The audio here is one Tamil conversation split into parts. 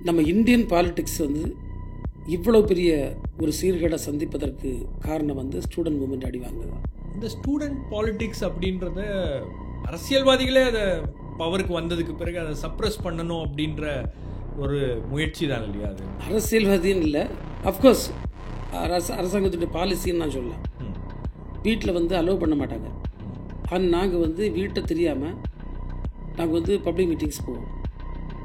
நம்ம இந்தியன் பாலிடிக்ஸ் வந்து இவ்வளோ பெரிய ஒரு சீர்கேடை சந்திப்பதற்கு காரணம் வந்து ஸ்டூடெண்ட் மூவ்மெண்ட் அடிவாங்க தான். இந்த ஸ்டூடெண்ட் பாலிடிக்ஸ் அப்படின்றத அரசியல்வாதிகளே அதை பவருக்கு வந்ததுக்கு பிறகு அதை சப்ரஸ் பண்ணணும் அப்படின்ற ஒரு முயற்சி தான் இல்லையா? அது அரசியல்வாதின்னு இல்லை, அஃப்கோர்ஸ் அரசாங்கத்துடைய பாலிசின்னு நான் சொல்லலாம். வீட்டில் வந்து அலோவ் பண்ண மாட்டாங்க. ஆனால் நாங்கள் வந்து வீட்டை தெரியாமல் நாங்கள் வந்து பப்ளிக் மீட்டிங்ஸ் போவோம்.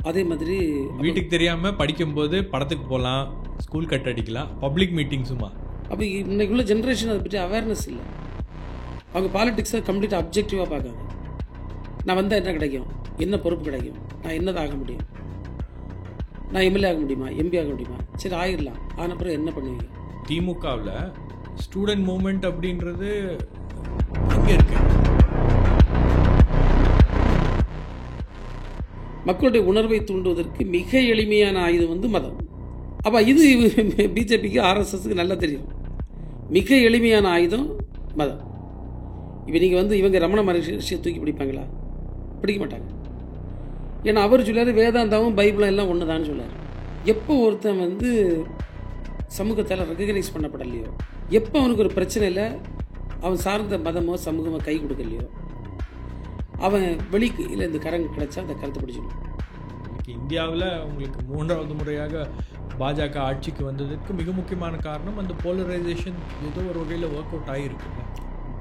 அதே மாதிரி வீட்டுக்கு தெரியாமல் படிக்கும்போது படத்துக்கு போகலாம், ஸ்கூல் கட் அடிக்கலாம், பப்ளிக் மீட்டிங்ஸுமா. அப்போ இன்னைக்குள்ள ஜென்ரேஷன் அதை பற்றி அவேர்னஸ் இல்லை. அவங்க பாலிடிக்ஸை கம்ப்ளீட்டாக அப்ஜெக்டிவாக பார்க்காங்க. நான் வந்தால் என்ன கிடைக்கும், என்ன பொறுப்பு கிடைக்கும், நான் என்னதான் ஆக முடியும், நான் எம்எல்ஏ ஆக முடியுமா, எம்பி ஆக முடியுமா, சரி ஆகிடலாம், ஆன பிறகு என்ன பண்ணுவீங்க? திமுகவில் ஸ்டூடெண்ட் மூவ்மெண்ட் அப்படின்றது எங்கே இருக்கு? மக்களுடைய உணர்வை தூண்டுவதற்கு மிக எளிமையான ஆயுதம் வந்து மதம். அப்போ இது பிஜேபிக்கு ஆர்எஸ்எஸ்க்கு நல்லா தெரியும். மிக எளிமையான ஆயுதம் மதம். இப்போ நீங்கள் வந்து இவங்க ரமண மகரிஷியை தூக்கி பிடிப்பாங்களா? பிடிக்க மாட்டாங்க. ஏன்னா அவர் சொல்லார் வேதாந்தாவும் பைபிளும் எல்லாம் ஒன்று தான் சொல்லார். எப்போ ஒருத்தன் வந்து சமூகத்தால் ரெகக்னைஸ் பண்ணப்படலையோ, எப்போ அவனுக்கு ஒரு பிரச்சனை இல்லை, அவன் சார்ந்த மதமோ சமூகமோ கை கொடுக்கலையோ, அவன் வெளிக்கு இல்லை இந்த கரங்க கிடைச்சா அந்த கருத்தை பிடிச்சிடும். இந்தியாவில் உங்களுக்கு 3வது முறையாக பாஜக ஆட்சிக்கு வந்ததுக்கு மிக முக்கியமான காரணம் அந்த போலரைசேஷன் ஏதோ ஒரு வகையில் ஒர்க் அவுட் ஆகிருக்கு.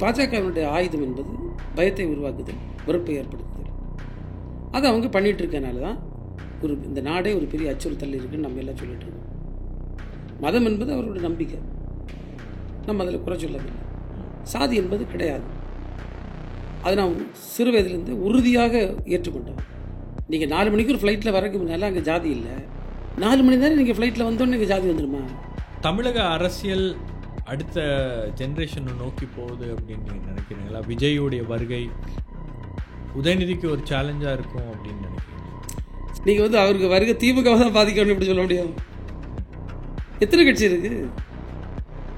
பாஜகவினுடைய ஆயுதம் என்பது பயத்தை உருவாக்குதல், வெறுப்பை ஏற்படுத்துதல். அதை அவங்க பண்ணிகிட்டு இருக்கனால தான் இந்த நாடே ஒரு பெரிய அச்சுறுத்தல் இருக்குன்னு நம்ம எல்லாம் சொல்லிட்டு இருக்கோம். மதம் என்பது அவருடைய நம்பிக்கை, நம்ம அதில் குறை சொல்லவில்லை. சாதி என்பது கிடையாது. அதை நான் சிறு வயதிலேருந்து உறுதியாக ஏற்றுக்கொண்டேன். நீங்கள் 4 மணிக்கு ஒரு ஃப்ளைட்டில் வரக்கு முன்னால அங்கே ஜாதி இல்லை. 4 மணி தானே நீங்கள் ஃப்ளைட்டில் வந்தோடனே இங்கே ஜாதி வந்துடுமா? தமிழக அரசியல் அடுத்த ஜென்ரேஷனை நோக்கி போகுது அப்படின்னு நீங்கள் நினைக்கிறீங்களா? விஜயுடைய வருகை உதயநிதிக்கு ஒரு சேலஞ்சாக இருக்கும் அப்படின்னு நினைக்கிறீங்க? நீங்கள் வந்து அவருக்கு வருகை திமுக தான் பாதிக்கணும் இப்படி சொல்ல முடியாது. எத்தனை கட்சி இருக்குது?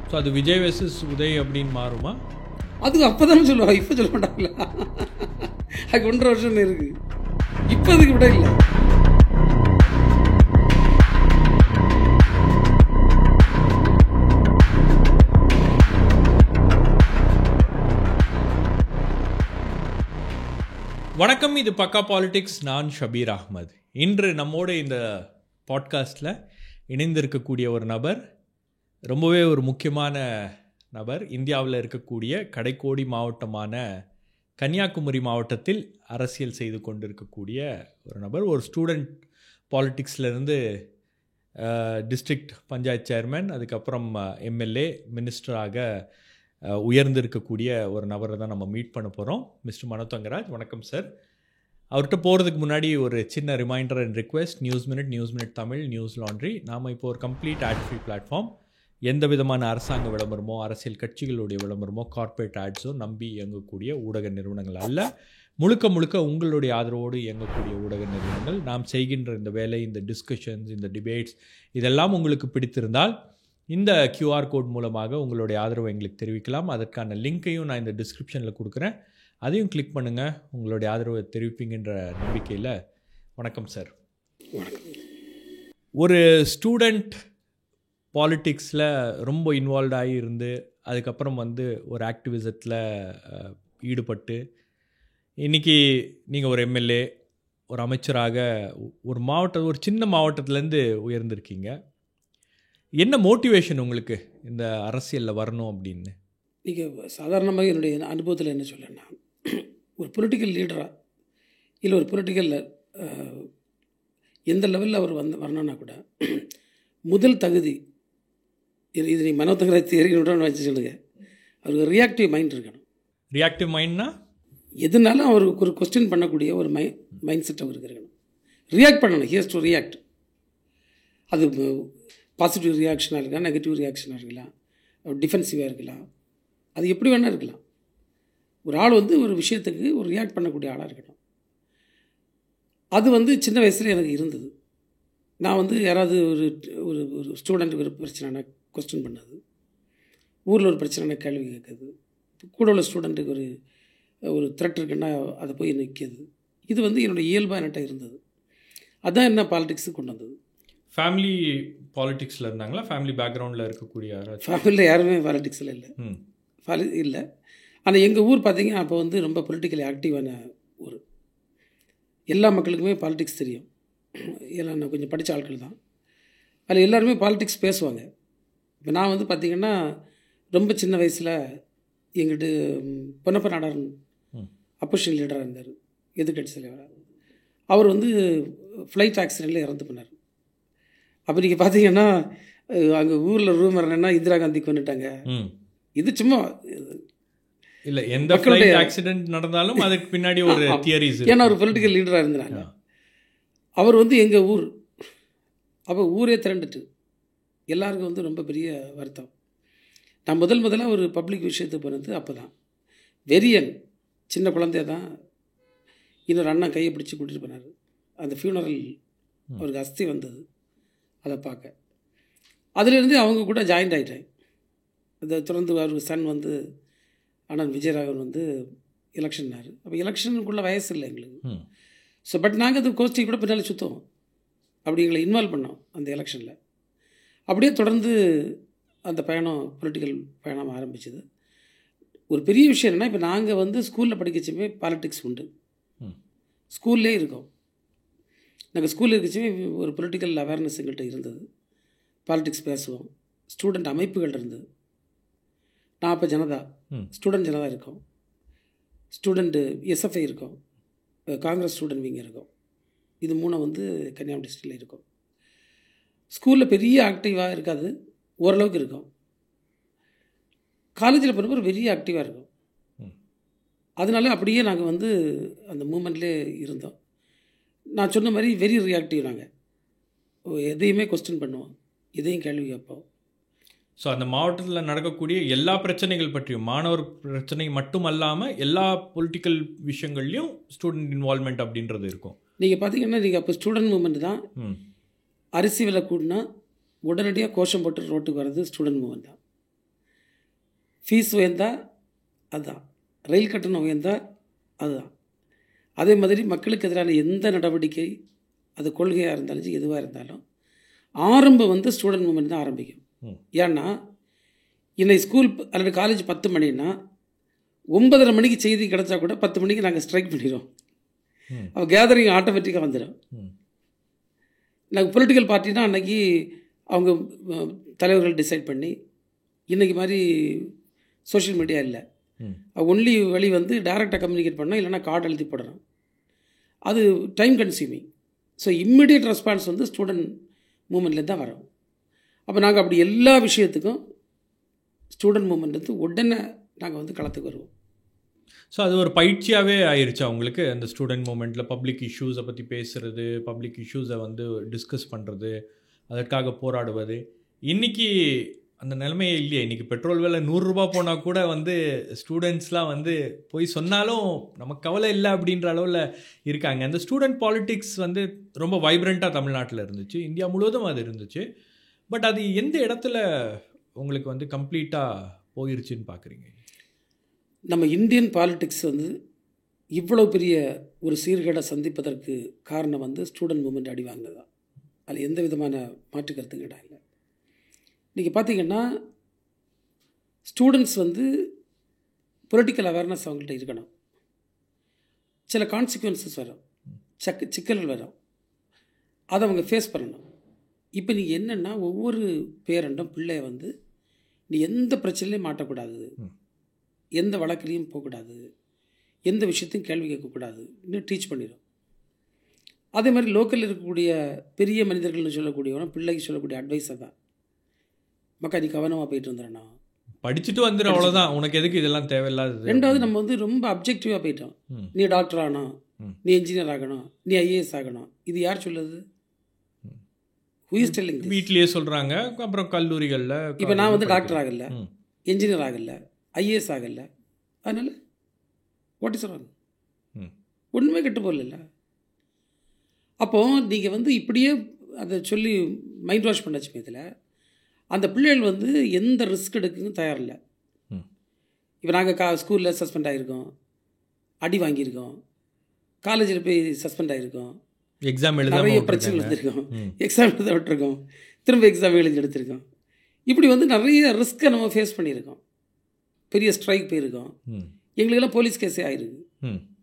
ஸோ அது விஜய் வெர்சஸ் உதய் அப்படின்னு மாறுமா? அதுக்கு அப்போ தானே சொல்லுவாங்க, இப்போ சொல்ல மாட்டாங்களா? அதுக்கு 1.5 வருஷம் இருக்குது. இப்போ அதுக்கு விட இல்லை. வணக்கம், இது பக்கா பாலிடிக்ஸ். நான் ஷபீர் அஹ்மத். இன்று நம்மோடு இந்த பாட்காஸ்டில் இணைந்திருக்கக்கூடிய ஒரு நபர் ரொம்பவே ஒரு முக்கியமான நபர். இந்தியாவில் இருக்கக்கூடிய கடைக்கோடி மாவட்டமான கன்னியாகுமரி மாவட்டத்தில் அரசியல் செய்து கொண்டிருக்கக்கூடிய ஒரு நபர். ஒரு ஸ்டூடெண்ட் பாலிட்டிக்ஸ்லேருந்து டிஸ்ட்ரிக்ட் பஞ்சாயத்து சேர்மன், அதுக்கப்புறம் எம்எல்ஏ, மினிஸ்டராக உயர்ந்திருக்கக்கூடிய ஒரு நபரை தான் நம்ம மீட் பண்ண போகிறோம். மிஸ்டர் மனோ தங்கராஜ், வணக்கம் சார். அவர்கிட்ட போகிறதுக்கு முன்னாடி ஒரு சின்ன reminder and request. News Minute Tamil, Newslaundry, நாம் இப்போ ஒரு கம்ப்ளீட் ஆட் ஃப்ரீ பிளாட்ஃபார்ம். எந்த விதமான அரசாங்க விளம்பரமோ, அரசியல் கட்சிகளுடைய விளம்பரமோ, கார்ப்பரேட் ஆட்ஸோ நம்பி இயங்கக்கூடிய ஊடக நிறுவனங்கள் அல்ல. முழுக்க முழுக்க உங்களுடைய ஆதரவோடு இயங்கக்கூடிய ஊடக நிறுவனங்கள். நாம் செய்கின்ற இந்த வேலை, இந்த டிஸ்கஷன்ஸ், இந்த டிபேட்ஸ் இதெல்லாம் உங்களுக்கு பிடித்திருந்தால் இந்த கியூஆர் கோட் மூலமாக உங்களுடைய ஆதரவை எங்களுக்கு தெரிவிக்கலாம். அதற்கான லிங்க்கையும் நான் இந்த டிஸ்கிரிப்ஷனில் கொடுக்குறேன். அதையும் கிளிக் பண்ணுங்கள். உங்களுடைய ஆதரவை தெரிவிப்பீங்கன்ற நம்பிக்கையில். வணக்கம் சார். ஒரு ஸ்டூடெண்ட் பாலிட்டிக்ஸில் ரொம்ப இன்வால்வ்டாகி இருந்து அதுக்கப்புறம் வந்து ஒரு ஆக்டிவிசத்தில் ஈடுபட்டு இன்றைக்கி நீங்கள் ஒரு எம்எல்ஏ, ஒரு அமைச்சராக ஒரு சின்ன மாவட்டத்துலேருந்து உயர்ந்திருக்கீங்க. என்ன மோட்டிவேஷன் உங்களுக்கு இந்த அரசியலில் வரணும் அப்படின்னு? நீங்கள் சாதாரணமாக என்னுடைய அனுபவத்தில் என்ன சொல்லணும்னா, ஒரு பொலிட்டிக்கல் லீடராக இல்லை ஒரு பொலிட்டிக்கல் எந்த லெவலில் அவர் வரணும்னா கூட முதல் தகுதி இது நீ மனோ தங்கராஜ் தியரின்னு வச்சு சொல்லுங்க, அவருக்கு ரியாக்டிவ் மைண்ட் இருக்கணும். ரியாக்டிவ் மைண்ட்னா எதுனாலும் அவருக்கு ஒரு கொஸ்டின் பண்ணக்கூடிய ஒரு மைண்ட் செட் அவருக்கு இருக்கணும். ரியாக்ட் பண்ணணும், ஹியர்ஸ் டு ரியாக்ட். அது பாசிட்டிவ் ரியாக்ஷனாக இருக்கலாம், நெகட்டிவ் ரியாக்ஷனாக இருக்கலாம், டிஃபென்சிவாக இருக்கலாம், அது எப்படி வேணால் இருக்கலாம். ஒரு ஆள் வந்து ஒரு விஷயத்துக்கு ஒரு ரியாக்ட் பண்ணக்கூடிய ஆளாக இருக்கணும். அது வந்து சின்ன வயசில் எனக்கு இருந்தது. நான் வந்து யாராவது ஒரு ஒரு ஒரு ஸ்டூடெண்ட்டுக்கு ஒரு பிரச்சனைனா கொஸ்டின் பண்ணது, ஊரில் ஒரு பிரச்சனைனா கேள்வி கேட்குறது, கூட உள்ள ஸ்டூடெண்ட்டுக்கு ஒரு த்ரெட் இருக்குன்னா அதை போய் நிற்கிது. இது வந்து என்னுடைய இயல்பாக என்கிட்ட இருந்தது. அதுதான் என்ன பாலிடிக்ஸுக்கு கொண்டு வந்தது. ஃபேமிலி பாலிடிக்ஸில் இருந்தாங்களா? ஃபேமிலி பேக்ரவுண்டில் இருக்கக்கூடிய யாராச்சும்? ஃபேமிலியில் யாருமே பாலிடிக்ஸில் இல்லை. இல்லை. ஆனால் எங்கள் ஊர் பார்த்தீங்கன்னா அப்போ வந்து ரொம்ப பொலிட்டிக்கலி ஆக்டிவான ஊர். எல்லா மக்களுக்குமே பாலிடிக்ஸ் தெரியும். எல்லாம் நான் கொஞ்சம் படித்த ஆட்கள் தான். அதில் எல்லாருமே பாலிடிக்ஸ் பேசுவாங்க. இப்போ நான் வந்து பார்த்திங்கன்னா ரொம்ப சின்ன வயசில் எங்கிட்ட பொன்னப்ப நாடார் அப்போசிஷன் லீடராக இருந்தார், எதிர்கட்சி தலைவராக. அவர் வந்து ஃப்ளைட் ஆக்சிடெண்ட்டில் இறந்து போனார். அப்போ நீங்கள் பார்த்தீங்கன்னா அங்கே ஊரில் ரூமர் என்னென்னா இந்திரா காந்தி கொண்டுட்டாங்க. இது சும்மா இல்லை, எந்த ஃப்ளைட் ஆக்சிடென்ட் நடந்தாலும் அதுக்கு பின்னாடி ஒரு தியரிஸ். ஏன்னா ஒரு பொலிட்டிக்கல் லீடராக இருந்தாங்க. அவர் வந்து எங்கள் ஊர். அப்போ ஊரே திரண்டுட்டு எல்லாருக்கும் வந்து ரொம்ப பெரிய வருத்தம். நான் முதலாக ஒரு பப்ளிக் விஷயத்துக்கு போனது அப்போ தான். வெரியன் சின்ன குழந்தைய தான் இன்னொரு அண்ணன் கையை பிடிச்சி கூட்டிகிட்டு போனார். அந்த ஃபியூனரல் அவருக்கு அஸ்தி வந்தது, அதை பார்க்க. அதிலிருந்து அவங்க கூட ஜாயிண்ட் ஆகிட்டேன். அதை தொடர்ந்து அவர் சன் வந்து அண்ணன் விஜயராகவன் வந்து எலெக்ஷன்னாரு. அப்போ எலெக்ஷனுக்குள்ளே வயசு இல்லை எங்களுக்கு. ஸோ பட் நாங்கள் அது கோஷ்டி கூட பின்னால் சுற்றுவோம். அப்படி எங்களை இன்வால்வ் பண்ணோம் அந்த எலெக்ஷனில். அப்படியே தொடர்ந்து அந்த பயணம், பொலிட்டிக்கல் பயணம் ஆரம்பிச்சது. ஒரு பெரிய விஷயம் என்னென்னா, இப்போ நாங்கள் வந்து ஸ்கூலில் படிக்கச்சுமே பாலிட்டிக்ஸ் உண்டு. ஸ்கூல்லே இருக்கோம். நாங்கள் ஸ்கூலில் இருக்கச்சுமே ஒரு பொலிட்டிக்கல் அவேர்னஸ் எங்கள்கிட்ட இருந்தது. பாலிட்டிக்ஸ் பேசுவோம். ஸ்டூடெண்ட் அமைப்புகள் இருந்தது. நான் அப்போ ஜனதா, ஸ்டூடெண்ட் ஜனதா இருக்கோம். ஸ்டூடெண்ட்டு எஸ்எஃப்ஐ இருக்கோம். காங்கிரஸ் ஸ்டூடெண்ட் விங் இருக்கும். இது மூணு வந்து கன்னியாகுமரி டிஸ்ட்ரிக்டில் இருக்கும். ஸ்கூலில் பெரிய ஆக்டிவாக இருக்காது, ஓரளவுக்கு இருக்கும். காலேஜில் போனப்போ பெரிய ஆக்டிவாக இருக்கும். அதனால அப்படியே நாங்கள் வந்து அந்த மூமெண்ட்லேயே இருந்தோம். நான் சொன்ன மாதிரி வெரி ரியாக்டிவ். நாங்கள் எதையுமே கொஸ்டின் பண்ணுவோம், எதையும் கேள்வி கேட்போம். ஸோ அந்த மாவட்டத்தில் நடக்கக்கூடிய எல்லா பிரச்சனைகள் பற்றியும், மாணவர் பிரச்சனை மட்டும் அல்லாமல் எல்லா பொலிட்டிக்கல் விஷயங்கள்லையும் ஸ்டூடெண்ட் இன்வால்மெண்ட் அப்படின்றது இருக்கும். நீங்கள் பார்த்தீங்கன்னா நீங்கள் அப்போ ஸ்டூடெண்ட் மூமெண்ட் தான். அரிசி விலை கூடனா உடனடியாக கோஷம் போட்டு ரோட்டுக்கு வர்றது ஸ்டூடெண்ட் மூமெண்ட் தான். ஃபீஸ் உயர்ந்தா அதுதான், ரயில் கட்டணம் உயர்ந்தா அதுதான். அதே மாதிரி மக்களுக்கு எதிரான எந்த நடவடிக்கை, அது கொள்கையாக இருந்தாலும் சரி, எதுவாக இருந்தாலும் ஆரம்பம் வந்து ஸ்டூடெண்ட் மூமெண்ட் தான் ஆரம்பிக்கும். ஏன்னா இன்னைக்கு ஸ்கூல் அல்லது காலேஜ் 10 மணின்னா 9:30 மணிக்கு செய்தி கிடச்சா கூட 10 மணிக்கு நாங்கள் ஸ்ட்ரைக் பண்ணிடுவோம். அப்போ கேதரிங் ஆட்டோமேட்டிக்காக வந்துடும். நாங்கள் பொலிட்டிக்கல் பார்ட்டினா அன்றைக்கி அவங்க தலைவர்கள் டிசைட் பண்ணி, இன்றைக்கி மாதிரி சோஷியல் மீடியா இல்லை. ஒன்லி வழி வந்து டைரெக்டாக கம்யூனிகேட் பண்ணோம், இல்லைனா கார்டு எழுதி போடுறோம். அது time consuming. So immediate response வந்து ஸ்டூடெண்ட் மூமெண்ட்லேருந்து தான் வரும். அப்போ நாங்கள் அப்படி எல்லா விஷயத்துக்கும் ஸ்டூடெண்ட் மூமெண்ட் வந்து உடனே நாங்கள் வந்து களத்துக்கு வருவோம். ஸோ அது ஒரு பயிற்சியாகவே ஆயிடுச்சா உங்களுக்கு? அந்த ஸ்டூடெண்ட் மூமெண்ட்டில் பப்ளிக் இஷ்யூஸை பற்றி பேசுகிறது, பப்ளிக் இஷ்யூஸை வந்து டிஸ்கஸ் பண்ணுறது, அதற்காக போராடுவது. இன்றைக்கி அந்த நிலைமையே இல்லையே. இன்றைக்கி பெட்ரோல் விலை 100 ரூபா போனால் கூட வந்து ஸ்டூடெண்ட்ஸ்லாம் வந்து போய் சொன்னாலும் நமக்கு கவலை இல்லை அப்படின்ற அளவில் இருக்காங்க. அந்த ஸ்டூடெண்ட் பாலிட்டிக்ஸ் வந்து ரொம்ப வைப்ரண்ட்டாக தமிழ்நாட்டில் இருந்துச்சு, இந்தியா முழுவதும் அது இருந்துச்சு. பட் அது எந்த இடத்துல உங்களுக்கு வந்து கம்ப்ளீட்டாக போயிருச்சுன்னு பார்க்குறீங்க? நம்ம இந்தியன் பாலிட்டிக்ஸ் வந்து இவ்வளோ பெரிய ஒரு சீர்கேடை சந்திப்பதற்கு காரணம் வந்து ஸ்டூடெண்ட் மூமெண்ட் அடி வாங்கினது தான். அதில் எந்த விதமான மாற்று கருத்தும் இடம் இல்லை. இன்றைக்கி பார்த்திங்கன்னா ஸ்டூடெண்ட்ஸ் வந்து பொலிட்டிக்கல் அவேர்னஸ் அவங்கள்ட்ட இருக்கணும். சில கான்சிக்வன்சஸ் வரும், சிக்கல்கள் வரும், அதை அவங்க ஃபேஸ் பண்ணணும். இப்போ நீங்கள் என்னென்னா, ஒவ்வொரு பேரண்டும் பிள்ளைய வந்து நீ எந்த பிரச்சனையும் மாட்டக்கூடாது, எந்த வழக்கிலையும் போகக்கூடாது, எந்த விஷயத்தையும் கேள்வி கேட்கக்கூடாது இன்னும் டீச் பண்ணிடும். அதே மாதிரி லோக்கலில் இருக்கக்கூடிய பெரிய மனிதர்கள்னு சொல்லக்கூடியவன பிள்ளைக்கு சொல்லக்கூடிய அட்வைஸை தான், மக்கா நீ கவனமாக போயிட்டு வந்துடணும், படிச்சுட்டு வந்துடும், அவ்வளோதான், உனக்கு எதுக்கு இதெல்லாம் தேவையில்லாது. ரெண்டாவது நம்ம வந்து ரொம்ப அப்ஜெக்டிவாக போயிட்டோம். நீ டாக்டர் ஆகணும், நீ இன்ஜினியர் ஆகணும், நீ ஐஏஎஸ் ஆகணும். இது யார் சொல்லுது? வீட்லேயே சொல்கிறாங்க. அப்புறம் கல்லூரிகளில் இப்போ நான் வந்து டாக்டர் ஆகலை, இன்ஜினியர் ஆகலை, ஐஏஎஸ் ஆகலை, அதனால் வாட் இஸ் ராங்? ஒன்றுமே கெட்டு போகல. அப்போது நீங்கள் வந்து இப்படியே அதை சொல்லி மைண்ட் வாஷ் பண்ண சமயத்தில் அந்த பிள்ளைகள் வந்து எந்த ரிஸ்க் எடுக்குன்னு தயாரில்லை. இப்போ நாங்கள் ஸ்கூலில் சஸ்பெண்ட் ஆகியிருக்கோம், அடி வாங்கியிருக்கோம், காலேஜில் போய் சஸ்பெண்ட் ஆகியிருக்கோம், எக்ஸாம் நிறைய பிரச்சனை எடுத்திருக்கோம், எக்ஸாம் எழுத விட்டுருக்கோம், திரும்ப எக்ஸாம் எழுதி எடுத்திருக்கோம். இப்படி வந்து நிறைய ரிஸ்க்கை நம்ம ஃபேஸ் பண்ணியிருக்கோம். பெரிய ஸ்ட்ரைக் போயிருக்கோம், எங்களுக்கெல்லாம் போலீஸ் கேஸே ஆகிருக்கு,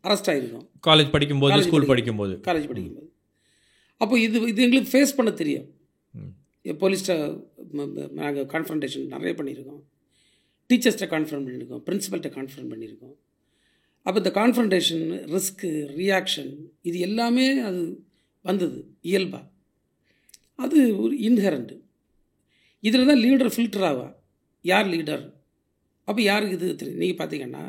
அரெஸ்ட் ஆகிருக்கோம் காலேஜ் படிக்கும்போது, ஸ்கூல் படிக்கும்போது, காலேஜ் படிக்கும்போது. அப்போ இது எங்களுக்கு ஃபேஸ் பண்ண தெரியும். போலீஸ்கிட்ட நாங்கள் கான்ஃபரன்டேஷன் நிறைய பண்ணியிருக்கோம், டீச்சர்ஸ்கிட்ட கான்ஃபரன்ட் பண்ணியிருக்கோம், பிரின்சிபல்கிட்ட கான்ஃபரன்ட் பண்ணியிருக்கோம். அப்போ இந்த கான்ஃபரன்டேஷன், ரிஸ்க்கு, ரியாக்ஷன் இது எல்லாமே அது வந்தது இயல்பாக. அது ஒரு இன்ஹெரண்ட். இதில் தான் லீடர் ஃபில்டர் ஆவா, யார் லீடர். அப்போ யாருக்கு இது தெரியும்? நீங்கள் பார்த்தீங்கன்னா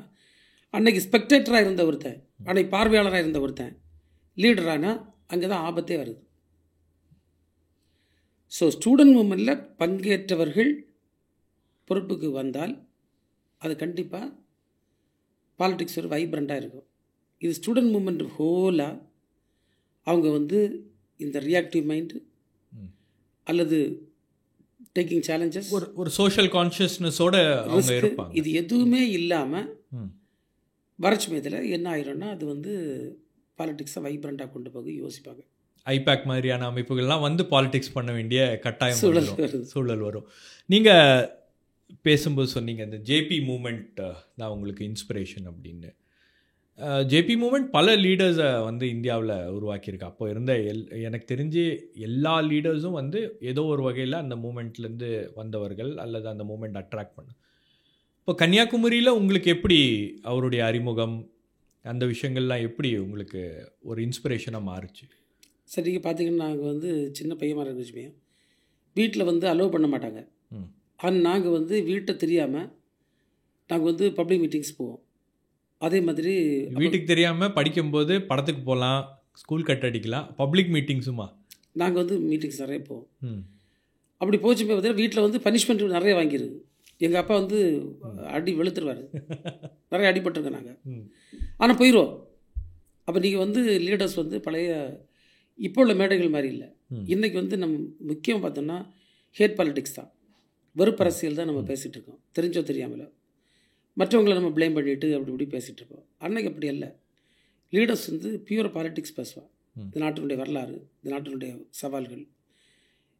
அன்னைக்கு ஸ்பெக்டேட்டராக இருந்த ஒருத்தன், அன்னைக்கு பார்வையாளராக இருந்த ஒருத்தன் லீடரானால் அங்கே தான் ஆபத்தே வருது. ஸோ ஸ்டூடெண்ட் மூமெண்ட்டில் பங்கேற்றவர்கள் பொறுப்புக்கு வந்தால் அது கண்டிப்பாக பாலிடிக்ஸ் ஒரு வைப்ரண்ட்டாக இருக்கும். இது ஸ்டூடெண்ட் மூமெண்ட் ஹோலாக அவங்க வந்து இந்த ரியாக்டிவ் மைண்டு அல்லது டேக்கிங் சேலஞ்சஸ், ஒரு சோஷியல் கான்ஷியஸ்னஸோட அவங்க இருப்பாங்க. இது எதுவுமே இல்லாமல் வரட்சுமயத்தில் என்ன ஆயிரும்னா அது வந்து பாலிடிக்ஸை வைப்ரண்ட்டாக கொண்டு போக யோசிப்பாங்க. ஐபேக் மாதிரியான அமைப்புகள்லாம் வந்து பாலிடிக்ஸ் பண்ண வேண்டிய கட்டாயம் சூழல் வரும். நீங்கள் பேசும்போது சொன்னீங்க இந்த ஜேபி மூமெண்ட் தான் உங்களுக்கு இன்ஸ்பிரேஷன் அப்படின்னு. ஜேபி மூமெண்ட் பல லீடர்ஸை வந்து இந்தியாவில் உருவாக்கியிருக்கு. அப்போ இருந்த எனக்கு தெரிஞ்சு எல்லா லீடர்ஸும் வந்து ஏதோ ஒரு வகையில் அந்த மூமெண்ட்லேருந்து வந்தவர்கள் அல்லது அந்த மூமெண்ட் அட்ராக்ட் பண்ண. இப்போ கன்னியாகுமரியில் உங்களுக்கு எப்படி அவருடைய அறிமுகம், அந்த விஷயங்கள்லாம் எப்படி உங்களுக்கு ஒரு இன்ஸ்பிரேஷனாக மாறுச்சு? சரி, நீங்கள் பார்த்தீங்கன்னா நாங்கள் வந்து சின்ன பையன் இருந்துச்சுமே, வீட்டில் வந்து அலோவ் பண்ண மாட்டாங்க. ஆனால் நாங்கள் வந்து வீட்டை தெரியாமல் நாங்கள் வந்து பப்ளிக் மீட்டிங்ஸ் போவோம். அதே மாதிரி வீட்டுக்கு தெரியாமல் படிக்கும்போது படத்துக்கு போகலாம், ஸ்கூல் கட் அடிக்கலாம், பப்ளிக் மீட்டிங்ஸுமா நாங்கள் வந்து மீட்டிங்ஸ் நிறைய போவோம். அப்படி போச்சுமே பார்த்தீங்கன்னா வீட்டில் வந்து பனிஷ்மெண்ட் நிறைய வாங்கியிருக்கு. எங்கள் அப்பா வந்து அடி வெளுத்துருவார், நிறைய அடிபட்டிருக்கோம் நாங்கள். ஆனால் போயிடுவோம். அப்போ நீங்கள் வந்து லீடர்ஸ் வந்து பழைய இப்போ உள்ள மேடைகள் மாதிரி இல்லை. இன்றைக்கி வந்து நம்ம முக்கியம் பார்த்தோம்னா ஹேட் பாலிடிக்ஸ் தான், வெறுப்பரசியல் தான் நம்ம பேசிகிட்டு இருக்கோம், தெரிஞ்சோ தெரியாமலோ. மற்றவங்களை நம்ம ப்ளேம் பண்ணிவிட்டு அப்படி இப்படி பேசிகிட்டு இருப்போம். அன்னைக்கு அப்படி அல்ல. லீடர்ஸ் வந்து பியூர் பாலிடிக்ஸ் பேசுவாள். இந்த நாட்டினுடைய வரலாறு, இந்த நாட்டினுடைய சவால்கள்,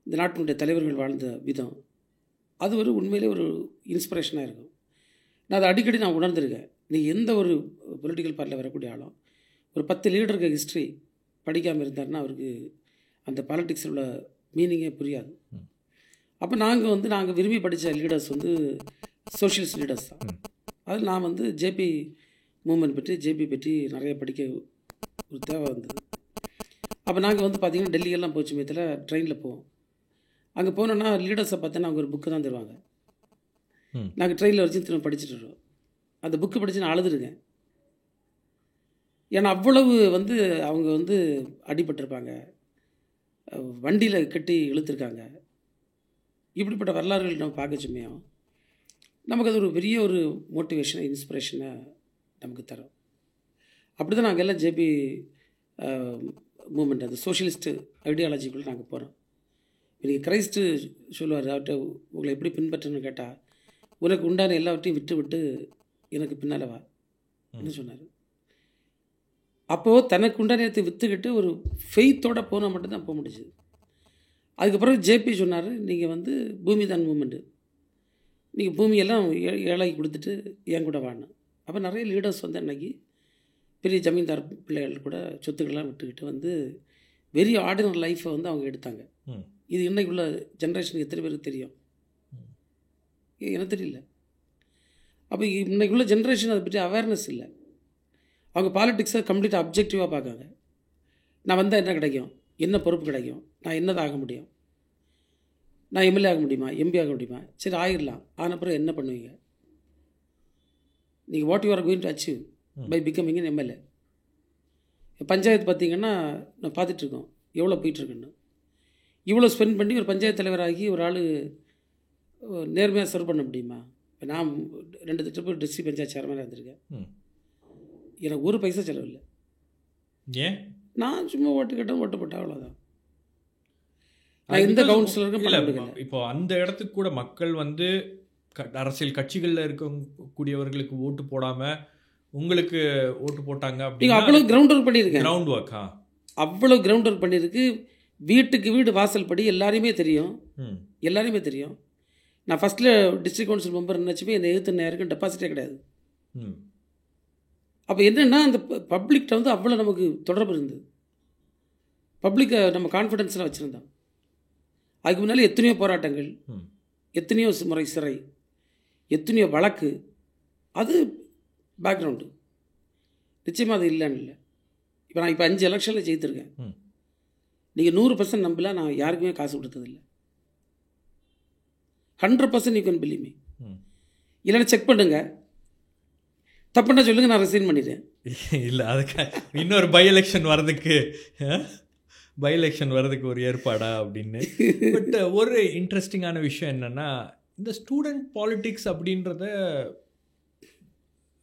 இந்த நாட்டினுடைய தலைவர்கள் வாழ்ந்த விதம், அது ஒரு உண்மையிலே ஒரு இன்ஸ்பிரேஷனாக இருக்கும். நான் அதை அடிக்கடி நான் உணர்ந்திருக்கேன். நீ எந்த ஒரு பொலிட்டிக்கல் பார்ட்டியில் வரக்கூடிய ஆளும் ஒரு 10 லீடருக்கு ஹிஸ்ட்ரி படிக்காமல் இருந்தாருன்னா அவருக்கு அந்த பாலிடிக்ஸில் உள்ள மீனிங்கே புரியாது. அப்போ நாங்கள் விரும்பி படித்த லீடர்ஸ் வந்து சோஷியலிஸ்ட் லீடர்ஸ் தான். அதில் நான் வந்து ஜேபி மூமெண்ட் பற்றி, ஜேபி பற்றி நிறைய படிக்க ஒரு தேவை வந்தது. அப்போ நாங்கள் வந்து பார்த்திங்கன்னா டெல்லியெல்லாம் போச்சு மேத்தில் ட்ரெயினில் போவோம். அங்கே போனோன்னா லீடர்ஸை பார்த்தோன்னா அவங்க ஒரு புக்கு தான் தருவாங்க. நாங்கள் ட்ரெயினில் வச்சு திரும்ப படிச்சுட்டு வரோம். அந்த புக்கு படித்து நான் அழுதுருக்கேன். ஏன்னா அவ்வளவு வந்து அவங்க வந்து அடிபட்டிருப்பாங்க, வண்டியில் கட்டி இழுத்துருக்காங்க. இப்படிப்பட்ட வரலாறுகள் நம்ம பார்க்கச்சுமே நமக்கு அது ஒரு பெரிய ஒரு மோட்டிவேஷனை, இன்ஸ்பிரேஷனை நமக்கு தரும். அப்படி தான் நாங்கள் எல்லாம் ஜேபி மூமெண்ட், அந்த சோஷியலிஸ்ட்டு ஐடியாலஜிக்குள்ளே நாங்கள் போகிறோம். இன்றைக்கி கிரைஸ்ட்டு சொல்லுவார், அவர்கிட்ட உங்களை எப்படி பின்பற்றணும்னு கேட்டால், உனக்கு உண்டான எல்லாவற்றையும் விட்டு விட்டு எனக்கு பின்னால் வா என்ன சொன்னார். அப்போது தனக்கு உண்டானத்தை விற்றுக்கிட்டு ஒரு ஃபெய்த்தோடு போனால் மட்டும்தான் போக முடிஞ்சுது. அதுக்கப்புறம் ஜேபி சொன்னார், நீங்கள் வந்து பூமி தான் மூமெண்ட்டு, நீங்கள் பூமியெல்லாம் ஏழைக்கு கொடுத்துட்டு என் கூட வாங்க. அப்போ நிறைய லீடர்ஸ் வந்து அன்றைக்கி பெரிய ஜமீன்தார் பிள்ளைகள் கூட சொத்துக்கள்லாம் விட்டுக்கிட்டு வந்து வெரி ஆர்டினரி லைஃப்பை வந்து அவங்க எடுத்தாங்க. இது இன்றைக்கு உள்ள ஜென்ரேஷனுக்கு எத்தனை பேருக்கு தெரியும்? எனக்கு தெரியல. அப்போ இன்றைக்குள்ள ஜென்ரேஷன் அதை பற்றி அவேர்னஸ் இல்லை. அவங்க பாலிடிக்ஸை கம்ப்ளீட்டாக அப்ஜெக்டிவாக பார்க்காங்க. நான் வந்தால் என்ன கிடைக்கும், என்ன பொறுப்பு கிடைக்கும், நான் என்னதான் ஆக முடியும், நான் எம்எல்ஏ ஆக முடியுமா, எம்பி ஆக முடியுமா, சரி ஆகிடலாம், ஆன பிறகு என்ன பண்ணுவீங்க நீங்கள், what you are going to achieve by becoming an MLA. Panchayat பார்த்திங்கன்னா நான் பார்த்துட்ருக்கோம் எவ்வளோ போயிட்டுருக்குன்னு. இவ்வளோ ஸ்பெண்ட் பண்ணி ஒரு பஞ்சாயத்து தலைவராகி ஒரு ஆள் நேர்மையாக சர்வ் பண்ண முடியுமா? இப்போ நான் 2 ட்ரிப்பு டிஸ்ட்ரிக்ட் பஞ்சாயத்து சேர்மனாக இருந்திருக்கேன். எனக்கு ஒரு பைசா செலவில்லை. ஏன்? நான் சும்மா ஓட்டு கேட்டேன், ஓட்டு போட்டேன், அவ்வளோதான். நான் எந்த கவுன்சிலருக்கும் பண்ண முடியல. இப்போ அந்த இடத்துக்கு கூட மக்கள் வந்து அரசியல் கட்சிகளில் இருக்கக்கூடியவர்களுக்கு ஓட்டு போடாமல் உங்களுக்கு ஓட்டு போட்டாங்க அப்படின்னா அவ்வளோ கிரவுண்ட் ஒர்க் பண்ணியிருக்கேன். கிரவுண்ட் ஒர்க்கா? அவ்வளோ கிரவுண்ட் ஒர்க் பண்ணியிருக்கு. வீட்டுக்கு வீடு வாசல் படி எல்லாரையுமே தெரியும். எல்லாரையுமே தெரியும். நான் ஃபஸ்ட்டில் டிஸ்ட்ரிக்ட் கவுன்சில் மெம்பர் நினச்சிப்போ என்னை எதிர்த்து யாருக்கும் டெபாசிட்டே கிடையாது. அப்போ என்னென்னா அந்த பப்ளிக்கிட்ட வந்து அவ்வளோ நமக்கு தொடர்பு இருந்தது. பப்ளிக்கை நம்ம கான்ஃபிடென்ஸில் வச்சுருந்தோம். அதுக்கு முன்னால் எத்தனையோ போராட்டங்கள், எத்தனையோ முறை சிறை, எத்தனையோ வழக்கு, அது பேக்ரவுண்டு. நிச்சயமாக அது இல்லைன்னு இல்லை. இப்போ நான் 5 எலெக்ஷனில் ஜெயித்திருக்கேன். நீங்கள் 100% நம்பல, நான் யாருக்குமே காசு கொடுத்ததில்லை. 100% யூ கேன் பிலீவ் மீ. இல்லைன்னா செக் பண்ணுங்க, தப்புன்னா சொல்லுங்க, நான் ரிசைன் பண்ணிடுறேன். இல்லை அதுக்கு இன்னொரு பை எலெக்ஷன் வர்றதுக்கு ஒரு ஏற்பாடா அப்படின்னு. பட் ஒரு இன்ட்ரெஸ்டிங்கான விஷயம் என்னென்னா, இந்த ஸ்டூடெண்ட் பாலிட்டிக்ஸ் அப்படின்றத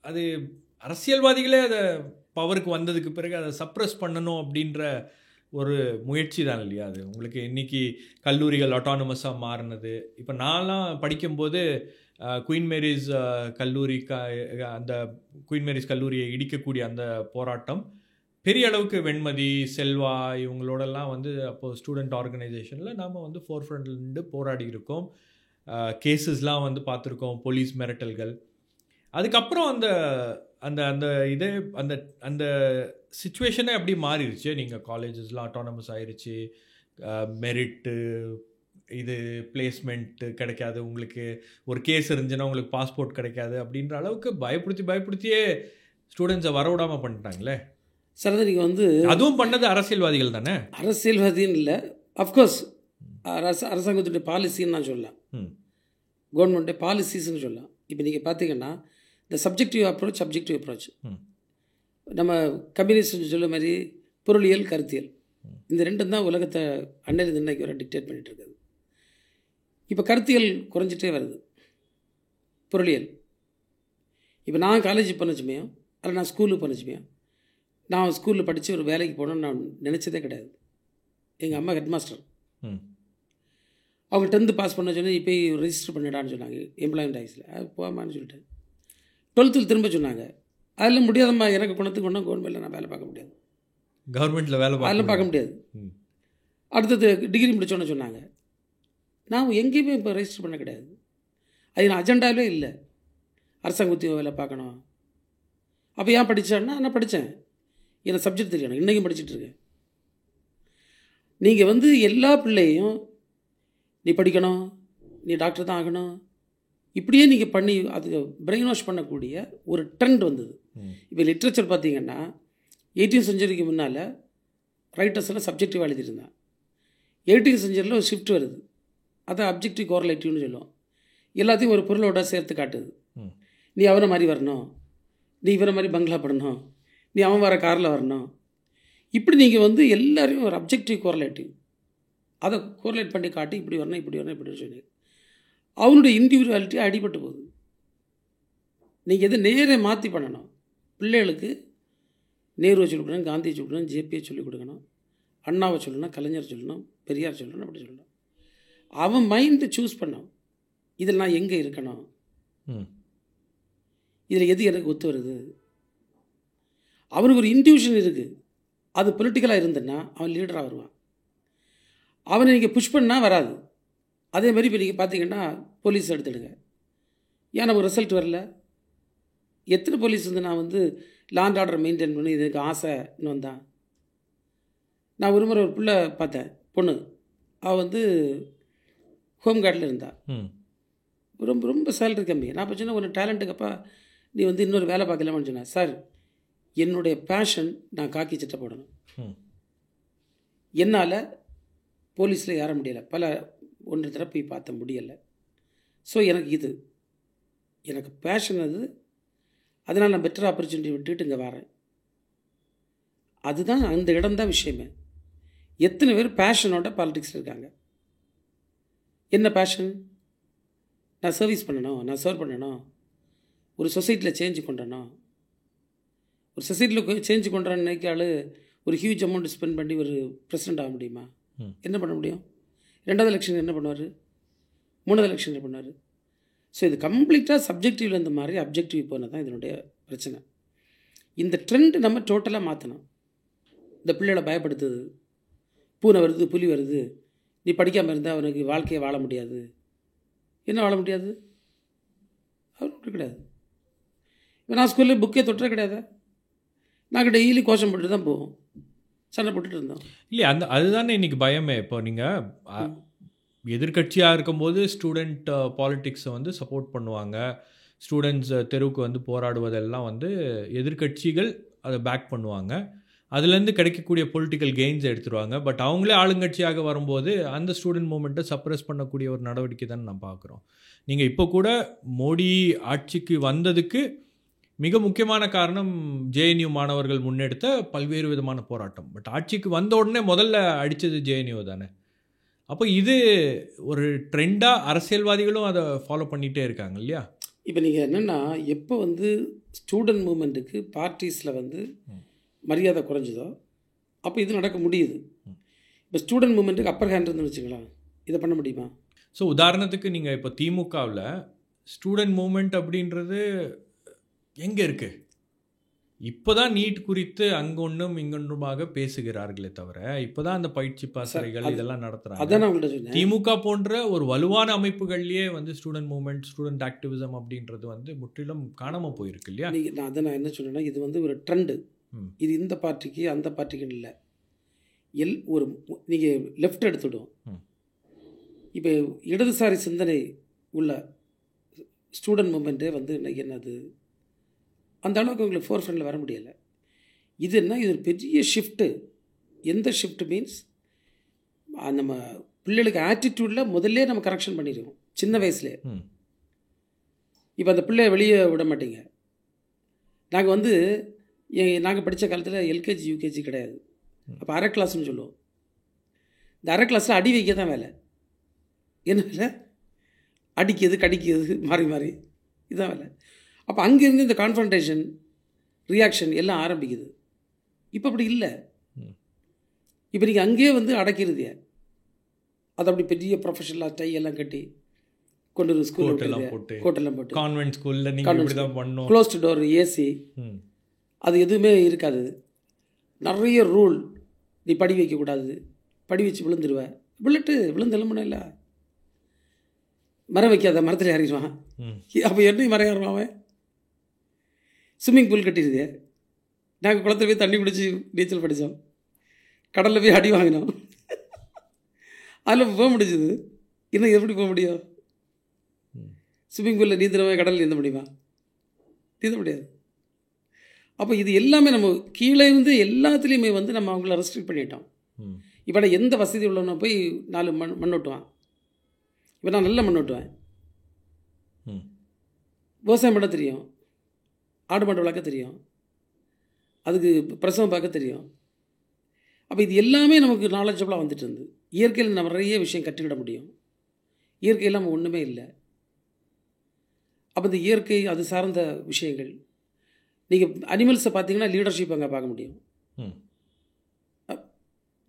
அது அரசியல்வாதிகளே அதை பவருக்கு வந்ததுக்கு பிறகு அதை சப்ரஸ் பண்ணணும் அப்படின்ற ஒரு முயற்சி தான் இல்லையா அது. உங்களுக்கு இன்றைக்கி கல்லூரிகள் அட்டானமஸாக மாறினது. இப்போ நான்லாம் படிக்கும்போது குயின் மேரிஸ் கல்லூரி அந்த குயின் மேரிஸ் கல்லூரியை இடிக்கக்கூடிய அந்த போராட்டம் பெரிய அளவுக்கு வெண்மதி, செல்வா இவங்களோடலாம் வந்து அப்போது ஸ்டூடெண்ட் ஆர்கனைசேஷனில் நாம் வந்து ஃபோர் ஃப்ரண்ட்லேருந்து போராடி இருக்கோம். கேசஸ்லாம் வந்து பார்த்துருக்கோம், போலீஸ் மிரட்டல்கள். அதுக்கப்புறம் அந்த அந்த அந்த இதே அந்த அந்த சிச்சுவேஷனே அப்படி மாறிடுச்சு. நீங்கள் காலேஜஸ்லாம் அட்டானமஸ் ஆயிடுச்சு, மெரிட்டு இது பிளேஸ்மெண்ட்டு கிடைக்காது, உங்களுக்கு ஒரு கேஸ் இருந்துச்சுன்னா உங்களுக்கு பாஸ்போர்ட் கிடைக்காது அப்படின்ற அளவுக்கு பயப்படுத்தியே ஸ்டூடெண்ட்ஸை வரவிடாமல் பண்ணிட்டாங்களே சார். அது நீங்கள் வந்து அதுவும் பண்ணது அரசியல்வாதிகள் தானே. அரசியல்வாதின்னு இல்லை, அஃப்கோர்ஸ் அரசாங்கத்துடைய பாலிசின்னு நான் சொல்லலாம், கவர்மெண்ட்டு பாலிசிஸ்ன்னு சொல்லலாம். இப்போ நீங்கள் பார்த்தீங்கன்னா இந்த சப்ஜெக்டிவ் அப்ரோச், சப்ஜெக்டிவ் அப்ரோச், நம்ம கம்யூனிஸ்ட் சொல்ல மாதிரி பொருளியல், கருத்தியல், இந்த ரெண்டும் தான் உலகத்தை அன்னையிலிருந்து இன்னைக்கு வரை டிக்டேட் பண்ணிகிட்டு இருக்குது. இப்போ கருத்தியல் குறைஞ்சிட்டே வருது, பொருளியல். இப்போ நான் காலேஜ் பண்ணச்சுமையோ அல்ல நான் ஸ்கூலுக்கு பண்ணச்சுமையோ, நான் ஸ்கூலில் படித்து ஒரு வேலைக்கு போகணுன்னு நான் நினச்சதே கிடையாது. எங்கள் அம்மா ஹெட் மாஸ்டர், அவங்க 10th பாஸ் பண்ண சொன்னேன், இப்போ ரெஜிஸ்டர் பண்ணிடான்னு சொன்னாங்க எம்ப்ளாய்மெண்ட் ஆஃபீஸில். அது போகாமான்னு சொல்லிட்டேன். 12th திரும்ப சொன்னாங்க, அதில் முடியாதம்மா, எனக்கு குணத்துக்கு ஒன்றும் கவர்மெண்ட்டில் நான் வேலை பார்க்க முடியாது, கவர்மெண்ட்டில் அதெல்லாம் பார்க்க முடியாது. அடுத்தது டிகிரி முடிச்சோன்னு சொன்னாங்க. நான் எங்கேயுமே இப்போ ரெஜிஸ்டர் பண்ண கிடையாது. அது நான் அஜெண்டாவே இல்லை, அரசாங்க உத்தியோக வேலை பார்க்கணும். அப்போ ஏன் படித்தேன்னா, நான் படித்தேன், எனக்கு சப்ஜெக்ட் தெரியும், இன்றைக்கும் படிச்சுட்டு இருக்கேன். நீங்கள் வந்து எல்லா பிள்ளையும் நீ படிக்கணும், நீ டாக்டர் தான் ஆகணும், இப்படியே நீங்கள் பண்ணி அது பிரெயின் வாஷ் பண்ணக்கூடிய ஒரு ட்ரெண்ட் வந்தது. இப்போ லிட்ரேச்சர் பார்த்தீங்கன்னா 18th செஞ்சுரிக்கு முன்னால் ரைட்டர்ஸ் எல்லாம் சப்ஜெக்டிவாக எழுதியிருந்தான். 18th செஞ்சுரியில் ஒரு ஷிஃப்ட் வருது, அதை அப்ஜெக்டிவ் கோரிலேட்டிவ்னு சொல்லுவோம். எல்லாத்தையும் ஒரு பொருளோட சேர்த்து காட்டுது. நீ அவரை மாதிரி வரணும், நீ இவரை மாதிரி பங்களா படணும், நீ அவன் வர காரில் வரணும், இப்படி நீங்கள் வந்து எல்லாரையும் ஒரு அப்ஜெக்டிவ் கோரிலேட்டிவ் அதை கோரிலேட் பண்ணி காட்டி இப்படி வரணும், இப்படி வரணும், இப்படி சொல்லி அவனுடைய இண்டிவிஜுவாலிட்டி அடிபட்டு போகுது. நீங்கள் எது நேரே மாற்றி பண்ணணும். பிள்ளைகளுக்கு நேருவை சொல்லிக் கொடுக்கணும், காந்தியை சொல்லிக் கொடுக்கணும், ஜேபியை சொல்லிக் கொடுக்கணும், அண்ணாவை சொல்லணும், கலைஞர் சொல்லணும், பெரியார் சொல்லணும், அப்படி சொல்லணும். அவன் மைண்டை சூஸ் பண்ணான், இதில் நான் எங்கே இருக்கணும், இதில் எது எனக்கு ஒத்து வருது. அவனுக்கு ஒரு இன்ட்யூஷன் இருக்குது, அது பொலிட்டிக்கலாக இருந்ததுன்னா அவன் லீடராக வருவான். அவனை நீங்கள் புஷ் பண்ணால் வராது. அதே மாதிரி இப்போ நீங்கள் பார்த்தீங்கன்னா போலீஸ் எடுத்துடுங்க, ஏன் நமக்கு ரிசல்ட் வரல? எத்தனை போலீஸ் வந்து நான் வந்து லாண்ட் ஆர்டர் மெயின்டைன் பண்ணி இதுக்கு ஆசைன்னு வந்தான். நான் ஒரு முறை ஒரு பிள்ளை பார்த்தேன், பொண்ணு, அவள் வந்து ஹோம் கார்டில் இருந்தாள், ரொம்ப ரொம்ப சேலரி கம்மி. நான் இப்போ சொன்ன ஒரு டேலண்ட்டுக்கப்பா நீ வந்து இன்னொரு வேலை பார்க்கலாமான்னு சொன்னேன். சார், என்னுடைய பேஷன் நான் காக்கி சட்டை போடணும், என்னால் போலீஸில் ஏற முடியலை, பல 1 தடவை போய் பார்த்த முடியலை. ஸோ எனக்கு பேஷன் அது, அதனால் நான் பெட்டர் ஆப்பர்ச்சுனிட்டி விட்டுட்டு இங்கே வரேன். அதுதான் அந்த இடம்தான் விஷயமே. எத்தனை பேர் பேஷனோட பாலிடிக்ஸில் இருக்காங்க? என்ன பேஷன்? நான் சர்வீஸ் பண்ணணும், நான் சர்வ் பண்ணணும், ஒரு சொசைட்டியில் சேஞ்சு கொண்டணும். ஒரு சொசைட்டியில் சேஞ்சு கொண்டான்னு நினைக்காள் ஒரு ஹியூஜ் அமௌண்ட் ஸ்பெண்ட் பண்ணி ஒரு பிரசிடெண்ட் ஆக முடியுமா? என்ன பண்ண முடியும்? 2வது எலெக்ஷன் என்ன பண்ணுவார்? 3வது எலெக்ஷன் என்ன பண்ணுவார்? ஸோ இது கம்ப்ளீட்டாக சப்ஜெக்டிவில் இருந்த மாதிரி அப்ஜெக்டிவ் போனது தான் இதனுடைய பிரச்சனை. இந்த ட்ரெண்ட் நம்ம டோட்டலாக மாற்றணும். இந்த பிள்ளைகளை பயப்படுத்துது, பூனை வருது புலி வருது, நீ படிக்காமல் இருந்தால் அவனுக்கு வாழ்க்கையை வாழ முடியாது. என்ன வாழ முடியாது? அவனுக்கு கிடையாது. இப்போ நான் ஸ்கூலில் புக்கே தொட்டுற கிடையாது. நாங்கள் டெய்லி கோஷம் போட்டுட்டு தான் போவோம், சண்டை போட்டுட்டு இருந்தோம். இல்லையா அதுதானே இன்றைக்கி பயமே. இப்போ நீங்கள் எதிர்கட்சியாக இருக்கும்போது ஸ்டூடெண்ட் பாலிட்டிக்ஸை வந்து சப்போர்ட் பண்ணுவாங்க, ஸ்டூடெண்ட்ஸ் தெருவுக்கு வந்து போராடுவதெல்லாம் வந்து எதிர்கட்சிகள் அதை பேக் பண்ணுவாங்க, அதுலேருந்து கிடைக்கக்கூடிய பொலிட்டிக்கல் கெயின்ஸ் எடுத்துருவாங்க. பட் அவங்களே ஆளுங்கட்சியாக வரும்போது அந்த ஸ்டூடெண்ட் மூமெண்ட்டை சப்ரெஸ் பண்ணக்கூடிய ஒரு நடவடிக்கை தான் நம்ம பார்க்குறோம். நீங்கள் இப்போ கூட மோடி ஆட்சிக்கு வந்ததுக்கு மிக முக்கியமான காரணம் ஜேஎன்யூ மாணவர்கள் முன்னெடுத்த பல்வேறு விதமான போராட்டம். பட் ஆட்சிக்கு வந்த உடனே முதல்ல அடித்தது ஜேஎன்யூ தானே. அப்போ இது ஒரு ட்ரெண்டாக அரசியல்வாதிகளும் அதை ஃபாலோ பண்ணிகிட்டே இருக்காங்க இல்லையா? இப்போ நீங்கள் என்னென்னா, எப்போ வந்து ஸ்டூடெண்ட் மூமெண்ட்டுக்கு பார்ட்டிஸில் வந்து மரியாதை குறைஞ்சதோ அப்போ இது நடக்க முடியுது. இப்போ ஸ்டூடெண்ட் மூமெண்ட்டுக்கு அப்பர் ஹேண்ட் இருந்து வச்சுக்கலாம், இதை பண்ண முடியுமா? ஸோ உதாரணத்துக்கு நீங்கள் இப்போ திமுகவில் ஸ்டூடெண்ட் மூமெண்ட் அப்படின்றது எங்கே இருக்குது? இப்போ தான் நீட் குறித்து அங்கொன்றும் இங்கொன்றுமாக பேசுகிறார்களே தவிர இப்போ தான் அந்த பயிற்சி பாசறைகள் இதெல்லாம் நடத்துகிறாங்க. அதான் நான் உங்கள்கிட்ட சொன்னேன், திமுக போன்ற ஒரு வலுவான அமைப்புகள்லேயே வந்து ஸ்டூடெண்ட் மூமெண்ட், ஸ்டூடெண்ட் ஆக்டிவிசம் அப்படின்றது வந்து முற்றிலும் காணாமல் போயிருக்கு இல்லையா? நான் என்ன சொன்னேன்னா, இது வந்து ஒரு ட்ரெண்டு. இது இந்த பார்ட்டிக்கு அந்த பார்ட்டிக்குன்னு இல்லை. ஒரு நீங்கள் லெஃப்ட் எடுத்துடும், இப்போ இடதுசாரி சிந்தனை உள்ள ஸ்டூடெண்ட் மூமெண்ட்டே வந்து இன்னைக்கு என்னது அந்த அளவுக்கு உங்களுக்கு ஃபோர் ஃப்ரண்டில் வர முடியலை. இது என்ன, இது ஒரு பெரிய ஷிஃப்ட்டு. எந்த ஷிஃப்ட் மீன்ஸ், நம்ம பிள்ளைகளுக்கு ஆட்டிடியூடில் முதல்ல நம்ம கரெக்ஷன் பண்ணிடுவோம் சின்ன வயசுலேயே. இப்போ அந்த பிள்ளைய வெளியே விட மாட்டீங்க. நாங்கள் வந்து நாங்கள் படித்த காலத்தில் எல்கேஜி யூகேஜி கிடையாது. அப்போ அரை கிளாஸ்ன்னு சொல்லுவோம். இந்த அரை கிளாஸில் அடி வைக்க தான் வேலை. என்ன வேலை? அடிக்கிறது கடிக்கிறது மாறி மாறி, இதுதான் வேலை. அப்போ அங்கேருந்து இந்த கான்ஃபரன்டேஷன் ரியாக்ஷன் எல்லாம் ஆரம்பிக்குது. இப்போ அப்படி இல்லை. இப்போ நீங்கள் அங்கேயே வந்து அடக்கிறது. அது அப்படி பெரிய ப்ரொஃபஷனலாக டை எல்லாம் கட்டி கொண்டு ஒரு ஸ்கூல் கோட்டெல்லாம் போட்டு கான்வென்ட் ஸ்கூலில் நீங்கள் க்ளோஸ்டு டோர், ஏசி, அது எதுவுமே இருக்காது. நிறைய ரூல். நீ படி வைக்கக்கூடாது, படி வச்சு விழுந்துருவேன், விழுந்து எழுமணும் இல்லை, மரம் வைக்காத, மரத்தில் ஏறிடுவான். அப்போ என்ன மரம் ஏறுவான் அவன்? ஸ்விம்மிங் பூல் கட்டிடுது. நாங்கள் குளத்துல போய் தண்ணி குடிச்சு நீச்சல் படித்தோம், கடலில் போய் அடி வாங்கினோம், அதில் போக முடிஞ்சுது. இன்னும் எப்படி போக முடியும்? ஸ்விம்மிங் பூலில் நீந்திரவன் கடலில் நீந்த முடியுமா? நீந்த முடியாது. அப்போ இது எல்லாமே நம்ம கீழே இருந்து எல்லாத்துலேயுமே வந்து நம்ம அவங்கள ரெஸ்ட்ரிக்ட் பண்ணிட்டோம். இப்போ நான் எந்த வசதி உள்ளவனா போய் 4 மண் ஓட்டுவான். இப்போ நான் நல்ல மண் ஓட்டுவேன், விவசாயம் பண்ண தெரியும், ஆடு மாடு வளர்க்க தெரியும், அதுக்கு பிரசவம் பார்க்க தெரியும். அப்போ இது எல்லாமே நமக்கு நாலேஜபிளாக வந்துட்டு இருந்து இயற்கையில் நம்ம நிறைய விஷயம் கற்றுக்கிட முடியும். இயற்கையில் நம்ம ஒன்றுமே இல்லை. அப்போ இந்த இயற்கை அது சார்ந்த விஷயங்கள், நீங்கள் அனிமல்ஸை பார்த்தீங்கன்னா லீடர்ஷிப் அங்கே பார்க்க முடியும்.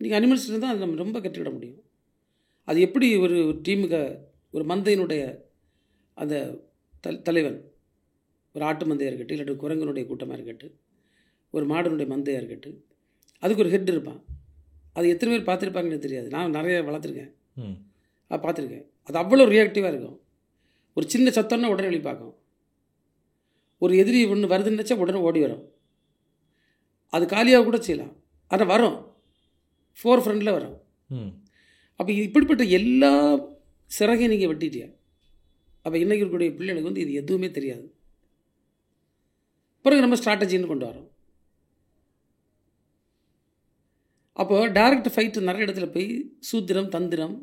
நீங்கள் அனிமல்ஸ் இருந்தால் அது நம்ம ரொம்ப கற்றுக்கிட முடியும். அது எப்படி ஒரு டீமுக்கு, ஒரு மந்தையினுடைய அந்த தலைவன், ஒரு ஆட்டு மந்தையாக இருக்கட்டும், இல்லாட்டி குரங்கனுடைய கூட்டமாக இருக்கட்டும், ஒரு மாடனுடைய மந்தையாக இருக்கட்டும், அதுக்கு ஒரு ஹெட் இருப்பான். அது எத்தனை பேர் பார்த்துருப்பாங்கன்னு தெரியாது. நான் நிறைய வளர்த்துருக்கேன், பார்த்துருக்கேன். அது அவ்வளோ ரியாக்டிவாக இருக்கும். ஒரு சின்ன சத்தம்னா உடனே வெளியே பார்க்கும். ஒரு எதிரி ஒன்று வருதுன்னு நினச்சா உடனே ஓடி வரும். அது காலியாக கூட செய்யலாம், ஆனால் வரும், ஃபோர் ஃப்ரண்டில் வரும். அப்போ இப்படிப்பட்ட எல்லா சிறகையும் நீங்கள் வெட்டிட்டியா. அப்போ இன்றைக்கி இருக்கக்கூடிய பிள்ளைகளுக்கு வந்து இது எதுவுமே தெரியாது. பிறகு நம்ம ஸ்ட்ராட்டஜின்னு கொண்டு வரோம். அப்போ டைரக்ட் ஃபைட்டு நிறைய இடத்துல போய் சூத்திரம் தந்திரம்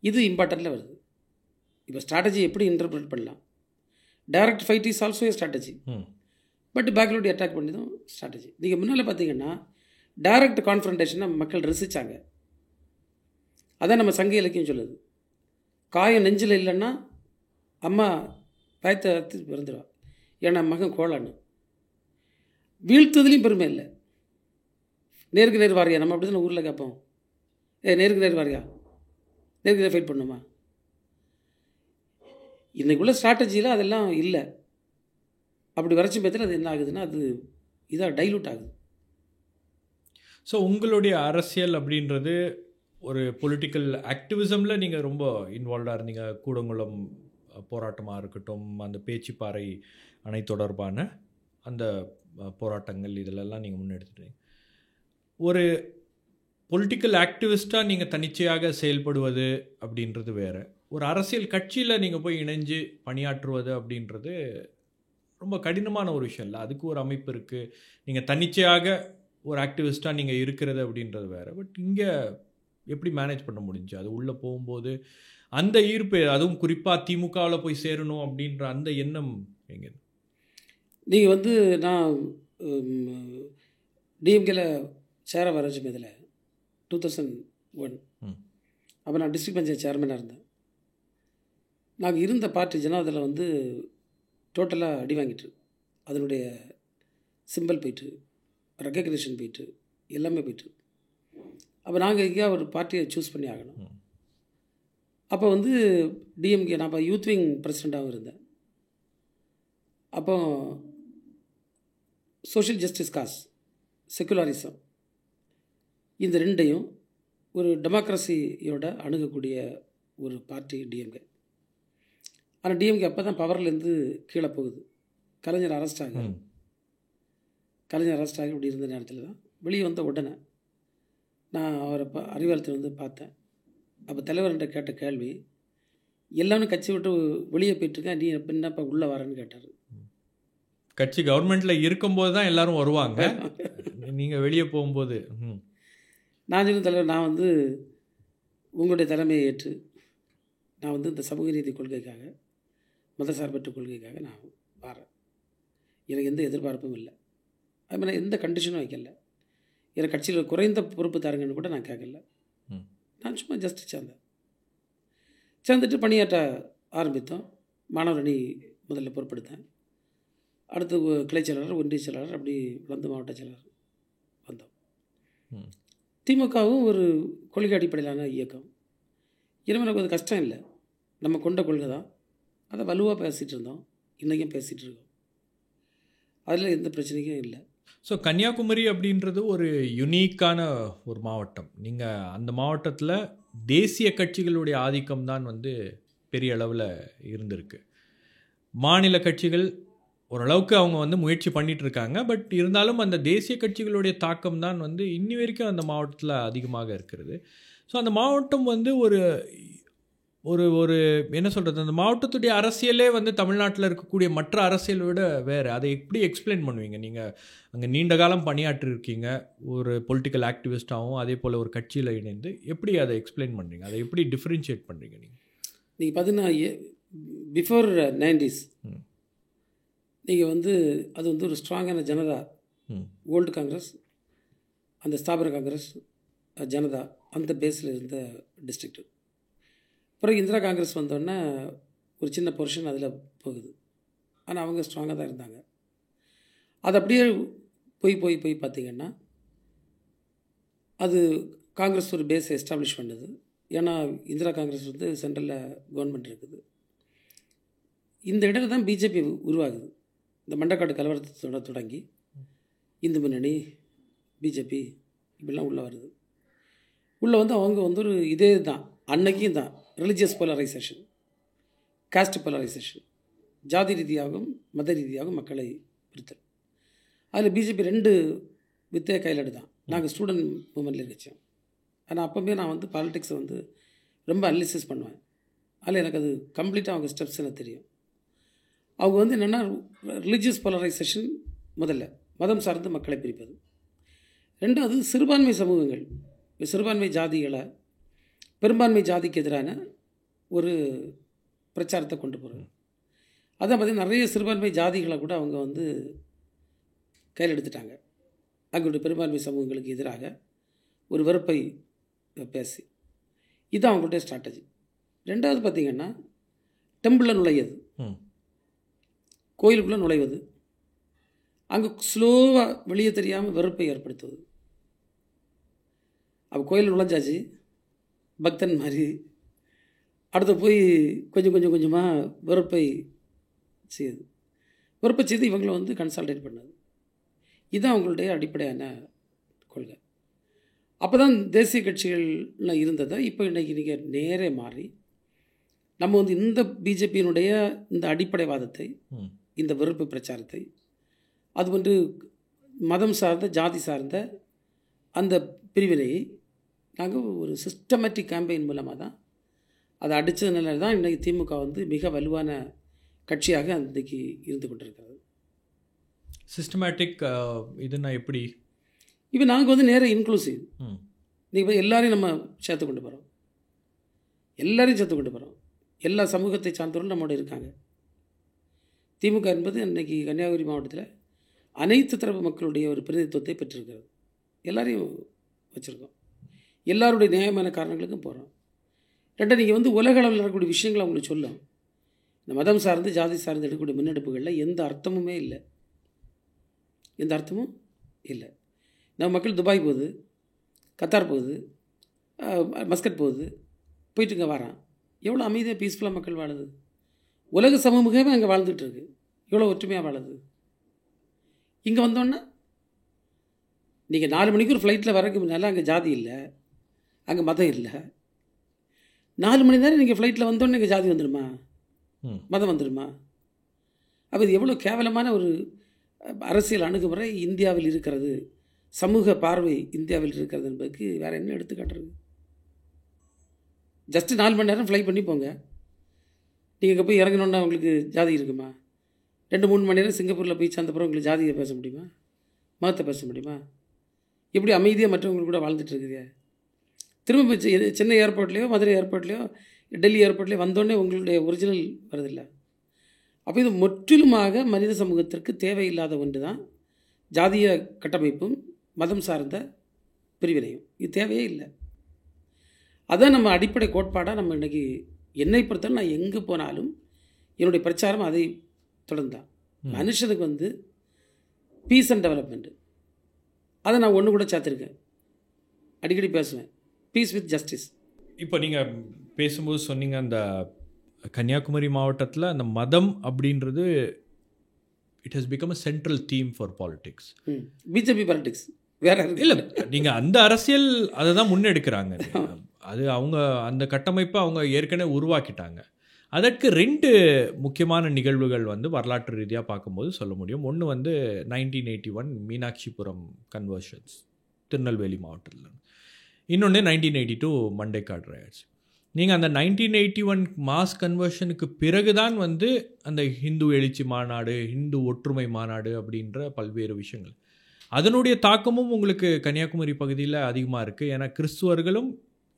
இது இம்பார்ட்டண்ட்டில் வருது. இப்போ ஸ்ட்ராட்டஜி எப்படி இன்டர்பிரேட் பண்ணலாம்? Direct fight is also a strategy, but பேக்லோடி அட்டாக் பண்ணி தான் ஸ்ட்ராட்டஜி. நீங்கள் முன்னால் பார்த்தீங்கன்னா டைரக்ட் கான்ஃபரன்டேஷனை மக்கள் ரசித்தாங்க. அதான் நம்ம சங்க இலக்கியம் சொல்லுது, காயம் நெஞ்சில் இல்லைன்னா அம்மா பயத்தை அறுத்து பிறந்துடுவா, ஏன்னா மகன் கோளான்னு. வீழ்த்துறதுலேயும் பெருமை இல்லை. நேருக்கு நேர் வாரியா, நம்ம அப்படி தானே ஊரில் கேட்போம், நேருக்கு நேர் வாரியா, நேருக்கு நேர் ஃபைட் பண்ணுமா? இன்றைக்குள்ள ஸ்ட்ராட்டஜியில் அதெல்லாம் இல்லை. அப்படி வரைச்சி பார்த்தா அது என்ன ஆகுதுன்னா அது இதாக டைலூட் ஆகுது. ஸோ உங்களுடைய அரசியல் அப்படின்றது ஒரு பொலிட்டிக்கல் ஆக்டிவிசமில் நீங்கள் ரொம்ப இன்வால்வ்டாக இருந்தீங்க. கூடங்குளம் போராட்டமாக இருக்கட்டும், அந்த பேச்சுப்பாறை அணை தொடர்பான அந்த போராட்டங்கள், இதிலெல்லாம் நீங்கள் முன்னெடுத்துட்டீங்க. ஒரு பொலிட்டிக்கல் ஆக்டிவிஸ்ட்டாக நீங்கள் தனிச்சையாக செயல்படுவது அப்படின்றது வேறு. ஒரு அரசியல் கட்சியில் நீங்கள் போய் இணைஞ்சு பணியாற்றுவது அப்படின்றது ரொம்ப கடினமான ஒரு விஷயம் இல்லை. அதுக்கு ஒரு அமைப்பு இருக்குது. நீங்கள் தனிச்சையாக ஒரு ஆக்டிவிஸ்ட்டாக நீங்கள் இருக்கிறது அப்படின்றது வேறு. பட் இங்கே எப்படி மேனேஜ் பண்ண முடிஞ்சு? அது உள்ளே போகும்போது அந்த ஈர்ப்பு, அதுவும் குறிப்பாக திமுகவில் போய் சேரணும் அப்படின்ற அந்த எண்ணம் எங்கே? நீங்கள் வந்து நான் டிஎம்கேல சேர வர சமயத்தில் 2001 அப்போ நான் டிஸ்ட்ரிக்ட் பஞ்சாயத்து சேர்மனாக இருந்தேன். நாங்கள் இருந்த பார்ட்டி ஜனாதில் வந்து டோட்டலாக அடி வாங்கிட்டு, அதனுடைய சிம்பிள் போயிட்டு, ரெக்கக்னேஷன் போயிட்டு, எல்லாமே போயிட்டு. அப்போ நாங்கள் எங்கேயா ஒரு பார்ட்டியை சூஸ் பண்ணி ஆகணும். அப்போ வந்து டிஎம்கே, நான் இப்போ யூத் விங் பிரசிடெண்ட்டாகவும் இருந்தேன். அப்போ சோஷியல் ஜஸ்டிஸ் காஸ், செக்குலரிசம், இந்த ரெண்டையும் ஒரு டெமோக்ரஸியோட அணுகக்கூடிய ஒரு பார்ட்டி டிஎம்கே. ஆனால் டிஎம்கே அப்போ தான் பவர்லேருந்து கீழே போகுது. கலைஞர் அரெஸ்ட் ஆகி இப்படி இருந்த நேரத்தில் தான் வெளியே வந்த உடனே நான் அவரை அறிவாலயத்தில் வந்து பார்த்தேன். அப்போ தலைவர்கிட்ட கேட்ட கேள்வி, எல்லாரும் கட்சி விட்டு வெளியே போயிட்டுருக்கேன், நீ என்னப்பா உள்ளே வரேன்னு கேட்டார். கட்சி கவர்மெண்ட்டில் இருக்கும்போது தான் எல்லோரும் வருவாங்க, நீங்கள் வெளியே போகும்போது. நான் சொன்ன தலைவர், நான் வந்து உங்களுடைய தலைமையை ஏற்று நான் வந்து இந்த சமூக நீதி கொள்கைக்காக, மதசார்பற்ற கொள்கைக்காக நான் வரேன். எனக்கு எந்த எதிர்பார்ப்பும் இல்லை. அது மாதிரி எந்த கண்டிஷனும் வைக்கல. எனக்கு கட்சியில் குறைந்த பொறுப்பு தாருங்கன்னு கூட நான் கேட்கல. நான் சும்மா ஜஸ்ட் சேர்ந்துட்டு பணியாற்ற ஆரம்பித்தோம். மாணவர் அணி முதல்ல பொறுப்பெடுத்தேன். அடுத்து கிளை செயலாளர், ஒன்றிய செயலாளர், அப்படி வளர்ந்து மாவட்ட செயலாளர் வந்தோம். திமுகவும் ஒரு கொள்கை அடிப்படையிலான இயக்கம். இனிமேல் எனக்கு அது கஷ்டம் இல்லை. நம்ம கொண்ட கொள்கை தான். அதை வலுவாக பேசிகிட்டு இருந்தோம், இன்றைக்கும் பேசிகிட்டு இருக்கோம். அதில் எந்த பிரச்சனையும் இல்லை. ஸோ கன்னியாகுமரி அப்படின்றது ஒரு யுனிக்கான ஒரு மாவட்டம். நீங்கள் அந்த மாவட்டத்தில் தேசிய கட்சிகளுடைய ஆதிக்கம் தான் வந்து பெரிய அளவில் இருந்திருக்கு. மாநில கட்சிகள் ஓரளவுக்கு அவங்க வந்து முயற்சி பண்ணிகிட்டு இருக்காங்க. பட் இருந்தாலும் அந்த தேசிய கட்சிகளுடைய தாக்கம் தான் வந்து இன்னி வரைக்கும் அந்த மாவட்டத்தில் அதிகமாக இருக்கிறது. ஸோ அந்த மாவட்டம் வந்து ஒரு ஒரு ஒரு என்ன சொல்கிறது, அந்த மாவட்டத்துடைய அரசியலே வந்து தமிழ்நாட்டில் இருக்கக்கூடிய மற்ற அரசியலை விட வேறு. அதை எப்படி எக்ஸ்பிளைன் பண்ணுவீங்க? நீங்கள் அங்கே நீண்ட காலம் பணியாற்றிருக்கீங்க, ஒரு பொலிட்டிக்கல் ஆக்டிவிஸ்டாகவும் அதே போல் ஒரு கட்சியில் இணைந்து, எப்படி அதை எக்ஸ்பிளைன் பண்ணுறீங்க? அதை எப்படி டிஃப்ரென்ஷியேட் பண்ணுறீங்க? நீங்கள் பார்த்தீங்கன்னா பிஃபோர் 90s நீங்கள் வந்து அது வந்து ஒரு ஸ்ட்ராங்கான ஜனதா, ஓல்டு காங்கிரஸ், அந்த ஸ்தாபன காங்கிரஸ், ஜனதா, அந்த பேஸில் இருந்த டிஸ்ட்ரிக்ட். அப்புறம் இந்திரா காங்கிரஸ் வந்தோடனே ஒரு சின்ன பொர்ஷன் அதில் போகுது. ஆனால் அவங்க ஸ்ட்ராங்காக தான் இருந்தாங்க. அது அப்படியே போய் பார்த்திங்கன்னா அது காங்கிரஸ் ஒரு பேஸை எஸ்டாப்ளிஷ் பண்ணுது. ஏன்னா இந்திரா காங்கிரஸ் வந்து சென்ட்ரலில் கவர்மெண்ட் இருக்குது. இந்த இடத்துல தான் பிஜேபி உருவாகுது. இந்த மண்டக்காடு கலவரத்தோட தொடங்கி இந்து முன்னணி, பிஜேபி இப்படிலாம் உள்ளே வருது. உள்ளே வந்து அவங்க வந்து ஒரு இதே தான் அன்னைக்கும் தான் ரிலிஜியஸ் போலரைசேஷன், காஸ்ட் போலரைசேஷன், ஜாதி ரீதியாகவும் மத ரீதியாகவும் மக்களை பிரித்தல். அதில் பிஜேபி 2 வித்தைய கையிலடு தான். நாங்கள் ஸ்டூடெண்ட் மூமெண்ட்டில் இருக்கோம். ஆனால் அப்போவே நான் வந்து பாலிடிக்ஸை வந்து ரொம்ப அனலிசிஸ் பண்ணுவேன். அதில் எனக்கு அது கம்ப்ளீட்டாக அவங்க ஸ்டெப்ஸ் எனக்கு தெரியும். அவங்க வந்து என்னென்னா ரிலிஜியஸ் போலரைசேஷன், முதல்ல மதம் சார்ந்து மக்களை பிரிப்பது. 2வது சிறுபான்மை சமூகங்கள், சிறுபான்மை ஜாதிகளை பெரும்பான்மை ஜாதிக்கு எதிரான ஒரு பிரச்சாரத்தை கொண்டு போகிறாங்க. அதான் பார்த்திங்கன்னா நிறைய சிறுபான்மை ஜாதிகளை கூட அவங்க வந்து கையில் எடுத்துட்டாங்க. அவங்களுடைய பெரும்பான்மை சமூகங்களுக்கு எதிராக ஒரு வெறுப்பை பேசி, இதுதான் அவங்களுடைய ஸ்ட்ராட்டஜி. 2வது பார்த்திங்கன்னா டெம்பிளில் நுழையிறது, கோயிலுக்குள்ளே நுழைவது, அங்கே ஸ்லோவாக வெளியே தெரியாமல் வெறுப்பை ஏற்படுத்துவது. அப்போ கோயில் நுழைஞ்சாச்சு பக்தன் மாதிரி, அடுத்து போய் கொஞ்சமாக வெறுப்பை செய்யுது. வெறுப்பை செய்து இவங்களை வந்து கன்சால்டேட் பண்ணது. இதுதான் அவங்களுடைய அடிப்படையான கொள்கை. அப்போ தான் தேசிய கட்சிகள்லாம் இருந்ததை இப்போ இன்றைக்கி நீங்கள் நேரே மாறி நம்ம வந்து இந்த பிஜேபியினுடைய இந்த அடிப்படைவாதத்தை, இந்த வெறுப்பு பிரச்சாரத்தை, அது வந்து மதம் சார்ந்த ஜாதி சார்ந்த அந்த பிரிவினையை நாங்கள் ஒரு சிஸ்டமேட்டிக் கேம்பெயின் மூலமாக தான் அதை அடித்ததுனால தான் இன்றைக்கி திமுக வந்து மிக வலுவான கட்சியாக அன்றைக்கி இருந்து கொண்டிருக்கிறது. சிஸ்டமேட்டிக் இதுனா எப்படி? இப்போ நாங்கள் வந்து நேராக இன்க்ளூசிவ், இப்போ எல்லாரையும் நம்ம சேர்த்து கொண்டு போகிறோம், எல்லாரையும் சேர்த்து கொண்டு போகிறோம். எல்லா சமூகத்தை சார்ந்தவர்களும் நம்மளோட இருக்காங்க. திமுக என்பது இன்றைக்கி கன்னியாகுமரி மாவட்டத்தில் அனைத்து தரப்பு மக்களுடைய ஒரு பிரதிநிதித்துவத்தை பெற்றிருக்கிறது. எல்லாரையும் வச்சுருக்கோம், எல்லாருடைய நியாயமான காரணங்களுக்கும் போகிறோம். ரெண்டாவது, நீங்கள் வந்து உலக அளவில் நடக்கக்கூடிய விஷயங்களை அவங்களுக்கு சொல்லும். இந்த மதம் சார்ந்து ஜாதி சார்ந்து எடுக்கக்கூடிய முன்னெடுப்புகளில் எந்த அர்த்தமுமே இல்லை, எந்த அர்த்தமும் இல்லை. நம்ம மக்கள் துபாய் போகுது, கத்தார் போகுது, மஸ்கட் போகுது, போயிட்டுங்க வரான். எவ்வளோ அமைதியாக பீஸ்ஃபுல்லாக மக்கள் வாழுது. உலக சமூகமே அங்கே வாழ்ந்துட்டு இருக்கு, எவ்வளோ ஒற்றுமையாக வாழுது. இங்கே வந்தோன்னா நீங்கள் 4 மணிக்கு ஒரு ஃப்ளைட்டில் வரக்கு முன்னால் அங்கே ஜாதி இல்லை, அங்கே மதம் இல்லை. 4 மணி நேரம் நீங்கள் ஃப்ளைட்டில் வந்தோன்னே இங்கே ஜாதி வந்துடுமா, மதம் வந்துடுமா? அப்போ இது எவ்வளோ கேவலமான ஒரு அரசியல் அணுகுமுறை இந்தியாவில் இருக்கிறது, சமூக பார்வை இந்தியாவில் இருக்கிறது என்பதுக்கு வேறு என்ன எடுத்துக்காட்டுறது? ஜஸ்ட்டு 4 மணி நேரம் ஃப்ளை பண்ணி போங்க. நீங்கள் இங்கே போய் இறங்கணுன்னா உங்களுக்கு ஜாதி இருக்குமா? 2-3 மணி நேரம் சிங்கப்பூரில் போய் சேர்ந்தப்பறம் உங்களுக்கு ஜாதியை பேச முடியுமா, மதத்தை பேச முடியுமா? எப்படி அமைதியாக மற்றவங்களுக்கு கூட வாழ்ந்துட்டு இருக்குது. திரும்ப சென்னை ஏர்போர்ட்லேயோ மதுரை ஏர்போர்ட்லேயோ டெல்லி ஏர்போர்ட்லேயோ வந்தோடனே உங்களுடைய ஒரிஜினல் வருதில்லை. அப்போ இது முற்றிலுமாக மனித சமூகத்திற்கு தேவையில்லாத ஒன்று தான் ஜாதிய கட்டமைப்பும் மதம் சார்ந்த பிரிவினையும். இது தேவையே இல்லை. அதான் நம்ம அடிப்படை கோட்பாடாக நம்ம இன்றைக்கி என்னை பொறுத்தவரை நான் எங்கே போனாலும் என்னுடைய பிரச்சாரம் அதை தொடர்ந்தான். மனுஷனுக்கு வந்து பீஸ் அண்ட் டெவலப்மெண்ட்டு, அதை நான் ஒன்று கூட சேர்த்துருக்கேன், அடிக்கடி பேசுவேன், பீஸ் வித் ஜஸ்டிஸ். இப்போ நீங்கள் பேசும்போது சொன்னீங்க அந்த கன்னியாகுமரி மாவட்டத்தில் அந்த மதம் அப்படின்றது it has become a central theme for politics. BJP politics வேற இல்லை, நீங்கள் அந்த அரசியல் அதை தான் முன்னெடுக்கிறாங்க. அது அவங்க அந்த கட்டமைப்பை அவங்க ஏற்கனவே உருவாக்கிட்டாங்க. அதற்கு 2 முக்கியமான நிகழ்வுகள் வந்து வரலாற்று ரீதியாக பார்க்கும்போது சொல்ல முடியும். ஒன்று வந்து 1981 மீனாட்சிபுரம் கன்வர்ஷன்ஸ் திருநெல்வேலி மாவட்டத்தில், இன்னொன்று 1982 மண்டைக்காடு ரயாட்ஸ். நீங்கள் அந்த 1981 மாஸ் கன்வர்ஷனுக்கு பிறகு தான் வந்து அந்த ஹிந்து எழுச்சி மாநாடு, ஹிந்து ஒற்றுமை மாநாடு அப்படின்ற பல்வேறு விஷயங்கள், அதனுடைய தாக்கமும் உங்களுக்கு கன்னியாகுமரி பகுதியில் அதிகமாக இருக்குது. ஏன்னா கிறிஸ்துவர்களும்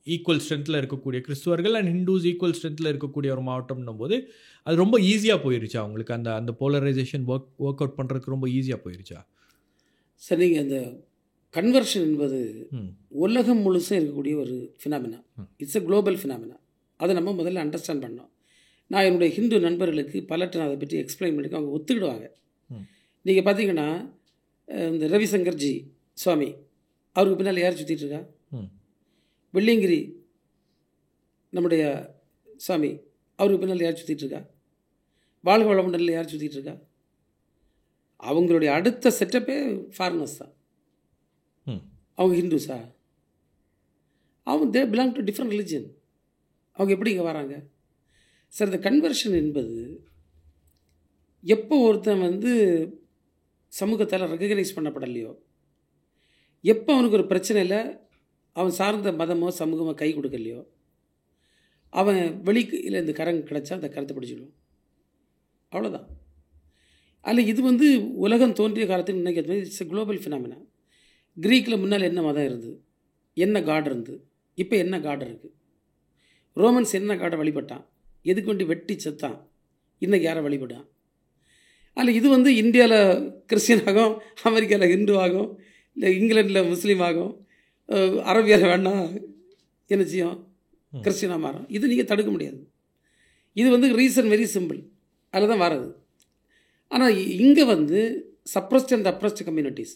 ஈக்குவல் ஸ்ட்ரென்த்தில் இருக்கக்கூடிய, கிறிஸ்துவர்கள் அண்ட் ஹிந்துஸ் ஈக்குவல் ஸ்ட்ரென்த்தில் இருக்கக்கூடிய ஒரு மாவட்டம்னும் போது அது ரொம்ப ஈஸியாக போயிருச்சா உங்களுக்கு? அந்த அந்த போலரைசேஷன் ஒர்க் அவுட் பண்ணுறதுக்கு ரொம்ப ஈஸியாக போயிருச்சா? சரி, அந்த கன்வர்ஷன் என்பது உலகம் முழுசும் இருக்கக்கூடிய ஒரு phenomena. It's a global phenomena. அதை நம்ம முதல்ல அண்டர்ஸ்டாண்ட் பண்ணோம். நான் என்னுடைய ஹிந்து நண்பர்களுக்கு பலர்ட்ட நான் அதை பற்றி எக்ஸ்பிளைன் பண்ணிக்க அவங்க ஒத்துக்கிடுவாங்க. நீங்கள் பார்த்தீங்கன்னா இந்த ரவிசங்கர்ஜி சுவாமி, அவருக்கு பின்னால் யார் சுற்றிட்டு இருக்கா? வெள்ளியங்கிரி நம்முடைய சுவாமி, அவருக்கு பின்னால் யார் சுற்றிட்டு இருக்கா? வாழ்க வளமுடனில் யார் சுற்றிட்டு இருக்கா? அவங்களுடைய அடுத்த செட்டப்பே ஃபாரினர்ஸ் தான். அவங்க ஹிந்துஸா? அவங்க they belong to different religion. அவங்க எப்படி இங்கே வராங்க? சார், இந்த கன்வர்ஷன் என்பது எப்போ ஒருத்தன் வந்து சமூகத்தால் ரெகக்னைஸ் பண்ணப்படலையோ, எப்போ அவனுக்கு ஒரு பிரச்சனையில் அவன் சார்ந்த மதமோ சமூகமோ கை கொடுக்கலையோ, அவன் வெளிக்கு இல்லை இந்த கரங்க கிடச்சா அந்த கருத்தை பிடிச்சிடுவான், அவ்வளோதான். அதில் இது வந்து உலகம் தோன்றிய காலத்தில் இன்றைக்கி இட்ஸ் எ குளோபல் ஃபினாமினா. க்ரீக்கில் முன்னால் என்ன மதம் இருந்தது, என்ன காட் இருந்தது, இப்போ என்ன காட் இருக்குது? ரோமன்ஸ் என்ன காடை வழிபட்டான், எதுக்கு வேண்டி வெட்டி செத்தான், இன்றைக்கி யாரை வழிபட்டான்? அதில் இது வந்து இந்தியாவில் கிறிஸ்டியனாகும், அமெரிக்காவில் ஹிந்து ஆகும், இல்லை இங்கிலாண்டில் முஸ்லீம் ஆகும், அரபியாவில் வேணா என்ன செய்யும், கிறிஸ்டியனாக மாறும். இது நீங்கள் தடுக்க முடியாது. இது வந்து ரீசன் வெரி சிம்பிள், அதில் தான் வர்றது. ஆனால் இங்கே வந்து சப்ரஸ்ட் அண்ட் அப்ரஸ்ட் கம்யூனிட்டிஸ்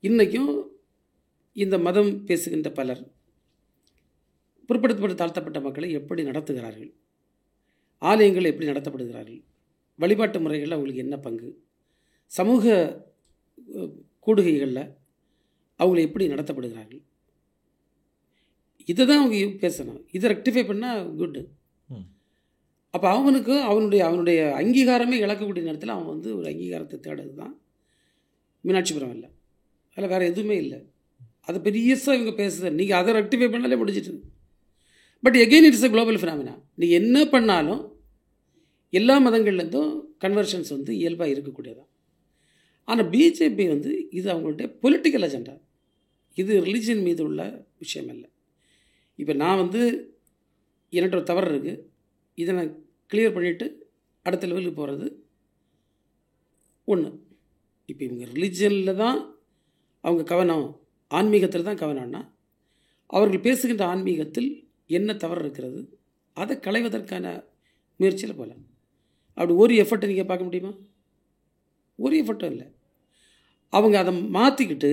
இன்றைக்கும் இந்த மதம் பேசுகின்ற பலர் பிற்படுத்தப்பட்ட தாழ்த்தப்பட்ட மக்களை எப்படி நடத்துகிறார்கள், ஆலயங்கள் எப்படி நடத்தப்படுகிறார்கள், வழிபாட்டு முறைகளில் அவங்களுக்கு என்ன பங்கு, சமூக கூடுகைகளில் அவங்களை எப்படி நடத்தப்படுகிறார்கள், இதை தான் அவங்க பேசணும். இதை ரெக்டிஃபை பண்ணால் குட்டு. அப்போ அவனுக்கு அவனுடைய அங்கீகாரமே இழக்கக்கூடிய நேரத்தில் அவன் வந்து ஒரு அங்கீகாரத்தை தேடுறது தான் மீனாட்சிபுரம் இல்லை. அதில் வேறு எதுவுமே இல்லை. அது பெரியசாக இவங்க பேசுறது. நீங்கள் அதை ரெக்டிஃபை பண்ணாலே முடிஞ்சிட்டு. But again it's a global phenomena. நீங்கள் என்ன பண்ணாலும் எல்லா மதங்கள்லேருந்தும் கன்வர்ஷன்ஸ் வந்து இயல்பாக இருக்கக்கூடியதான். ஆனால் பிஜேபி வந்து இது அவங்களுடைய பொலிட்டிக்கல் அஜெண்டா. இது ரிலிஜியன் மீது உள்ள விஷயம் இல்லை. இப்போ நான் வந்து என்கிட்ட ஒரு தவறு இருக்குது, இதை நான் கிளியர் பண்ணிவிட்டு அடுத்த லெவலுக்கு போகிறது ஒன்று. இப்போ இவங்க ரிலிஜியனில் தான் அவங்க கவனம், ஆன்மீகத்தில் தான் கவனம்னா அவர்கள் பேசுகின்ற ஆன்மீகத்தில் என்ன தவறு இருக்கிறது அதை களைவதற்கான முயற்சியில் போகலாம். அப்படி ஒரு எஃபர்ட்டை நீங்கள் பார்க்க முடியுமா? ஒரு எஃபர்ட்டும் இல்லை. அவங்க அதை மாற்றிக்கிட்டு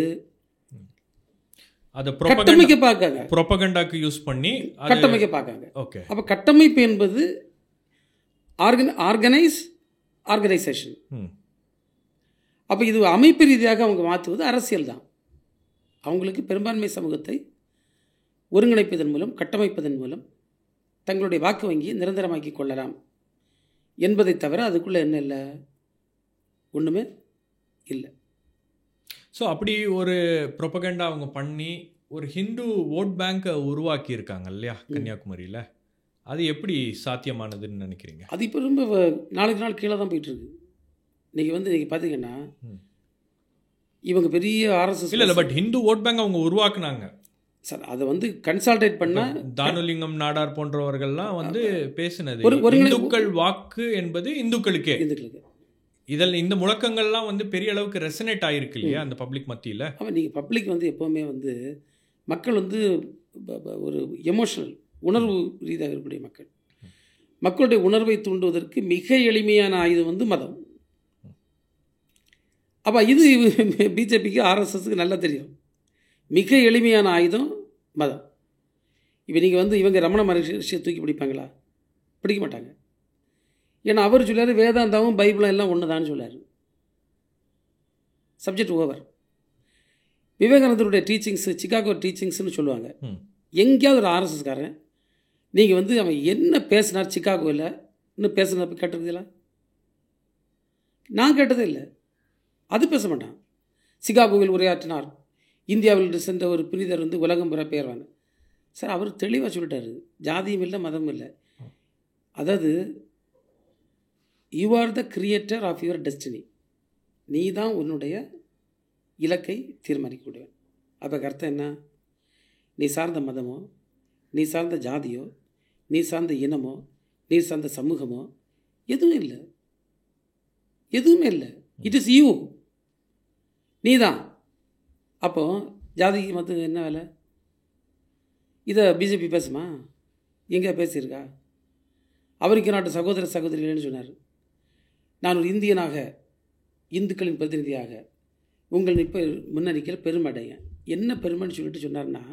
அதை கட்டமைக்க பார்க்காங்க, ப்ரொபகண்டாக்கு யூஸ் பண்ணி கட்டமைக்க பார்க்காங்க. ஓகே, அப்போ கட்டமைப்பு என்பது ஆர்கனைசேஷன். அப்போ இது அமைப்பு ரீதியாக அவங்க மாற்றுவது அரசியல் தான். அவங்களுக்கு பெரும்பான்மை சமூகத்தை ஒருங்கிணைப்பதன் மூலம், கட்டமைப்பதன் மூலம் தங்களுடைய வாக்கு வங்கியை நிரந்தரமாக்கி கொள்ளலாம் என்பதை தவிர அதுக்குள்ளே என்ன இல்லை, ஒன்றுமே இல்லை. ஸோ அப்படி ஒரு ப்ரொபகண்டா அவங்க பண்ணி ஒரு ஹிந்து ஓட் பேங்கை உருவாக்கி இருக்காங்க இல்லையா கன்னியாகுமரியில். அது எப்படி சாத்தியமானதுன்னு நினைக்கிறீங்க? அது இப்போ ரொம்ப நாளுக்கு நாள் கீழே தான் போயிட்டுருக்கு. நீங்கள் பார்த்தீங்கன்னா இவங்க பெரிய ஆர்எஸ்எஸ் இல்லை, பட் ஹிந்து ஓட் பேங்க் அவங்க உருவாக்குனாங்க சார். அதை வந்து கன்சால்டேட் பண்ணால் தானுலிங்கம் நாடார் போன்றவர்கள்லாம் வந்து பேசினது இந்துக்கள் வாக்கு என்பது இந்துக்களுக்கே. இதில் இந்த முழக்கங்கள்லாம் வந்து பெரிய அளவுக்கு ரெசனேட் ஆகிருக்கு இல்லையா அந்த பப்ளிக் மத்தியில். ஆமாம், நீங்கள் பப்ளிக் வந்து எப்போவுமே வந்து மக்கள் வந்து ஒரு எமோஷனல் உணர்வு ரீதியாக இருக்கக்கூடிய மக்கள். மக்களுடைய உணர்வை தூண்டுவதற்கு மிக எளிமையான ஆயுதம் வந்து மதம். அப்போ இது பிஜேபிக்கு ஆர்எஸ்எஸ்க்கு நல்லா தெரியும். மிக எளிமையான ஆயுதம் மதம். இப்போ நீங்கள் வந்து இவங்க ரமண மகரிஷியை தூக்கி பிடிப்பாங்களா? பிடிக்க மாட்டாங்க. ஏன்னா அவர் சொல்லார் வேதாந்தாவும் பைபிளும் எல்லாம் ஒன்று தான் சொல்லார். Subject over. விவேகானந்தருடைய டீச்சிங்ஸு, சிகாகோ டீச்சிங்ஸ்னு சொல்லுவாங்க. எங்கேயாவது ஒரு ஆர்எஸ்எஸ்காரன் நீங்கள் வந்து அவன் என்ன பேசினார் சிகாகோவில் இன்னும் பேசுனப்ப கேட்டிருக்கீங்களா? நான் கேட்டதே இல்லை. அது பேச மாட்டான். சிகாகோவில் உரையாற்றினார், இந்தியாவில் சென்ற ஒரு புனிதர் வந்து உலகம் பெற பெயர்வாங்க. சார் அவர் தெளிவாக சொல்லிட்டாரு, ஜாதியும் இல்லை மதமும் இல்லை. அதாவது you are the creator of your destiny. நீ தான் உன்னுடைய இலக்கை தீர்மானிக்கக்கூடியவன். அப்போ அர்த்தம் என்ன? நீ சார்ந்த மதமோ, நீ சார்ந்த ஜாதியோ, நீ சார்ந்த இனமோ, நீ சார்ந்த சமூகமோ எதுவும் இல்லை, எதுவுமே இல்லை. இட் இஸ் யூ, நீ தான். அப்போது ஜாதிக்கு மதத்துக்கு என்ன வேலை? இதை பிஜேபி பேசுமா? எங்கே பேசியிருக்கா? அமெரிக்க நாட்டு சகோதர சகோதரிகள்னு சொன்னார். நான் ஒரு இந்தியனாக, இந்துக்களின் பிரதிநிதியாக உங்கள் இப்போ முன்னறிக்கையில் பெருமடையேன். என்ன பெருமைன்னு சொல்லிட்டு சொன்னார்னா,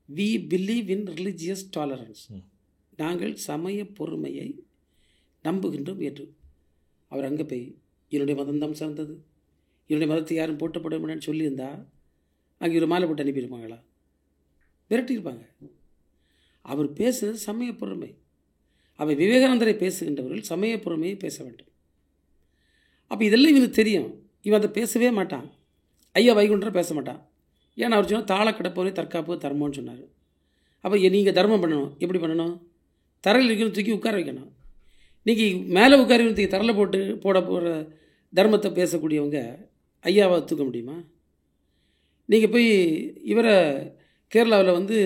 we believe in religious tolerance. நாங்கள் சமய பொறுமையை நம்புகின்றோம் என்று. அவர் அங்கே போய் என்னுடைய மதம்தான் சிறந்தது, என்னுடைய மதத்தை யாரும் போட்டப்பட முடியும்னு சொல்லியிருந்தா அங்கே ஒரு மாலை போட்டு அனுப்பியிருப்பாங்களா? விரட்டியிருப்பாங்க. அவர் பேசுகிறது சமய பொறுமை. அவை விவேகானந்தரை பேசுகின்றவர்கள் சமய பொறுமையை பேச வேண்டும். அப்போ இதெல்லாம் இவனுக்கு தெரியும். இவன் அதை பேசவே மாட்டான். ஐயா வைகுண்டரை பேச மாட்டான். ஏன்னா அவர் சொன்னால் தாள கிடப்போனே தற்காப்பு தர்மம்னு சொன்னார். அப்போ நீங்கள் தர்மம் பண்ணணும். எப்படி பண்ணணும்? தரையில் இருக்கணும், தூக்கி உட்கார வைக்கணும். இன்றைக்கி மேலே உட்கார தூக்கி தரையில் போட போகிற தர்மத்தை பேசக்கூடியவங்க ஐயாவை தூக்க முடியுமா? நீங்கள் போய் இவரை கேரளாவில் வந்து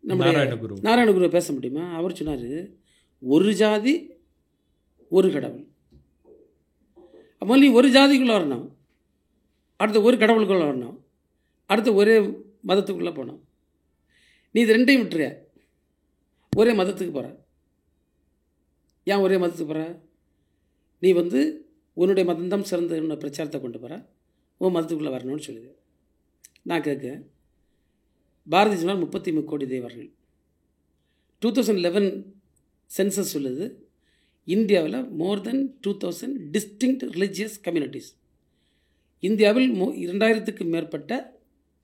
நம்முடைய நாராயணகுருவை பேச முடியுமா? அவர் சொன்னார், ஒரு ஜாதி ஒரு கடவுள். அப்போ நீ ஒரு ஜாதிக்குள்ளே வரணும், அடுத்த ஒரு கடவுளுக்குள்ளே வரணும், அடுத்த ஒரே மதத்துக்குள்ளே போகணும். நீ இது ரெண்டையும் விட்டுற, ஒரே மதத்துக்கு போகிற. ஏன் ஒரே மதத்துக்கு போகிற? நீ வந்து உன்னுடைய மதம்தான் சிறந்த பிரச்சாரத்தை கொண்டு போகிற, உன் மதத்துக்குள்ளே வரணும்னு சொல்லுது. நான் கேட்க, பாரதி சொன்னால் 33 கோடி தேவர்கள். 2011 சென்சஸ் சொல்லுது இந்தியாவில் மோர் தென் 2000 டிஸ்டிங்க்ட் ரிலிஜியஸ் கம்யூனிட்டிஸ். இந்தியாவில் 2000க்கு மேற்பட்ட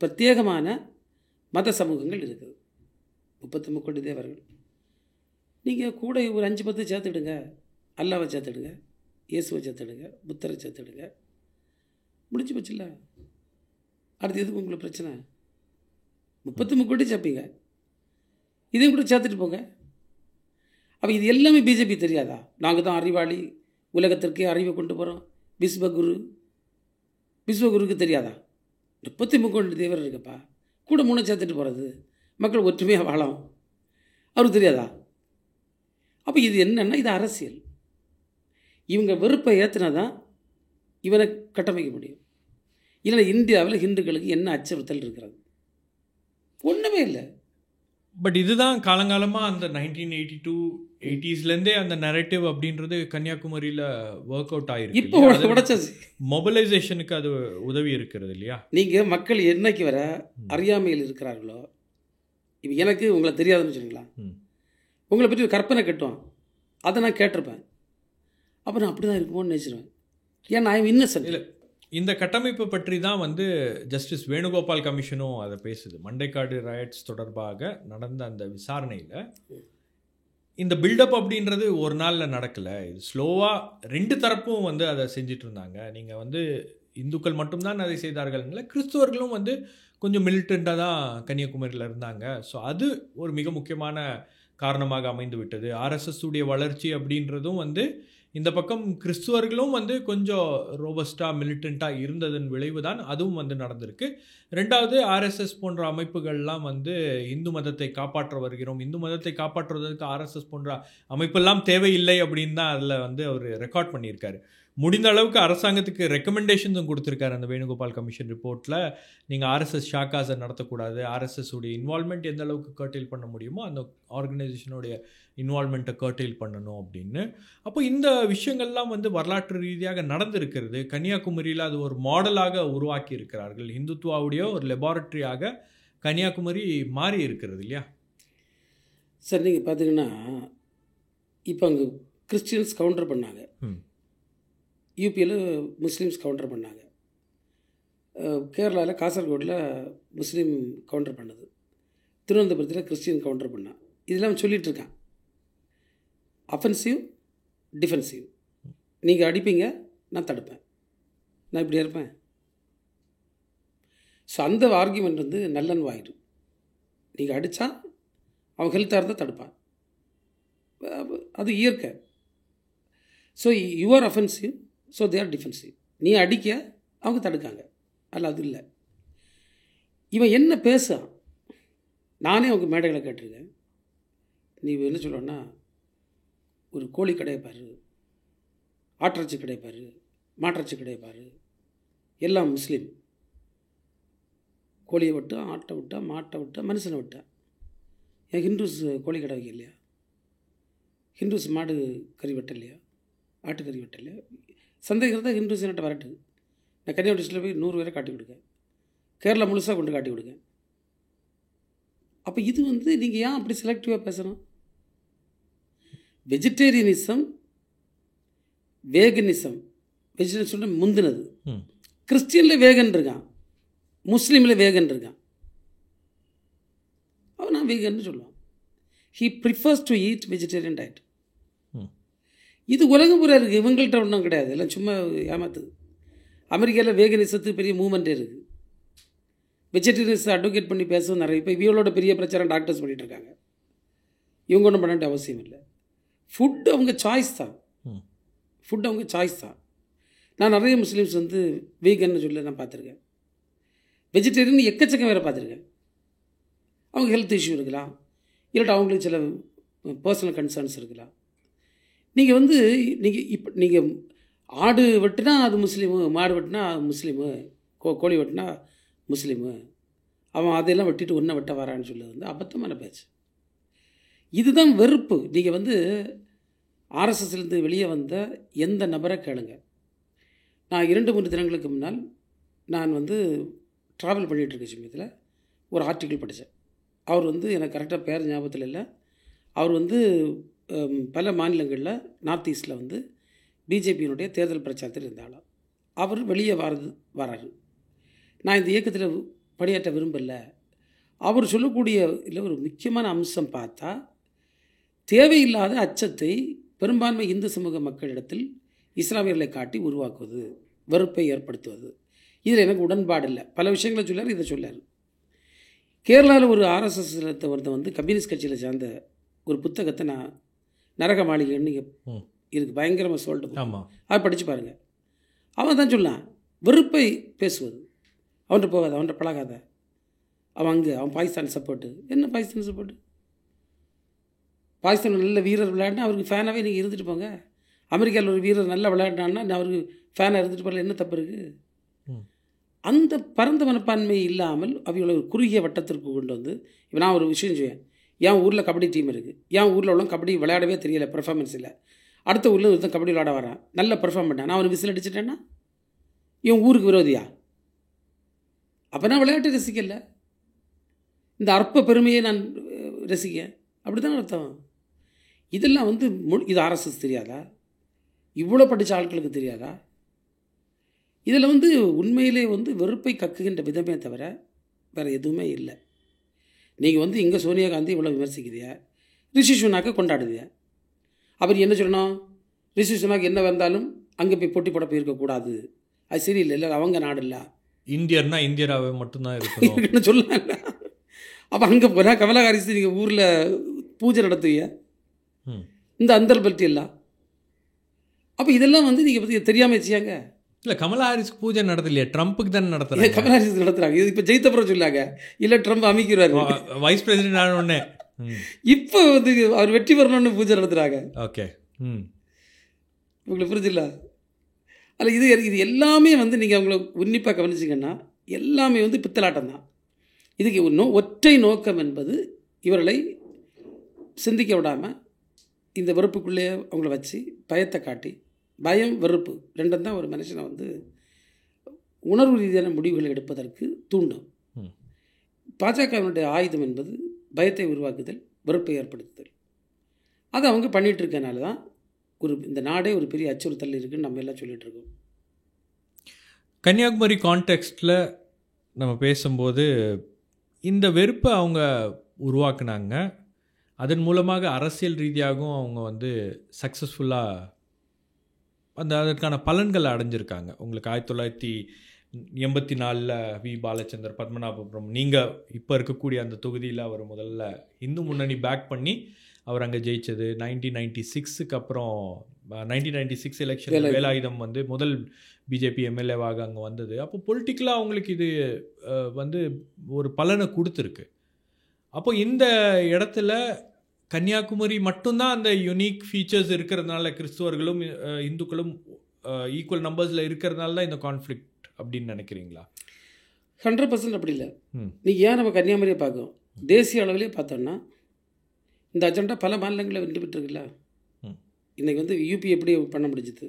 பிரத்யேகமான மத சமூகங்கள் இருக்குது. 33 கோடி தேவர்கள். நீங்கள் கூட ஒரு 5-10 சேர்த்துடுங்க. அல்லாவை சேர்த்துடுங்க, இயேசுவை சேர்த்துடுங்க, புத்தரை சேர்த்துடுங்க, முடிச்சு போச்சுல்ல. அடுத்து எதுக்கு உங்களுக்கு பிரச்சனை? 33 கோடி சேர்ப்பீங்க, இதையும் கூட சேர்த்துட்டு போங்க. அப்போ இது எல்லாமே பிஜேபி தெரியாதா? நாங்கள் தான் அறிவாளி, உலகத்திற்கே அறிவை கொண்டு போகிறோம், விஸ்வகுருக்கு தெரியாதா? 33 கோடி தேவர் இருக்கப்பா, கூட 3 சேர்த்துட்டு போகிறது, மக்கள் ஒற்றுமையாக வாழலாம், அவருக்கு தெரியாதா? அப்போ இது என்னென்னா, இது அரசியல். இவங்க வெறுப்பை ஏற்றினா தான் இவனை கட்டமைக்க முடியும். இல்லைன்னா இந்தியாவில் ஹிந்துக்களுக்கு என்ன அச்சுறுத்தல் இருக்கிறது? ஒன்றுமே இல்லை. பட் இதுதான் காலங்காலமாக அந்த 1982 80ஸ்லேருந்தே அந்த நரேட்டிவ் அப்படின்றது கன்னியாகுமரியில் ஒர்க் அவுட் ஆகிருக்கு. இப்போ உடைச்சாச்சு. மொபிலைசேஷனுக்கு அது உதவி இருக்கிறது இல்லையா? நீங்கள் மக்கள் என்னைக்கு வர அறியாமையில் இருக்கிறார்களோ, இப்போ எனக்கு உங்களை தெரியாதுன்னு வச்சுங்களா, உங்களை பற்றி ஒரு கற்பனை கட்டுவான், அதை நான் கேட்டிருப்பேன். அப்போ நான் அப்படி தான் இருக்குமோன்னு நினச்சிருவேன். ஏன்னா ஐ எம் இன்னசென்ட். இல்லை, இந்த கட்டமைப்பு பற்றி தான் வந்து ஜஸ்டிஸ் வேணுகோபால் கமிஷனும் அதை பேசுது. மண்டைக்காடு ரயட்ஸ் தொடர்பாக நடந்த அந்த விசாரணையில் இந்த பில்டப் அப்படின்றது ஒரு நாளில் நடக்கலை. இது ஸ்லோவாக 2 தரப்பும் வந்து அதை செஞ்சிட்டு இருந்தாங்க. நீங்கள் வந்து இந்துக்கள் மட்டும்தான் அதை செய்தார்கள்ல, கிறிஸ்துவர்களும் வந்து கொஞ்சம் மிலிட்டண்ட்டாக தான் கன்னியாகுமரியில் இருந்தாங்க. ஸோ அது ஒரு மிக முக்கியமான காரணமாக அமைந்து விட்டது. ஆர்எஸ்எஸ் உடைய வளர்ச்சி அப்படின்றதும் வந்து இந்த பக்கம் கிறிஸ்துவர்களும் வந்து கொஞ்சம் ரோபஸ்டாக மிலிட்டண்ட்டாக இருந்ததன் விளைவு தான் அதுவும் வந்து நடந்திருக்கு. 2வது, ஆர்எஸ்எஸ் போன்ற அமைப்புகள்லாம் வந்து இந்து மதத்தை காப்பாற்ற வருகிறோம், இந்து மதத்தை காப்பாற்றுவதற்கு ஆர்எஸ்எஸ் போன்ற அமைப்பெல்லாம் தேவையில்லை அப்படின்னு தான் அதில் வந்து அவர் ரெக்கார்ட் பண்ணியிருக்காரு. முடிந்த அளவுக்கு அரசாங்கத்துக்கு ரெக்கமெண்டேஷன்ஸும் கொடுத்துருக்காரு அந்த வேணுகோபால் கமிஷன் ரிப்போர்ட்டில். நீங்கள் ஆர்எஸ்எஸ் ஷாக்காஸை நடத்தக்கூடாது, ஆர்எஸ்எஸ் உடைய இன்வால்மெண்ட் எந்த அளவுக்கு கர்டெயில் பண்ண முடியுமோ அந்த ஆர்கனைசேஷனுடைய இன்வால்மெண்ட்டை கர்டெயில் பண்ணணும் அப்படின்னு. அப்போ இந்த விஷயங்கள்லாம் வந்து வரலாற்று ரீதியாக நடந்திருக்கிறது. கன்னியாகுமரியில் அது ஒரு மாடலாக உருவாக்கி இருக்கிறார்கள். இந்துத்துவாவுடைய ஒரு லெபார்ட்ரியாக கன்னியாகுமரி மாறி இருக்கிறது இல்லையா? சார், நீங்கள் பார்த்தீங்கன்னா இப்போ அங்கே கிறிஸ்டியன்ஸ் கவுண்டர் பண்ணாங்க, யூபியில் முஸ்லீம்ஸ் கவுண்டர் பண்ணாங்க, கேரளாவில் காசர்கோடில் முஸ்லீம் கவுண்டர் பண்ணது, திருவனந்தபுரத்தில் கிறிஸ்டியன் கவுண்டர் பண்ணான். இதெல்லாம் சொல்லிகிட்டு இருக்கான். Offensive, defensive. நீங்கள் அடிப்பீங்க, நான் தடுப்பேன், நான் இப்படி இருப்பேன். ஸோ அந்த ஆர்கியூமெண்ட் வந்து நல்லன்வாயிடும். நீங்கள் அடித்தா அவன் ஹெல்த்தாக இருந்தால் தடுப்பான், அது இயற்கை. So you are offensive, so they are defensive. நீ அடிக்க, அவங்க தடுக்காங்க. அல்ல, அது இல்லை. இவன் என்ன பேசுகிறான்? நானே அவங்க மேடைகளை கேட்டிருக்கேன். நீ என்ன சொல்கிறோன்னா, ஒரு கோழி கடையை பாரு, ஆட்டிறைச்சி கடையை பாரு, மாட்டிறைச்சி கடையை பாரு, எல்லாம் முஸ்லீம். கோழியை விட்டா, ஆட்டை விட்டா, மாட்டை விட்டா, மனுஷனை விட்டா. ஏன் ஹிந்துஸ் கோழி கடை வைக்க இல்லையா? ஹிந்துஸ் மாடு கறி வெட்ட இல்லையா? ஆட்டுக்கறி வெட்ட இல்லையா? சந்தேகம் தான் ஹிந்துஸ் என்கிட்ட வரட்டு. நான் கன்னியாகுமரி டிஸ்ட்ரிக்டில் போய் 100 பேரை காட்டி கொடுங்க, கேரளா முழுசாக கொண்டு காட்டி கொடுங்க. அப்போ இது வந்து நீங்கள் ஏன் அப்படி செலக்டிவாக பேசணும்? வெஜிடேரியனிசம், வேகனிசம், வெஜிடேரியன் முந்தினது. கிறிஸ்டியனில் வேகன் இருக்கான், முஸ்லீமில் வேகன் இருக்கான். அவன் நான் வேகன்னு சொல்லுவான். He prefers to eat vegetarian diet. இது உலகம் பூரா இருக்குது, இவங்கள்ட்ட ஒன்றும் கிடையாது, எல்லாம் சும்மா ஏமாத்துது. அமெரிக்காவில் வேகனிசத்துக்கு பெரிய மூவ்மெண்ட்டே இருக்குது. வெஜிடேரியன்ஸை அட்வொகேட் பண்ணி பேசவும் நிறைய. இப்போ இவங்களோட பெரிய பிரச்சாரம் டாக்டர்ஸ் பண்ணிகிட்டு இருக்காங்க. இவங்க ஒன்றும் பண்ண வேண்டிய அவசியம் இல்லை. ஃபுட்டு அவங்க சாய்ஸ் தான், ஃபுட்டு அவங்க சாய்ஸ் தான். நான் நிறைய முஸ்லீம்ஸ் வந்து வீகன்னு சொல்லி நான் பார்த்துருக்கேன். வெஜிடேரியன் எக்கச்சக்கம் வேறு பார்த்துருக்கேன். அவங்க ஹெல்த் இஷ்யூ இருக்கலாம், இல்லாட்டா அவங்களுக்கு சில பர்சனல் கன்சர்ன்ஸ் இருக்கலாம். நீங்கள் வந்து நீங்கள் ஆடு வெட்டினா அது முஸ்லீமு, மாடு வெட்டினா அது முஸ்லீமு, கோழி வெட்டினா முஸ்லீமு, அவன் அதையெல்லாம் வெட்டிட்டு ஒன்றை வெட்ட வரான்னு சொல்லுது வந்து அபத்தமான பேச்சு. இதுதான் வெறுப்பு. நீங்கள் வந்து ஆர்எஸ்எஸ்லேருந்து வெளியே வந்த எந்த நபரை கேளுங்க. நான் 2-3 தினங்களுக்கு முன்னால் நான் வந்து ட்ராவல் பண்ணிகிட்ருக்க சமயத்தில் ஒரு ஆர்டிக்கிள் படித்தேன். அவர் வந்து எனக்கு கரெக்டாக பேர் ஞாபகத்தில் இல்லை. அவர் வந்து பல மாநிலங்களில் நார்த் ஈஸ்டில் வந்து பிஜேபியினுடைய தேர்தல் பிரச்சாரத்தில் இருந்தாலும் அவர் வெளியே வராரு. நான் இந்த இயக்கத்தில் பணியாற்ற விரும்பலை, அவர் சொல்லக்கூடிய இல்லை ஒரு முக்கியமான அம்சம் பார்த்தா, தேவையில்லாத அச்சத்தை பெரும்பான்மை இந்து சமூக மக்களிடத்தில் இஸ்லாமியர்களை காட்டி உருவாக்குவது, வெறுப்பை ஏற்படுத்துவது. இதில் எனக்கு உடன்பாடு இல்லை. பல விஷயங்களை சொல்லார், இதை சொல்லார். கேரளாவில் ஒரு ஆர்எஸ்எஸ் ஒருத்தன் வந்து கம்யூனிஸ்ட் கட்சியில் சேர்ந்த ஒரு புத்தகத்தை நான் நரக மாளிகைன்னு இதுக்கு பயங்கரமாக சொல்லிட்டு அதை படித்து பாருங்கள். அவன் தான் சொன்னான், வெறுப்பை பேசுவது, அவன்கிட்ட போகாத, அவன்கிட்ட பழகாத, அவன் பாகிஸ்தான் சப்போர்ட்டு. என்ன பாகிஸ்தான் சப்போர்ட்டு? பாகிஸ்தான் நல்ல வீரர் விளையாடினா அவருக்கு ஃபேனாகவே நீங்கள் இருந்துட்டு போங்க. அமெரிக்காவில் ஒரு வீரர் நல்லா விளையாடினான்னா அவருக்கு ஃபேனாக இருந்துட்டு போகல, என்ன தப்பு இருக்குது? அந்த பரந்த மனப்பான்மை இல்லாமல் அவங்கள ஒரு குறுகிய வட்டத்திற்கு கொண்டு வந்து, இப்போ நான் ஒரு விஷயம் செய்வேன், என் ஊரில் கபடி டீம் இருக்குது, என் ஊரில் உள்ள கபடி விளையாடவே தெரியலை, பெர்ஃபார்மன்ஸ் இல்லை. அடுத்த ஊரில் ஒருத்தன் கபடி விளையாட வரான், நல்லா பெர்ஃபார்ம் பண்ணான், நான் அவனை விசில் அடிச்சிட்டேன்னா என் ஊருக்கு விரோதியா? அப்போ நான் விளையாட்டு ரசிக்கல, இந்த அற்ப பெருமையை நான் ரசிக்க, அப்படி தான் அர்த்தம். இதெல்லாம் வந்து இது ஆர்எஸ்எஸ் தெரியாதா? இவ்வளோ படித்த ஆட்களுக்கு தெரியாதா? இதில் வந்து உண்மையிலே வந்து வெறுப்பை கக்குகின்ற விதமே தவிர வேறு எதுவுமே இல்லை. நீங்கள் வந்து இங்கே சோனியா காந்தி இவ்வளோ விமர்சிக்கிறியா, ரிஷி சுனாக்கை கொண்டாடுதியா. அப்புறம் என்ன சொல்லணும்? ரிஷி சுனாக் என்ன வந்தாலும் அங்கே போய் போட்டி போட போயிருக்கக்கூடாது, அது சரியில்லை, இல்லை அவங்க நாடு இல்லை, இந்தியர்னா இந்தியராகவே மட்டும்தான் இருக்குன்னு சொல்லலாம்ல. அப்போ அங்கே போனால் கமலா ஹாரிஸ் நீங்கள் ஊரில் பூஜை நடத்துவீங்க, இந்த அந்தல் பல்ட்டி எல்லாம். அப்போ இதெல்லாம் வந்து நீங்கள் பற்றி தெரியாமல் வச்சியாங்க. இல்லை, கமலா ஹாரிஸ்க்கு பூஜை நடத்தலையே, ட்ரம்ப்புக்கு தானே நடத்துறாங்க. கமலா ஹாரிஸ் நடத்துகிறாங்க. இது இப்போ ஜெயித்தப்புறம் சொல்லாங்க, இல்லை ட்ரம்ப் அமைக்கிறாரு வைஸ் பிரசிடென்ட் ஆன உடனே. இப்போ வந்து அவர் வெற்றி பெறணும்னு பூஜை நடத்துகிறாங்க. ஓகே, உங்களுக்கு புரிஞ்சில்ல? அதில் இது எல்லாமே வந்து நீங்கள் அவங்கள உன்னிப்பாக கவனிச்சிங்கன்னா எல்லாமே வந்து பித்தலாட்டம் தான். இதுக்கு ஒற்றை நோக்கம் என்பது இவர்களை சிந்திக்க விடாமல் இந்த வெறுப்புக்குள்ளே அவங்கள வச்சு பயத்தை காட்டி, பயம் வெறுப்பு ரெண்டும் தான் ஒரு மனுஷனை வந்து உணர்வு ரீதியான முடிவுகளை எடுப்பதற்கு தூண்டும். பாஜகவினுடைய ஆயுதம் என்பது பயத்தை உருவாக்குதல், வெறுப்பை ஏற்படுத்துதல். அதை அவங்க பண்ணிகிட்டு இருக்கனால தான் இந்த நாடே ஒரு பெரிய அச்சுறுத்தல் இருக்குன்னு நம்ம எல்லாம் சொல்லிகிட்டு இருக்கோம். கன்னியாகுமரி கான்டெக்ஸ்டில் நம்ம பேசும்போது இந்த வெறுப்பை அவங்க உருவாக்குனாங்க, அதன் மூலமாக அரசியல் ரீதியாகவும் அவங்க வந்து சக்ஸஸ்ஃபுல்லாக அதற்கான பலன்களை அடைஞ்சிருக்காங்க. உங்களுக்கு 1984 வி பாலச்சந்தர் பத்மநாபபுரம், நீங்கள் இப்போ இருக்கக்கூடிய அந்த தொகுதியில் அவர் முதல்ல இந்து முன்னணி பேக் பண்ணி அவர் அங்கே ஜெயித்தது. 1996 அப்புறம் 1996 எலெக்ஷன் வேலாயுதம் வந்து முதல் பிஜேபி எம்எல்ஏவாக அங்கே வந்தது. அப்போ பொலிட்டிக்கலாக அவங்களுக்கு இது வந்து ஒரு பலனை கொடுத்துருக்கு. அப்போ இந்த இடத்துல கன்னியாகுமரி மட்டும்தான் அந்த யுனிக் ஃபீச்சர்ஸ் இருக்கிறதுனால, கிறிஸ்துவர்களும் இந்துக்களும் ஈக்குவல் நம்பர்ஸில் இருக்கிறதுனால தான் இந்த கான்ஃப்ளிக்ட் அப்படின்னு நினைக்கிறீங்களா? 100% அப்படி இல்லை. நீங்கள் ஏன் நம்ம கன்னியாகுமரியை பார்க்கணும், தேசிய அளவிலே பார்த்தோம்னா இந்த அஜெண்டா பல மாநிலங்களில் வென்று பெற்றிருக்குல்ல. இன்றைக்கி வந்து யூபி எப்படி பண்ண முடிஞ்சுது,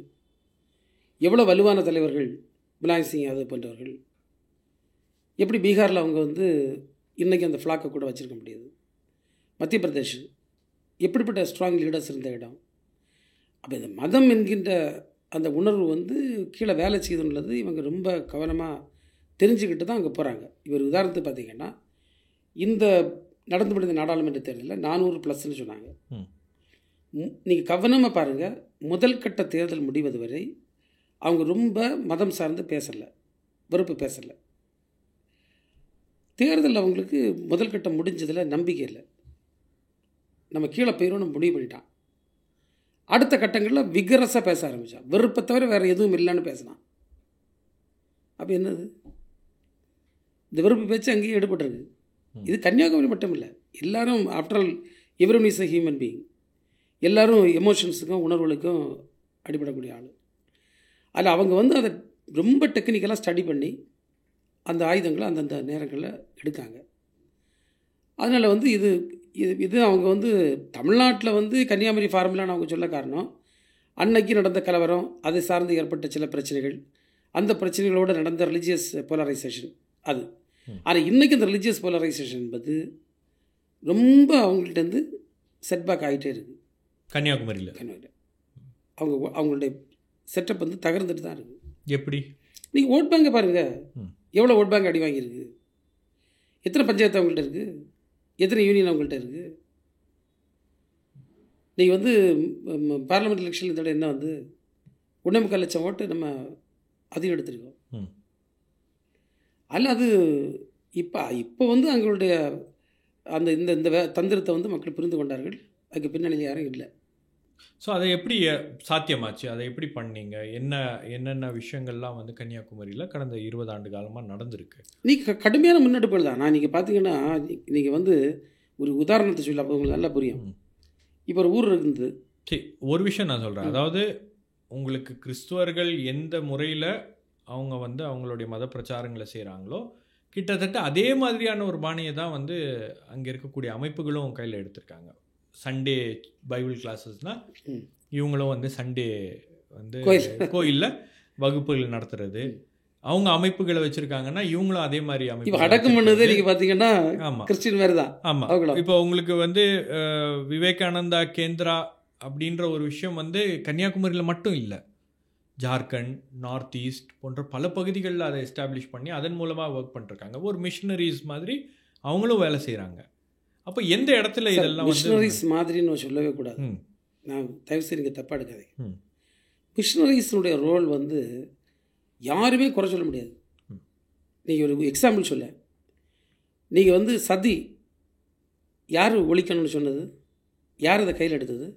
எவ்வளோ வலுவான தலைவர்கள், முலாயம் சிங் யாதவ் போன்றவர்கள், எப்படி பீகாரில் அவங்க வந்து இன்றைக்கி அந்த ஃப்ளாக்கை கூட வச்சுருக்க முடியுது. மத்திய பிரதேஷ் எப்படிப்பட்ட ஸ்ட்ராங் லீடர்ஸ் இருந்த இடம். அப்போ இந்த மதம் என்கின்ற அந்த உணர்வு வந்து கீழே வேலை செய்துள்ளது இவங்க ரொம்ப கவனமாக தெரிஞ்சுக்கிட்டு தான் அங்கே போகிறாங்க. இவர் உதாரணத்துக்கு பார்த்திங்கன்னா, இந்த நடந்து முடிந்த நாடாளுமன்ற தேர்தலில் 400+ சொன்னாங்க. நீங்கள் கவனமாக பாருங்கள், முதல் கட்ட தேர்தல் முடிவது வரை அவங்க ரொம்ப மதம் சார்ந்து பேசலை, வெறுப்பு பேசலை. தேர்தல் அவங்களுக்கு முதல் கட்டம் முடிஞ்சதில் நம்பிக்கை இல்லை, நம்ம கீழே போயிடும் முடிவு பண்ணிட்டான். அடுத்த கட்டங்களில் விகரஸாக பேச ஆரம்பித்தான், வெறுப்பை தவிர வேறு எதுவும் இல்லைன்னு பேசினான். அப்போ என்னது, இந்த வெறுப்பு பேச்சு அங்கேயும் எடுபட்டுருக்கு. இது கன்னியாகுமரி மட்டும் இல்லை, எல்லோரும் after all everyone is a human being, எல்லோரும் எமோஷன்ஸுக்கும் உணர்வுகளுக்கும் அடிபடக்கூடிய ஆள். அதில் அவங்க வந்து அதை ரொம்ப டெக்னிக்கலாக ஸ்டடி பண்ணி அந்த ஆயுதங்களை அந்தந்த நேரங்களில் எடுக்காங்க. அதனால் வந்து இது அவங்க வந்து தமிழ்நாட்டில் வந்து கன்னியாகுமரி ஃபார்முலான்னு அவங்க சொல்ல காரணம், அன்னைக்கு நடந்த கலவரம், அதை சார்ந்து ஏற்பட்ட சில பிரச்சனைகள், அந்த பிரச்சனைகளோடு நடந்த ரிலீஜியஸ் போலரைசேஷன் அது. ஆனால் இன்றைக்கி இந்த ரிலீஜியஸ் போலரைசேஷன் என்பது ரொம்ப அவங்கள்ட்டேருந்து செட்பேக் ஆகிட்டே இருக்குது. கன்னியாகுமரியில் அவங்களுடைய செட்டப் வந்து தகர்ந்துட்டு தான் இருக்குது. எப்படி? நீங்கள் ஓட் பேங்கை பாருங்கள், எவ்வளோ ஓட் பேங்க் அடி வாங்கியிருக்கு. எத்தனை பஞ்சாயத்து அவங்கள்ட்ட இருக்குது? எத்தனை யூனியன் அவங்கள்ட்ட இருக்குது? நீங்கள் வந்து பார்லிமெண்ட் எலெக்ஷன் இதோட என்ன வந்து 1.25 லட்சம் ஓட்டு நம்ம அதிகம் எடுத்திருக்கோம். அதில் அது இப்போ வந்து அவங்களுடைய அந்த இந்த தந்திரத்தை வந்து மக்கள் புரிந்து கொண்டார்கள். அதுக்கு பின்னணியில் யாரும் இல்லை. ஸோ அதை எப்படி சாத்தியமாச்சு? அதை எப்படி பண்ணீங்க? என்னென்ன விஷயங்கள்லாம் வந்து கன்னியாகுமரியில் கடந்த 20 ஆண்டு காலமாக நடந்திருக்கு? நீங்கள் கடுமையான முன்னெடுப்புகள் தான். நான் நீங்கள் பார்த்தீங்கன்னா நீங்கள் வந்து ஒரு உதாரணத்தை சொல்ல அப்போ உங்களுக்கு நல்லா புரியும். இப்போ ஒரு ஊர் இருக்குது. சரி, ஒரு விஷயம் நான் சொல்கிறேன். அதாவது உங்களுக்கு கிறிஸ்துவர்கள் எந்த முறையில் அவங்க வந்து அவங்களுடைய மத பிரச்சாரங்களை செய்கிறாங்களோ கிட்டத்தட்ட அதே மாதிரியான ஒரு பாணியை தான் வந்து அங்கே இருக்கக்கூடிய அமைப்புகளும் கையில் எடுத்திருக்காங்க. சண்டே பைபிள் கிளாஸஸ்னால் இவங்களும் வந்து சண்டே வந்து கோயிலில் வகுப்புகள் நடத்துறது, அவங்க அமைப்புகளை வச்சுருக்காங்கன்னா இவங்களும் அதே மாதிரி அமைப்பு அடக்கம் பண்ணது. நீங்கள் பார்த்தீங்கன்னா ஆமாம், கிறிஸ்டின் மாதிரி தான். ஆமாம். இப்போ உங்களுக்கு வந்து விவேகானந்தா கேந்திரா அப்படின்ற ஒரு விஷயம் வந்து கன்னியாகுமரியில் மட்டும் இல்லை, ஜார்க்கண்ட், நார்த் ஈஸ்ட் போன்ற பல பகுதிகளில் அதை எஸ்டாப்ளிஷ் பண்ணி அதன் மூலமாக ஒர்க் பண்ணிருக்காங்க. ஒரு மிஷினரிஸ் மாதிரி அவங்களும் வேலை செய்கிறாங்க. அப்போ எந்த இடத்துல இதெல்லாம் மிஷினரிஸ் மாதிரின்னு சொல்லவே கூடாது. நான் தயவுசெய்து நீங்கள் தப்பாக எடுக்காதீங்க. மிஷினரிஸுடைய ரோல் வந்து யாருமே குறை சொல்ல முடியாது. நீங்கள் ஒரு எக்ஸாம்பிள் சொல்ல, நீங்கள் வந்து சதி யார் ஒழிக்கணும்னு சொன்னது? யார் அதை கையில் எடுத்தது?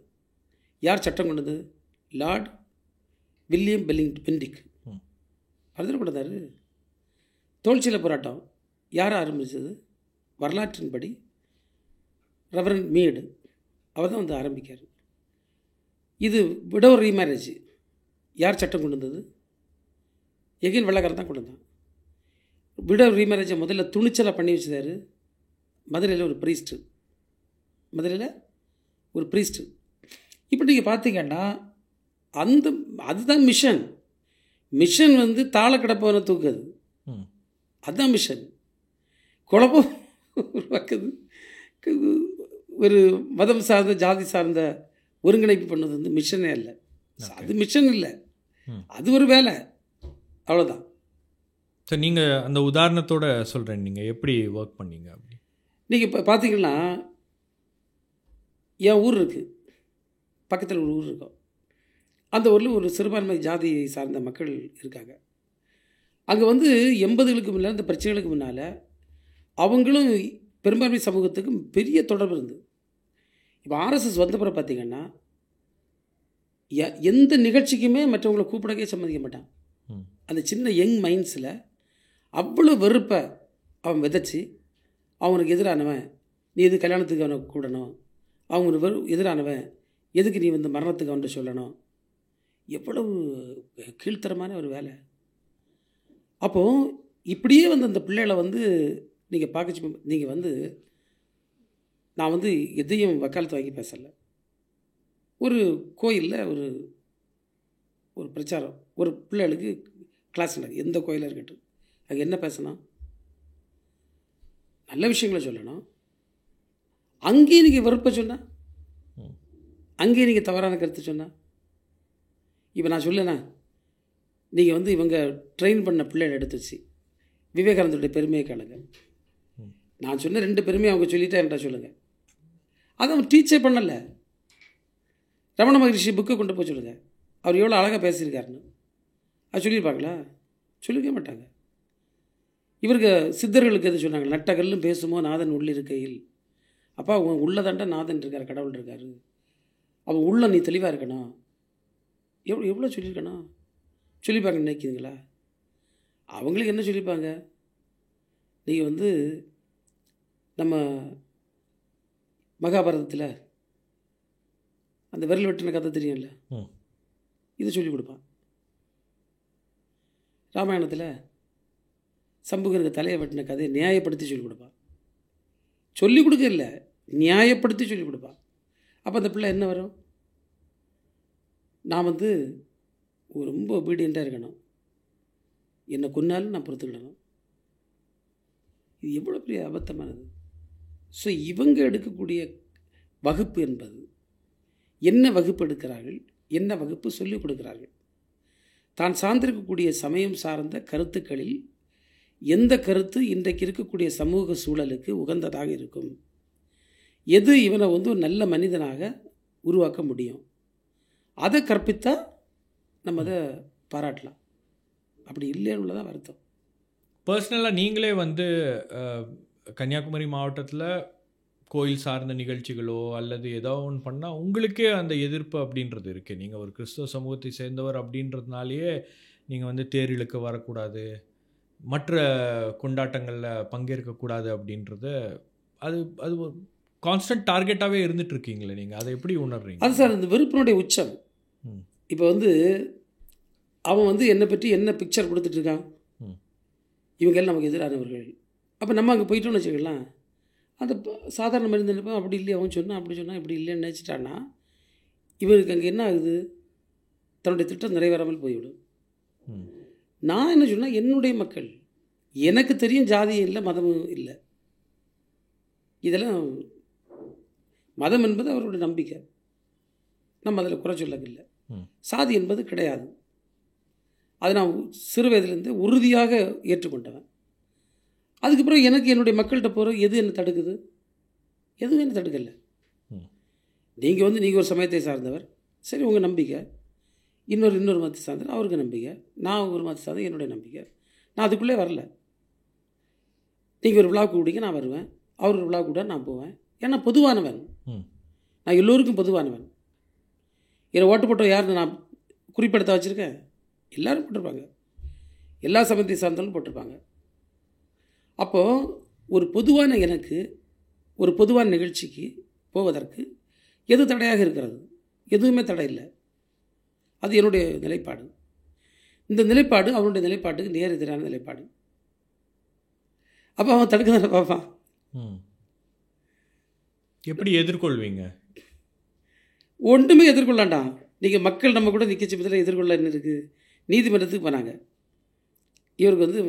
யார் சட்டம் கொண்டது? லார்ட் வில்லியம் பெண்டிக் அறிஞர். தோல்சில போராட்டம் யார் ஆரம்பித்தது? வரலாற்றின்படி ரெவரண்ட் மீடு அவர் தான் வந்து ஆரம்பிக்கார். இது விடோ ரீமேரேஜ் யார் சட்டம் கொண்டு வந்தது? எகின் வெள்ளக்காரன் தான் கொண்டு வந்தான். விடோ ரீமேரேஜை முதல்ல துணிச்சலாக பண்ணி வச்சுதார் மதுரையில் ஒரு ப்ரீஸ்ட்டு. இப்போ நீங்கள் பார்த்தீங்கன்னா அதுதான் மிஷன் வந்து தாள கிடப்பவனை தூக்குது. அதுதான் மிஷன். குழப்பம் உருவாக்குது. ஒரு மதம் சார்ந்த ஜாதி சார்ந்த ஒருங்கிணைப்பு பண்ணது வந்து மிஷனே இல்லை. அது மிஷன் இல்லை, அது ஒரு வேலை, அவ்வளோதான். ஸோ நீங்கள் அந்த உதாரணத்தோட சொல்கிறேன், நீங்கள் எப்படி ஒர்க் பண்ணீங்க அப்படி? நீங்கள் இப்போ பார்த்தீங்கன்னா என் ஊர் இருக்குது, பக்கத்தில் ஒரு ஊர் இருக்கும். அந்த ஊரில் ஒரு சிறுபான்மை ஜாதியை சார்ந்த மக்கள் இருக்காங்க. அங்கே வந்து 80களுக்கு முன்னால் இந்த பிரச்சனைகளுக்கு முன்னால் அவங்களும் பெரும்பான்மை சமூகத்துக்கும் பெரிய தொடர்பு இருந்தது. இப்போ ஆர்எஸ்எஸ் வந்த பிறகு பார்த்திங்கன்னா எந்த நிகழ்ச்சிக்குமே மற்றவங்களை கூப்பிடவே சம்மதிக்க மாட்டான். அந்த சின்ன யங் மைண்ட்ஸில் அவ்வளோ வெறுப்பை அவன் விதைச்சி அவனுக்கு எதிரானவன், நீ எது கல்யாணத்துக்கு அவனை கூடணும், அவங்க எதிரானவன் எதுக்கு நீ வந்து மரணத்துக்கு அவன்கிட்ட சொல்லணும், எவ்வளவு கீழ்த்தரமான ஒரு வேலை. அப்போது இப்படியே வந்து அந்த பிள்ளைகளை வந்து நீங்கள் பார்க்க, நீங்கள் வந்து நான் வந்து எதையும் வக்காலத்து வாங்கி பேசலை. ஒரு கோயிலில் ஒரு பிரச்சாரம், ஒரு பிள்ளைகளுக்கு கிளாஸ் நடக்குது, எந்த கோயிலாக இருக்கட்டும், அங்கே என்ன பேசணும்? நல்ல விஷயங்களை சொல்லணும். அங்கேயும் நீங்கள் வெறுப்பை சொன்னால், அங்கேயும் நீங்கள் தவறான கருத்து சொன்னால், இப்போ நான் சொல்லணா, நீங்கள் வந்து இவங்க ட்ரெயின் பண்ண பிள்ளைகளை எடுத்து வச்சு விவேகானந்தருடைய பெருமையை கேளுங்க. நான் சொன்ன 2 பெருமையை அவங்க சொல்லிட்டா என்கிட்ட சொல்லுங்கள். அதை அவன் டீச்சே பண்ணலை. ரமண மகரிஷி புக்கை கொண்டு போய் சொல்லுங்கள், அவர் எவ்வளோ அழகாக பேசியிருக்காருன்னு. அது சொல்லியிருப்பாங்களா? சொல்லிக்க மாட்டாங்க. இவருக்கு சித்தர்களுக்கு எது சொன்னாங்க? நட்டகல்லும் பேசுமோ நாதன் உள்ளிருக்கையில். அப்பா அவன் உள்ளதாண்டா நாதன் இருக்கார், கடவுள் இருக்கார், அவன் உள்ள நீ தெளிவாக இருக்கணும். எவ்வளோ சொல்லியிருக்கணும்? சொல்லிப்பாங்க நினைக்கிறீங்களா? அவங்களுக்கு என்ன சொல்லியிருப்பாங்க? நீங்கள் வந்து நம்ம மகாபாரதத்தில் அந்த விரல் வெட்டின கதை தெரியும்ல, இதை சொல்லிக் கொடுப்பான். ராமாயணத்தில் சம்புகருக்கு தலையை வெட்டின கதையை நியாயப்படுத்தி சொல்லிக் கொடுப்பான். சொல்லிக் கொடுக்க இல்லை, நியாயப்படுத்தி சொல்லிக் கொடுப்பான். அப்போ அந்த பிள்ளை என்ன வரும்? நான் வந்து ரொம்ப ஒபீடியண்ட்டாக இருக்கணும், என்னை கொன்னாலும் நான் பொறுத்துக்கிடணும். இது எவ்வளோ பெரிய அபத்தமானது. ஸோ இவங்க எடுக்கக்கூடிய வகுப்பு என்பது என்ன வகுப்பு எடுக்கிறார்கள், என்ன வகுப்பு சொல்லிக் கொடுக்கிறார்கள், தான் சார்ந்திருக்கக்கூடிய சமயம் சார்ந்த கருத்துக்களில் எந்த கருத்து இன்றைக்கு இருக்கக்கூடிய சமூக சூழலுக்கு உகந்ததாக இருக்கும், எது இவனை வந்து ஒரு நல்ல மனிதனாக உருவாக்க முடியும், அதை கற்பித்தா நம்ம அதை பாராட்டலாம். அப்படி இல்லைன்னு உள்ளதான் வருத்தம். பர்சனலாக நீங்களே வந்து கன்னியாகுமரி மாவட்டத்தில் கோயில் சார்ந்த நிகழ்ச்சிகளோ அல்லது ஏதோ ஒன்று பண்ணால் உங்களுக்கே அந்த எதிர்ப்பு அப்படின்றது இருக்குது. நீங்கள் ஒரு கிறிஸ்தவ சமூகத்தை சேர்ந்தவர் அப்படின்றதுனாலேயே நீங்கள் வந்து தேர் இழுக்க வரக்கூடாது, மற்ற கொண்டாட்டங்களில் பங்கேற்கக்கூடாது அப்படின்றது அது அது ஒரு கான்ஸ்டன்ட் டார்கெட்டாகவே இருந்துகிட்ருக்கீங்களே. நீங்கள் அதை எப்படி உணர்றீங்க? அது சார் இந்த வெறுப்பினுடைய உச்சம். இப்போ வந்து அவன் வந்து என்னை பற்றி என்ன பிக்சர் கொடுத்துட்ருக்கான், இவங்க எல்லாம் நமக்கு எதிரானவர்கள். அப்போ நம்ம அங்கே போயிட்டோம்னு வச்சுக்கலாம், அந்த சாதாரண மனிதன் நினைப்பான் அப்படி இல்லையா, அவன் சொன்னான் அப்படி சொன்னால் இப்படி இல்லைன்னு நினச்சிட்டான்னா இவருக்கு அங்கே என்ன ஆகுது, தன்னுடைய திட்டம் நிறைவேறாமல் போய்விடும். நான் என்ன சொன்னால், என்னுடைய மக்கள், எனக்கு தெரியும் ஜாதியும் இல்லை மதமும் இல்லை, இதெல்லாம் மதம் என்பது அவருடைய நம்பிக்கை, நம்ம அதில் குறை சொல்லவில்லை. சாதி என்பது கிடையாது, அதை நான் சிறு வயதிலேருந்து உறுதியாக ஏற்றுக்கொண்டவன். அதுக்கப்புறம் எனக்கு என்னுடைய மக்கள்கிட்ட போகிற எது என்ன தடுக்குது? எதுவும் என்ன தடுக்கலை. நீங்கள் வந்து நீங்கள் ஒரு சமயத்தை சார்ந்தவர், சரி உங்கள் நம்பிக்கை, இன்னொரு மதத்தை சார்ந்தவர் அவருக்கு நம்பிக்கை, நான் ஒரு மதத்தை சார்ந்த என்னுடைய நம்பிக்கை, நான் அதுக்குள்ளே வரல. நீங்கள் ஒரு விழா கூப்பிடுங்க நான் வருவேன், அவர் ஒரு விழா கூட நான் போவேன். ஏன்னா பொதுவானவன், நான் எல்லோருக்கும் பொதுவானவன். என்னை ஓட்டு போட்ட யாருன்னு நான் குறிப்பிடத்த வச்சுருக்கேன்? எல்லோரும் போட்டிருப்பாங்க, எல்லா சமயத்தை சார்ந்தாலும் போட்டிருப்பாங்க. அப்போது ஒரு பொதுவான எனக்கு ஒரு பொதுவான நிகழ்ச்சிக்கு போவதற்கு எது தடையாக இருக்கிறது? எதுவுமே தடை இல்லை. அது என்னுடைய நிலைப்பாடு. இந்த நிலைப்பாடு அவனுடைய நிலைப்பாட்டுக்கு நேர் எதிரான நிலைப்பாடு. அப்போ அவன் தடுக்க தானே பார்ப்பான். எப்படி எதிர்கொள்வீங்க? ஒன்றுமே எதிர்கொள்ளாண்டா. நீங்கள் மக்கள் நம்ம கூட நிற்க சமயத்தில் எதிர்கொள்ள என்ன இருக்குது? நீதிமன்றத்துக்கு போனாங்க, இவருக்கு வந்து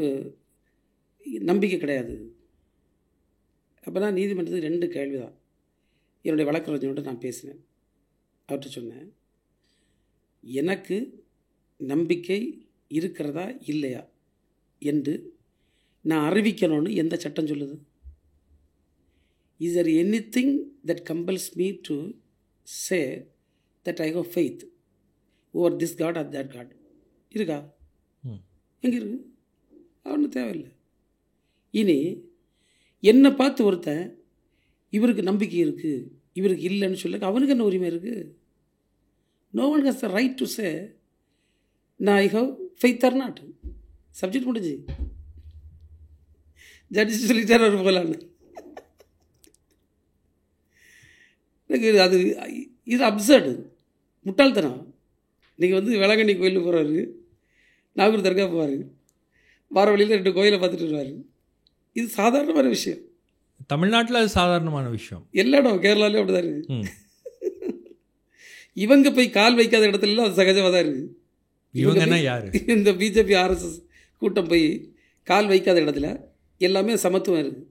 நம்பிக்கை கிடையாது. அப்போ தான் நீதிமன்றத்துக்கு 2 கேள்வி தான். என்னுடைய வழக்கறிஞரோடு நான் பேசினேன், அவர்கிட்ட சொன்னேன், எனக்கு நம்பிக்கை இருக்கிறதா இல்லையா என்று நான் அறிவிக்கணும்னு எந்த சட்டம் சொல்லுது? Is there anything that compels me to say that I have faith over this God or that God? இருக்கா? எங்கே இருக்கு? அவனு தேவையில்லை. இனி என்னை பார்த்து ஒருத்தன் இவருக்கு நம்பிக்கை இருக்குது இவருக்கு இல்லைன்னு சொல்ல அவனுக்கு என்ன உரிமை இருக்குது? No one has the right to say நான் I have faith or not. Subject முடிஞ்சு. ஜட்ஜி சொல்லிட்டார் அவர் போகலான்னு. எனக்கு அது இது அப்சர்டு, முட்டாள்தனம். நீங்கள் வந்து வேளாங்கண்ணி கோயிலுக்கு போகிறாரு, நாகூர் தர்கா போவார், வார வழியில் 2 கோயிலை பார்த்துட்டு வருவார். இது சாதாரணமான விஷயம். தமிழ்நாட்டில் அது சாதாரணமான விஷயம். எல்லா இடம் கேரளாலே அப்படி தான் இருக்குது. இவங்க போய் கால் வைக்காத இடத்துலலாம் அது சகஜமாக தான் இருக்குது. இவங்கன்னா யார்? இந்த பிஜேபி RSS கூட்டம் போய் கால் வைக்காத இடத்துல எல்லாமே சமத்துவம் இருக்குது.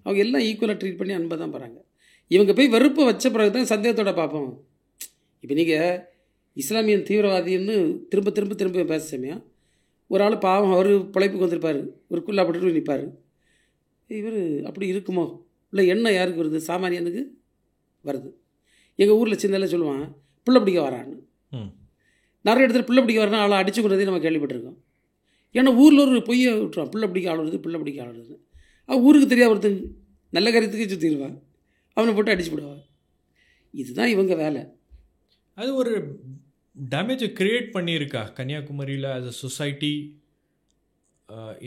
அவங்க எல்லாம் ஈக்குவலாக ட்ரீட் பண்ணி அன்பை தான் போகிறாங்க. இவங்க போய் வெறுப்பை வச்ச பிறகு தான் சந்தேகத்தோடு பார்ப்போம். இப்போ நீங்கள் இஸ்லாமியன் தீவிரவாதின்னு திரும்ப திரும்ப திரும்ப பேச சமயம் ஒரு ஆள் பாவம் அவர் பிழைப்புக்கு வந்திருப்பார், ஒரு குல்லா போட்டுட்டு நிற்பார். இவர் அப்படி இருக்குமோ இல்லை எண்ணம் யாருக்கு வருது? சாமானியனுக்கு வருது. எங்கள் ஊரில் சின்னதில் சொல்லுவான் பிள்ளை பிடிக்க வரான்னு. நிறைய இடத்துல பிள்ளை பிடிக்க வரான்னு ஆளை அடிச்சுக்கிறதே நம்ம கேள்விப்பட்டிருக்கோம். ஏன்னா ஊரில் ஒரு பொய்யை விட்டுருவான், பிள்ளை பிடிக்க ஆள் வருது பிள்ளை பிடிக்க ஆள் வருது. அவன் ஊருக்கு தெரியாத ஒருத்தன் நல்ல காரியத்துக்கே சுற்றிடுவான், அவனை போட்டு அடிச்சு விடுவான். இதுதான் இவங்க வேலை. அது ஒரு டேமேஜை க்ரியேட் பண்ணியிருக்கா கன்னியாகுமரியில் ஆஸ் அ சொசைட்டி?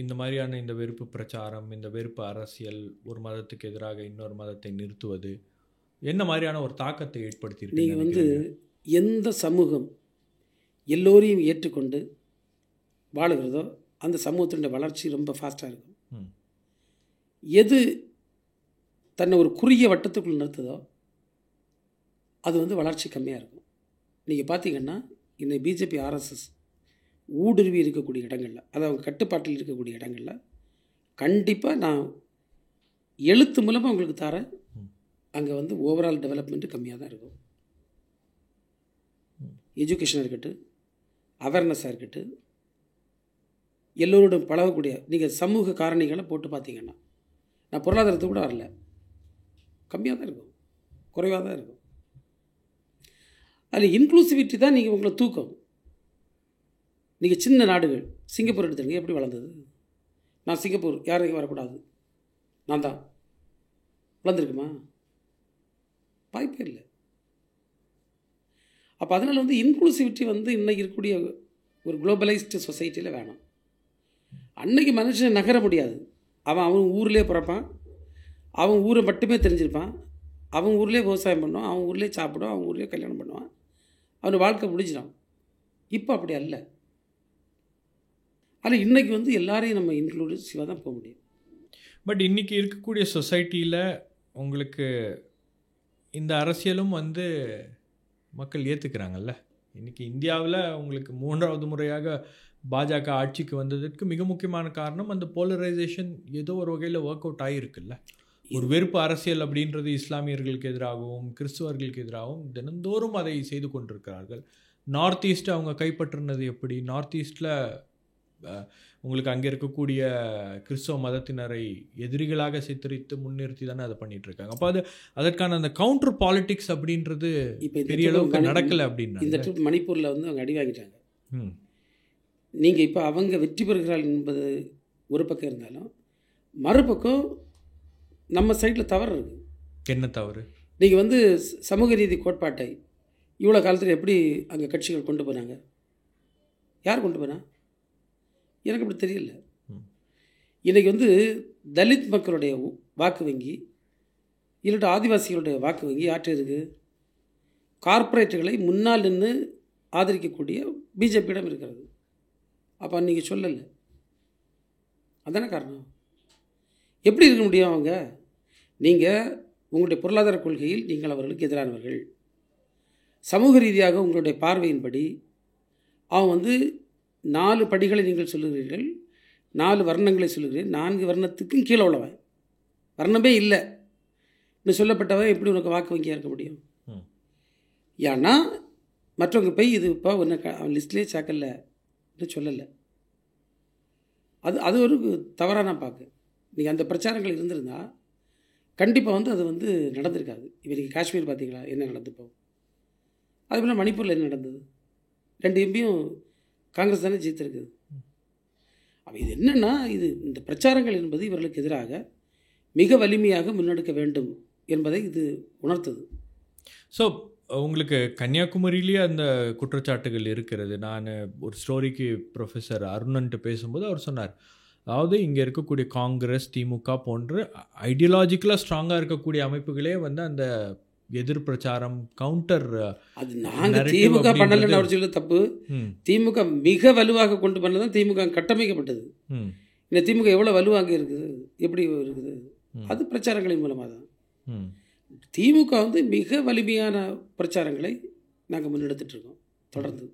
இந்த மாதிரியான இந்த வெறுப்பு பிரச்சாரம், இந்த வெறுப்பு அரசியல், ஒரு மதத்துக்கு எதிராக இன்னொரு மதத்தை நிறுத்துவது என்ன மாதிரியான ஒரு தாக்கத்தை ஏற்படுத்தியிருக்கு? நீங்கள் வந்து எந்த சமூகம் எல்லோரையும் ஏற்றுக்கொண்டு வாழுகிறதோ அந்த சமூகத்தினுடைய வளர்ச்சி ரொம்ப ஃபாஸ்ட்டாக இருக்கும். எது தன்னை ஒரு குறுகிய வட்டத்துக்குள் நிறுத்துதோ அது வந்து வளர்ச்சி கம்மியாக இருக்கும். நீங்கள் பார்த்தீங்கன்னா இந்த பிஜேபி RSS ஊடுருவி இருக்கக்கூடிய இடங்களில், அதாவது அவங்க கட்டுப்பாட்டில் இருக்கக்கூடிய இடங்களில் கண்டிப்பாக நான் எழுத்து மூலமாக உங்களுக்கு தரேன், அங்கே வந்து ஓவரால் டெவலப்மெண்ட்டு கம்மியாக தான் இருக்கும். எஜுகேஷனாக இருக்கட்டும், அவேர்னஸாக இருக்கட்டும், எல்லோரோடும் பழகக்கூடிய நீங்கள் சமூக காரணிகளை போட்டு பார்த்தீங்கன்னா, நான் பொருளாதாரத்தை கூட வரல, கம்மியாக தான் இருக்கும், குறைவாக தான் இருக்கும். அதில் இன்க்ளூசிவிட்டி தான் நீங்கள் உங்களை தூக்கம். நீங்கள் சின்ன நாடுகள், சிங்கப்பூர் எடுத்துருங்க, எப்படி வளர்ந்தது? நான் சிங்கப்பூர், யாரும் வரக்கூடாது, நான் தான், வளர்ந்துருக்குமா? வாய்ப்பே இல்லை. அப்போ அதனால் வந்து இன்க்ளூசிவிட்டி வந்து இன்றைக்கி இருக்கக்கூடிய ஒரு குளோபலைஸ்டு சொசைட்டியில் வேணும். அன்றைக்கி மனுஷன் நகர முடியாது. அவன் ஊர்லேயே பிறப்பான், அவன் ஊரை மட்டுமே தெரிஞ்சிருப்பான், அவன் ஊர்லேயே விவசாயம் பண்ணுவான், அவன் ஊர்லேயே சாப்பிடுவான், அவன் ஊர்லேயே கல்யாணம் பண்ணுவான், அவன் வாழ்க்கை முடிஞ்சிடான். இப்போ அப்படி அல்ல. ஆனால் இன்றைக்கி வந்து எல்லாரையும் நம்ம இன்க்ளூசிவாக தான் போக முடியும். பட் இன்றைக்கி இருக்கக்கூடிய சொசைட்டியில் உங்களுக்கு இந்த அரசியலும் வந்து மக்கள் ஏற்றுக்கிறாங்கல்ல. இன்றைக்கி இந்தியாவில் உங்களுக்கு 3வது முறையாக பாஜக ஆட்சிக்கு வந்ததற்கு மிக முக்கியமான காரணம் அந்த போலரைசேஷன் ஏதோ ஒரு வகையில் ஒர்க் அவுட் ஆகியிருக்குல்ல. ஒரு வெறுப்பு அரசியல் அப்படின்றது இஸ்லாமியர்களுக்கு எதிராகவும் கிறிஸ்துவர்களுக்கு எதிராகவும் தினந்தோறும் அதை செய்து கொண்டிருக்கிறார்கள். நார்த் ஈஸ்ட்டை அவங்க கைப்பற்றினது எப்படி? நார்த் ஈஸ்ட்டில் உங்களுக்கு அங்கே இருக்கக்கூடிய கிறிஸ்தவ மதத்தினரை எதிரிகளாக சித்தரித்து முன்னிறுத்தி தானே அதை பண்ணிட்டு இருக்காங்க. அப்போ அதற்கான அந்த கவுண்டர் பாலிட்டிக்ஸ் அப்படின்றது இப்போ பெரிய அளவுக்கு நடக்கலை. அப்படின்னா இந்த ட்ரிப் மணிப்பூரில் வந்து அவங்க அடி வாங்கிட்டாங்க. நீங்கள் இப்போ அவங்க வெற்றி பெறுகிறார்கள் என்பது ஒரு பக்கம் இருந்தாலும், மறுபக்கம் நம்ம சைடில் தவறு இருக்குது. என்ன தவறு? நீங்கள் வந்து சமூக நீதி கோட்பாட்டை இவ்வளோ காலத்தில் எப்படி அங்கே கட்சிகள் கொண்டு போனாங்க? யார் கொண்டு போனா? எனக்கு அப்படி தெரியல. இன்றைக்கி வந்து தலித் மக்களுடைய வாக்கு வங்கி இல்லாட்ட ஆதிவாசிகளுடைய வாக்கு வங்கி யார்கிட்ட இருக்குது? கார்ப்பரேட்டுகளை முன்னால் நின்று ஆதரிக்கக்கூடிய பிஜேபியிடம் இருக்கிறது. அப்போ நீங்கள் சொல்லலை, அதானே காரணம். எப்படி இருக்க முடியும்? அவங்க நீங்கள் உங்களுடைய பொருளாதார கொள்கையில் நீங்கள் அவர்களுக்கு எதிரானவர்கள். சமூக ரீதியாக உங்களுடைய பார்வையின்படி அவன் வந்து 4 படிகளை நீங்கள் சொல்லுகிறீர்கள், 4 வர்ணங்களை சொல்லுகிறீர்கள், 4 வர்ணத்துக்கும் கீழே உள்ளவன், வர்ணமே இல்லை இன்னும் சொல்லப்பட்டவன் எப்படி உனக்கு வாக்கு வங்கியாக இருக்க முடியும்? ஏன்னா மற்றவங்க போய் இது இப்போ ஒன்று அவன் லிஸ்ட்லேயே சேர்க்கல சொல்லலை. அது ஒரு தவறாக நான் பார்க்க. நீங்கள் அந்த பிரச்சாரங்கள் இருந்திருந்தால் கண்டிப்பாக வந்து அது வந்து நடந்திருக்காது. இப்போ நீங்கள் காஷ்மீர் பார்த்தீங்களா என்ன நடந்துப்போம்? அதுபோல் மணிப்பூரில் என்ன நடந்தது? 2 எம்பியும் காங்கிரஸ் தானே ஜெயித்திருக்குது. அப்போ இது என்னென்னா, இந்த பிரச்சாரங்கள் என்பது இவர்களுக்கு எதிராக மிக வலிமையாக முன்னெடுக்க வேண்டும் என்பதை இது உணர்த்தது. ஸோ உங்களுக்கு கன்னியாகுமரியிலேயே அந்த குற்றச்சாட்டுகள் இருக்கிறது. நான் ஒரு ஸ்டோரிக்கு ப்ரொஃபஸர் அருணன்ட்டு பேசும்போது அவர் சொன்னார், அதாவது இங்கே இருக்கக்கூடிய காங்கிரஸ், திமுக போன்ற ஐடியாலஜிக்கலாக ஸ்ட்ராங்காக இருக்கக்கூடிய அமைப்புகளே வந்து அந்த எதிர் பிரச்சாரம் கவுண்டர் அது நாங்கள் திமுக பண்ணலன்னு அவர் சொல்ல தப்பு. திமுக மிக வலுவாக கொண்டு பண்ணதான் திமுக கட்டமைக்கப்பட்டது. இந்த திமுக எவ்வளோ வலுவாக இருக்குது, எப்படி இருக்குது? அது பிரச்சாரங்களின் மூலமாக தான். திமுக வந்து மிக வலிமையான பிரச்சாரங்களை நாங்கள் முன்னெடுத்துட்ருக்கோம் தொடர்ந்து.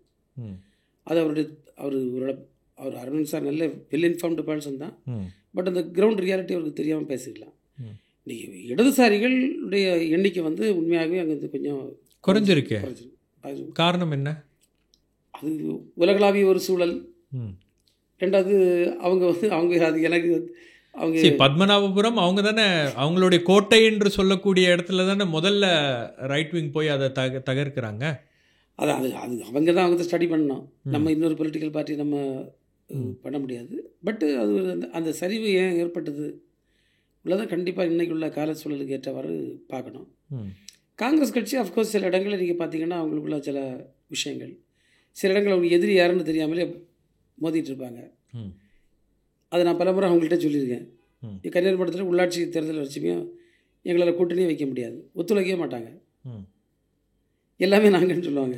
அது அவர் அருண் சார் நல்ல வெல் இன்ஃபார்ம்டு பர்சன் தான். பட் அந்த கிரவுண்ட் ரியாலிட்டி அவருக்கு தெரியாமல் பேசிக்கலாம். இன்றைக்கி இடதுசாரிகளுடைய எண்ணிக்கை வந்து உண்மையாகவே அங்கே வந்து கொஞ்சம் குறைஞ்சிருக்கு. காரணம் என்ன? அது உலகளாவிய ஒரு சூழல். 2வது அவங்க அது எனக்கு அவங்க பத்மநாபபுரம் அவங்க தானே அவங்களுடைய கோட்டை என்று சொல்லக்கூடிய இடத்துல தானே முதல்ல ரைட் விங் போய் அதை தகர்க்கிறாங்க. அது அவங்க தான் அவங்க ஸ்டடி பண்ணணும். நம்ம இன்னொரு பொலிட்டிக்கல் பார்ட்டி நம்ம பண்ண முடியாது. பட்டு அது அந்த சரிவு ஏன் ஏற்பட்டது உள்ளதான் கண்டிப்பாக இன்றைக்கு உள்ள கால சூழலுக்கு ஏற்றவாறு பார்க்கணும். காங்கிரஸ் கட்சி அஃப்கோர்ஸ் சில இடங்களில் நீங்கள் பார்த்தீங்கன்னா அவங்களுக்குள்ள சில விஷயங்கள், சில இடங்கள் அவங்க எதிரி யாருன்னு தெரியாமலே மோதிட்டு இருப்பாங்க. அதை நான் பலமுறை அவங்கள்ட்ட சொல்லியிருக்கேன். கன்னியாகுமரி மாவட்டத்தில் உள்ளாட்சி தேர்தல் வச்சுமே எங்களால் கூட்டணியே வைக்க முடியாது, ஒத்துழைக்கவே மாட்டாங்க, எல்லாமே நாங்கன்னு சொல்லுவாங்க.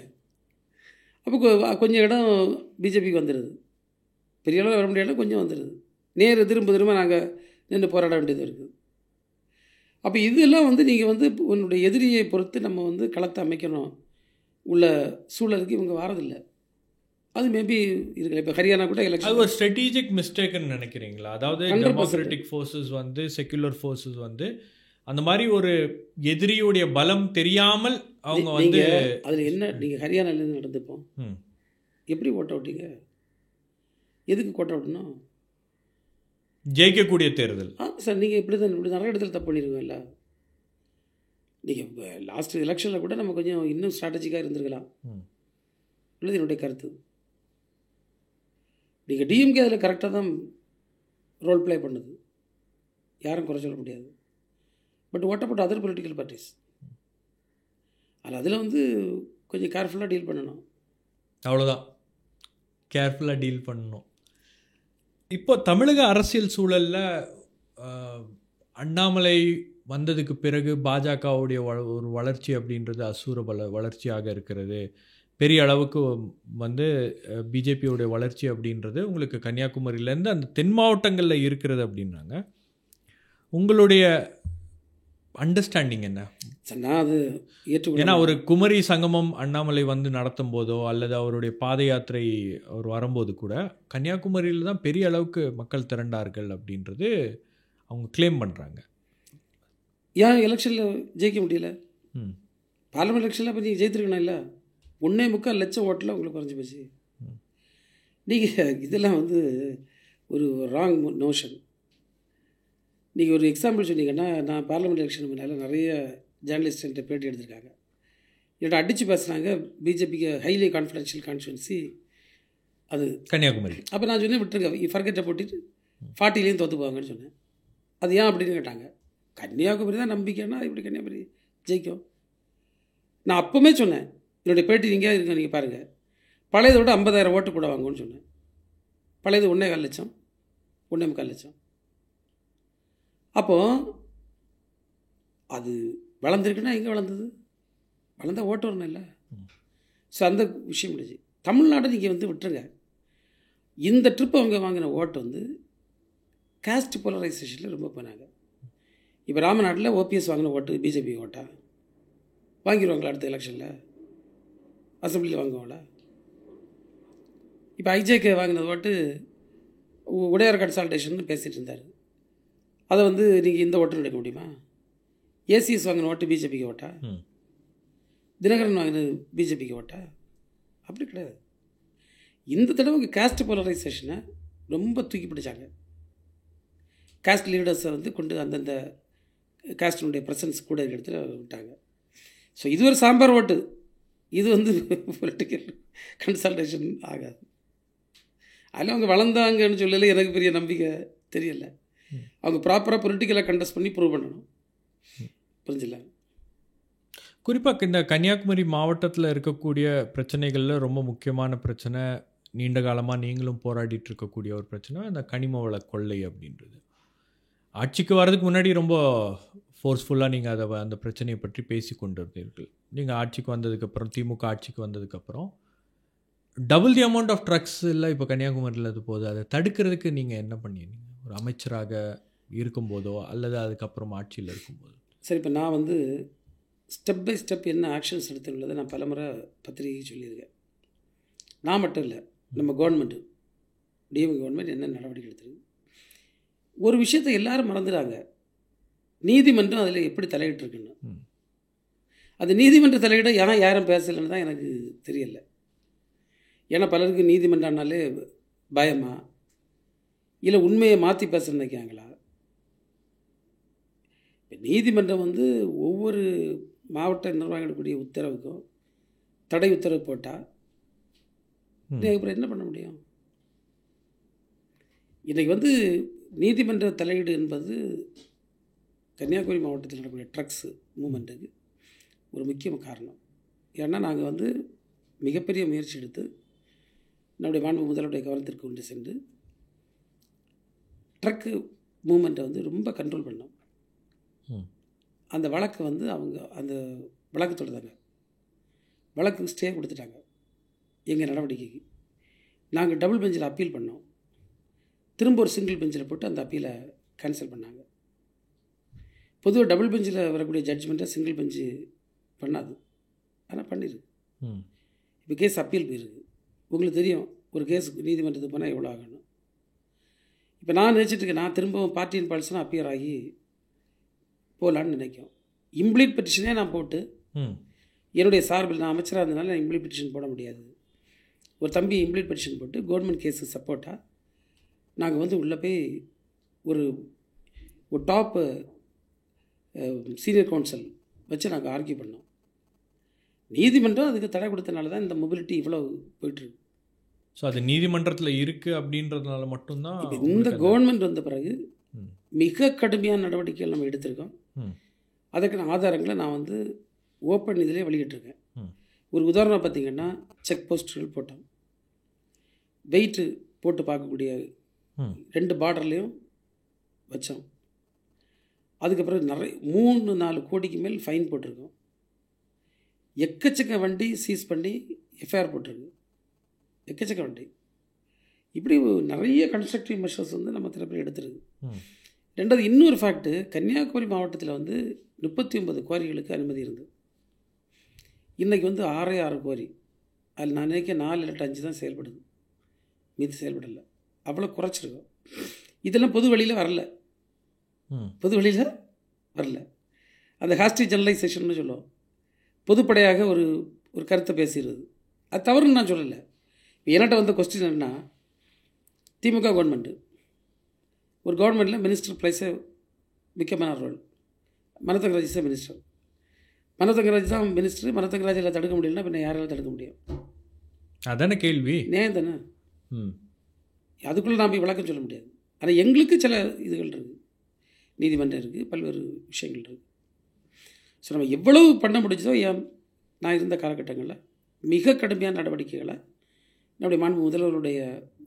அப்போ கொஞ்சம் இடம் பிஜேபிக்கு வந்துடுது, பெரிய அளவில் வர முடியாத கொஞ்சம் வந்துடுது, திரும்ப நாங்கள் நின்று போராட வேண்டியது இருக்குது. அப்போ இதெல்லாம் வந்து நீங்கள் வந்து உன்னுடைய எதிரியை பொறுத்து நம்ம வந்து களத்தை அமைக்கணும் உள்ள சூழலுக்கு இவங்க வாரதில்லை. அது மேபி இருக்குல்ல. இப்போ ஹரியானா கூட எலெக்ஷன் அது ஒரு ஸ்ட்ராட்டஜிக் மிஸ்டேக்னு நினைக்கிறீங்களா? அதாவது டெமோக்ராட்டிக் ஃபோர்ஸஸ் வந்து செக்யுலர் ஃபோர்ஸஸ் வந்து அந்த மாதிரி ஒரு எதிரியுடைய பலம் தெரியாமல் அவங்க வந்து அதில் என்ன நீங்கள் ஹரியானாலேருந்து நடந்துப்போம் எப்படி ஓட்ட விட்டீங்க? எதுக்கு கோட்டை விடணும்? ஜெயிக்கக்கூடிய தேர்தல். சார் நீங்கள் இப்படி நிறைய இடத்துல தப்பு பண்ணியிருக்கோம்ல. நீங்கள் லாஸ்ட் எலெக்ஷனில் கூட நம்ம கொஞ்சம் இன்னும் ஸ்ட்ராட்டஜிக்காக இருந்திருக்கலாம் உள்ளது என்னுடைய கருத்து. நீங்கள் டிஎம்கே அதில் கரெக்டாக தான் ரோல் ப்ளே பண்ணுது, யாரும் குறை சொல்ல முடியாது. But what about other political parties? அதில் வந்து கொஞ்சம் கேர்ஃபுல்லாக டீல் பண்ணணும். அவ்வளோதான், கேர்ஃபுல்லாக டீல் பண்ணணும். இப்போ தமிழக அரசியல் சூழலில் அண்ணாமலை வந்ததுக்கு பிறகு பாஜகவுடைய ஒரு வளர்ச்சி அப்படின்றது அசூர வளர்ச்சியாக இருக்கிறது. பெரிய அளவுக்கு வந்து பிஜேபியோடைய வளர்ச்சி அப்படின்றது உங்களுக்கு கன்னியாகுமரியிலேருந்து அந்த தென் மாவட்டங்களில் இருக்கிறது அப்படின்னாங்க. உங்களுடைய அண்டர்ஸ்டாண்டிங் என்ன? நான் அது ஏன்னா ஒரு குமரி சங்கமம் அண்ணாமலை வந்து நடத்தும் போதோ அல்லது அவருடைய பாத யாத்திரை அவர் வரும்போது கூட கன்னியாகுமரியில் தான் பெரிய அளவுக்கு மக்கள் திரண்டார்கள் அப்படின்றது அவங்க கிளைம் பண்ணுறாங்க. ஏன் எலெக்ஷனில் ஜெயிக்க முடியல? பார்லிமெண்ட் எலெக்ஷனில் இப்போ நீங்கள் ஜெயித்திருக்கணும் இல்லை? 1.25 லட்சம் ஓட்டில் உங்களுக்கு குறைஞ்சி போச்சு. நீங்கள் இதெல்லாம் வந்து ஒரு ராங் நோஷன். நீங்கள் ஒரு எக்ஸாம்பிள் சொன்னீங்கன்னா, நான் பார்லிமெண்ட் எலெக்ஷன் முன்னால் நிறைய ஜேர்னலிஸ்ட்டு பேட்டி எடுத்திருக்காங்க. என்னோட அடித்து பேசுனாங்க பிஜேபிக்கு ஹைலி கான்ஃபிடென்ஷியல் கான்ஸ்டுவன்சி அது கன்னியாகுமரி. அப்போ நான் சொன்னேன் விட்டுருங்க, ஃபர்கெட்டை போட்டுட்டு 40லேயும் தோற்று போவாங்கன்னு சொன்னேன். அது ஏன் அப்படின்னு கேட்டாங்க. கன்னியாகுமரி தான் நம்பிக்கைன்னா இப்படி கன்னியாகுமரி ஜெயிக்கும். நான் அப்போவுமே சொன்னேன், என்னுடைய பேட்டி நீங்கள் இருங்க, நீங்கள் பாருங்கள், பழையதை விட 50,000 ஓட்டு கூட வாங்குன்னு சொன்னேன். பழையது 1.25 லட்சம் 1.25 லட்சம். அப்போது அது வளர்ந்துருக்குன்னா எங்கே வளர்ந்தது? வளர்ந்தால் ஓட்டு வரணும் இல்லை? ஸோ அந்த விஷயம் முடிஞ்சு. தமிழ்நாடு நீங்கள் வந்து விட்டுருங்க. இந்த ட்ரிப் அவங்க வாங்கின ஓட்டு வந்து காஸ்ட் போலரைசேஷனில் ரொம்ப போனாங்க. இப்போ ராமநாட்டில் ஓபிஎஸ் வாங்கின ஓட்டு பிஜேபி ஓட்டா வாங்கிடுவாங்களா? அடுத்த எலெக்ஷனில் அசம்பிளியில் வாங்குவாங்களா? இப்போ ஐஜேகே வாங்கினது ஓட்டு உடையார் கன்சால்டேஷன் பேசிகிட்டு இருந்தார். அதை வந்து நீங்கள் இந்த ஓட்டு எடுக்க முடியுமா? ஏசிஎஸ் வாங்கின ஓட்டு பிஜேபிக்கு ஓட்டா? தினகரன் வாங்கினது பிஜேபிக்கு ஓட்டா? அப்படி கிடையாது. இந்த தடவை காஸ்ட் போலரைசேஷனை ரொம்ப தூக்கி பிடிச்சாங்க. காஸ்ட் லீடர்ஸை வந்து கொண்டு அந்தந்த காஸ்டினுடைய ப்ரெசன்ஸ் கூட இருக்கிற இடத்துல விட்டாங்க. ஸோ இது ஒரு சாம்பார் ஓட்டு. இது வந்து பொலிட்டிக்கல் கன்சல்டேஷன் ஆகாது. அதில் அவங்க வளர்ந்தாங்கன்னு சொல்லல எனக்கு பெரிய நம்பிக்கை தெரியலை. அவங்க ப்ராப்பராக பொலிட்டிக்கலாக கண்டெஸ்ட் பண்ணி ப்ரூவ் பண்ணணும். புரிஞ்சில்ல? குறிப்பாக இந்த கன்னியாகுமரி மாவட்டத்தில் இருக்கக்கூடிய பிரச்சனைகளில் ரொம்ப முக்கியமான பிரச்சனை, நீண்ட காலமாக நீங்களும் போராடிட்டு இருக்கக்கூடிய ஒரு பிரச்சனை, அந்த கனிம வள கொள்ளை அப்படின்றது. ஆட்சிக்கு வர்றதுக்கு முன்னாடி ரொம்ப ஃபோர்ஸ்ஃபுல்லாக நீங்கள் அந்த பிரச்சனையை பற்றி பேசி கொண்டு இருந்தீர்கள். நீங்கள் ஆட்சிக்கு வந்ததுக்கப்புறம், திமுக ஆட்சிக்கு வந்ததுக்கப்புறம் double the amount of drugs இல்லை இப்போ கன்னியாகுமரியில் அது போகுது. அதை தடுக்கிறதுக்கு நீங்கள் என்ன பண்ணியிருந்தீங்க? ஒரு அமைச்சராக இருக்கும்போதோ அல்லது அதுக்கப்புறம் ஆட்சியில் இருக்கும்போதோ? சரி, இப்போ நான் வந்து ஸ்டெப் பை ஸ்டெப் என்ன ஆக்ஷன்ஸ் எடுத்துள்ளதை நான் பலமுறை பத்திரிகை சொல்லியிருக்கேன். நான் மட்டும் இல்லை, நம்ம கவர்மெண்ட்டு, டிஎம்கே கவர்மெண்ட் என்ன நடவடிக்கை எடுத்துருக்கு. ஒரு விஷயத்தை எல்லாரும் மறந்துடுறாங்க, நீதிமன்றம் அதில் எப்படி தலையிட்டுருக்குன்னு. அது நீதிமன்ற தலையிட யாரும் பேசலைன்னு தான் எனக்கு தெரியலை. ஏன்னா பலருக்கு நீதிமன்றம்னாலே பயமா, இல்லை உண்மையை மாற்றி பேச நினைக்கிறாங்களா? இப்போ நீதிமன்றம் வந்து ஒவ்வொரு மாவட்ட நிர்வாகம் எடுக்கக்கூடிய உத்தரவுக்கும் தடை உத்தரவு போட்டால் அப்புறம் என்ன பண்ண முடியும்? இன்றைக்கி வந்து நீதிமன்ற தலையீடு என்பது கன்னியாகுமரி மாவட்டத்தில் நடக்கக்கூடிய ட்ரக்ஸு மூமெண்ட்டுக்கு ஒரு முக்கிய காரணம். ஏன்னா நாங்கள் வந்து மிகப்பெரிய முயற்சி எடுத்து நம்முடைய மாண்பு முதல்வருடைய கவனத்திற்கு கொண்டு சென்று ட்ரக்கு மூமெண்ட்டை வந்து ரொம்ப கண்ட்ரோல் பண்ணோம். அந்த வழக்கு வந்து அவங்க அந்த வழக்கு தொடர்ந்தாங்க, வழக்கு ஸ்டே கொடுத்துட்டாங்க எங்கள் நடவடிக்கைக்கு. நாங்கள் டபுள் பெஞ்சில் அப்பீல் பண்ணோம், திரும்ப ஒரு சிங்கிள் பெஞ்சில் போட்டு அந்த அப்பீலை கேன்சல் பண்ணாங்க. பொதுவாக டபுள் பெஞ்சில் வரக்கூடிய ஜட்ஜ்மெண்ட்டை சிங்கிள் பெஞ்சு பண்ணாது, ஆனால் பண்ணிடுது. இப்போ கேஸ் அப்பீல் போயிருக்கு. உங்களுக்கு தெரியும் ஒரு கேஸ் நீதிமன்றத்துக்கு போனால் எவ்வளோ ஆகணும். இப்போ நான் நினச்சிட்ருக்கேன், நான் திரும்பவும் பார்ட்டியின் பாலிசனாக அப்பியர் ஆகி போகலான்னு நினைக்கும். இம்ப்ளீட் பெட்டிஷனே நான் போட்டு என்னுடைய சார்பில், நான் அமைச்சராக இருந்தனால நான் இம்ப்ளீட் பெட்டிஷன் போட முடியாது. ஒரு தம்பி இம்ப்ளீட் பெட்டிஷன் போட்டு கவர்மெண்ட் கேஸுக்கு சப்போர்ட்டாக நாங்கள் வந்து உள்ளே போய் ஒரு டாப் சீனியர் கவுன்சில் வச்சு நாங்கள் ஆர்கியூ பண்ணோம். நீதிமன்றம் அதுக்கு தடை கொடுத்தனால தான் இந்த மொபிலிட்டி இவ்வளோ போயிட்டுருக்கு. ஸோ அது நீதிமன்றத்தில் இருக்குது அப்படின்றதுனால மட்டும்தான் இந்த கவர்மெண்ட் வந்த பிறகு மிக கடுமையான நடவடிக்கைகள் நம்ம எடுத்திருக்கோம். அதுக்கான ஆதாரங்களை நான் வந்து ஓப்பன் இதிலே வெளியிட்டிருக்கேன். ஒரு உதாரணம் பார்த்திங்கன்னா, செக் போஸ்ட்டுகள் போட்டோம், வெயிட்டு போட்டு பார்க்கக்கூடிய 2 பார்டர்லேயும் வச்சோம். அதுக்கப்புறம் நிறைய 3-4 கோடிக்கு மேல் ஃபைன் போட்டிருக்கோம். எக்கச்சக்க வண்டி சீஸ் பண்ணி எஃப்ஐஆர் போட்டிருக்கு. எக்கச்சக்க வண்டி. இப்படி நிறைய கன்ஸ்ட்ரக்டிவ் மெஷர்ஸ் வந்து நம்ம தரப்பில் எடுத்துருக்கு. ரெண்டாவது இன்னொரு ஃபேக்ட்டு, கன்னியாகுமரி மாவட்டத்தில் வந்து 39 குவாரிகளுக்கு அனுமதி இருந்தது. இன்றைக்கி வந்து 6 குவாரி. அதில் நான் நினைக்க 4 இல்லாட்டி 5 தான் செயல்படுது, மீது செயல்படலை. அவ்வளோ குறைச்சிருக்கோம். இதெல்லாம் பொது வழியில் வரல, பொது வழியில் வரல. அந்த ஹாஸ்டேஜ் ஜெனரலைசேஷன் சொல்லுவோம், பொதுப்படையாக ஒரு கருத்தை பேசிடுறது. அது தவறுன்னு நான் சொல்லலை. என்கிட்ட வந்த கொஸ்டின் என்னன்னா, திமுக கவர்மெண்ட்டு, ஒரு கவர்மெண்ட்டில் மினிஸ்டர் பிளேஸே முக்கியமான ரோல். மனோதங்கராஜ் தான் மினிஸ்டர். மனோதங்கராஜ் தான் மினிஸ்டர். மனோதங்கராஜில் தடுக்க முடியலன்னா பின்ன யாராலும் தடுக்க முடியும்? அதான கேள்வி. நியாயம் தானே? அதுக்குள்ளே நாம் விளக்கம் சொல்ல முடியாது. ஆனால் எங்களுக்கு சில இதுகள் இருக்குது, நீதிமன்றம் இருக்குது, பல்வேறு விஷயங்கள் இருக்குது. ஸோ நம்ம எவ்வளவு பண்ண முடிஞ்சதோ நான் இருந்த காலகட்டங்களில் மிக கடுமையான நடவடிக்கைகளை நம்முடைய மாண்பு முதல்வருடைய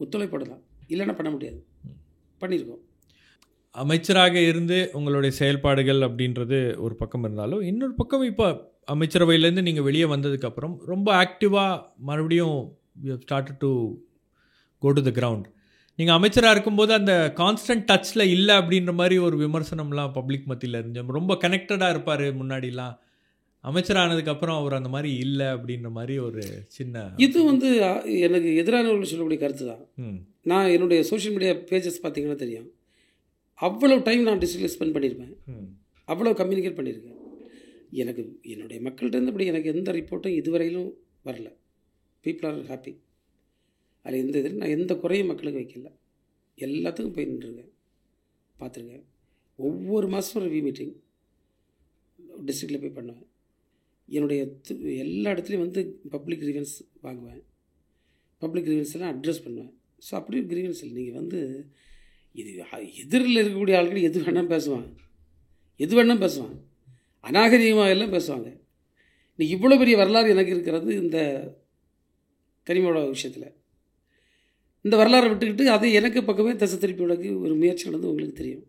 ஒத்துழைப்போடு தான், இல்லைன்னா பண்ண முடியாது, பண்ணியிருக்கோம். அமைச்சராக இருந்து உங்களுடைய செயல்பாடுகள் அப்படின்றது ஒரு பக்கம் இருந்தாலும், இன்னொரு பக்கம் இப்போ அமைச்சரவையிலேருந்து நீங்கள் வெளியே வந்ததுக்கப்புறம் ரொம்ப ஆக்டிவாக மறுபடியும் started to go to the ground. நீங்கள் அமைச்சராக இருக்கும்போது அந்த கான்ஸ்டன்ட் டச்சில் இல்லை அப்படின்ற மாதிரி ஒரு விமர்சனம்லாம் பப்ளிக் மத்தியில் இருந்துச்சு. ரொம்ப கனெக்டடாக இருப்பார் முன்னாடிலாம், அமைச்சரானதுக்கப்புறம் அவர் அந்த மாதிரி இல்லை அப்படின்ற மாதிரி ஒரு சின்ன இது வந்து எனக்கு எதிரானவர்கள் சொல்லக்கூடிய கருத்து தான். நான் என்னுடைய சோஷியல் மீடியா பேஜஸ் பார்த்தீங்கன்னா தெரியும், அவ்வளோ டைம் நான் டிஜிட்டல் ஸ்பெண்ட் பண்ணியிருப்பேன், அவ்வளோ கம்யூனிகேட் பண்ணியிருக்கேன். எனக்கு என்னுடைய மக்கள்கிட்ட இப்படி எனக்கு எந்த ரிப்போர்ட்டும் இதுவரையிலும் வரல. People are happy. அதில் எந்த இதில் நான் எந்த குறையும் மக்களுக்கு வைக்கல. எல்லாத்துக்கும் போய் நின்றுருக்கேன், பார்த்துருக்கேன். ஒவ்வொரு மாதமும் ரிவ்யூ மீட்டிங் டிஸ்ட்ரிக்டில் போய் பண்ணுவேன். என்னுடைய எல்லா இடத்துலையும் வந்து பப்ளிக் கிரீவன்ஸ் வாங்குவேன், பப்ளிக் கிரீவன்ஸ் எல்லாம் அட்ரஸ் பண்ணுவேன். ஸோ அப்படி கிரீவன்ஸ் இல்லை. நீங்கள் வந்து இது எதிரில் இருக்கக்கூடிய ஆட்கள் எது வேணால் பேசுவான், எது வேணால் பேசுவான், அநாகரிகமாக எல்லாம் பேசுவாங்க. இன்னைக்கு இவ்வளோ பெரிய வரலாறு எனக்கு இருக்கிறது இந்த கனிமோட விஷயத்தில். இந்த வரலாறை விட்டுக்கிட்டு அதை எனக்கு பக்கமே தசை திருப்பி விடக்கு ஒரு முயற்சி நடந்து உங்களுக்கு தெரியும்.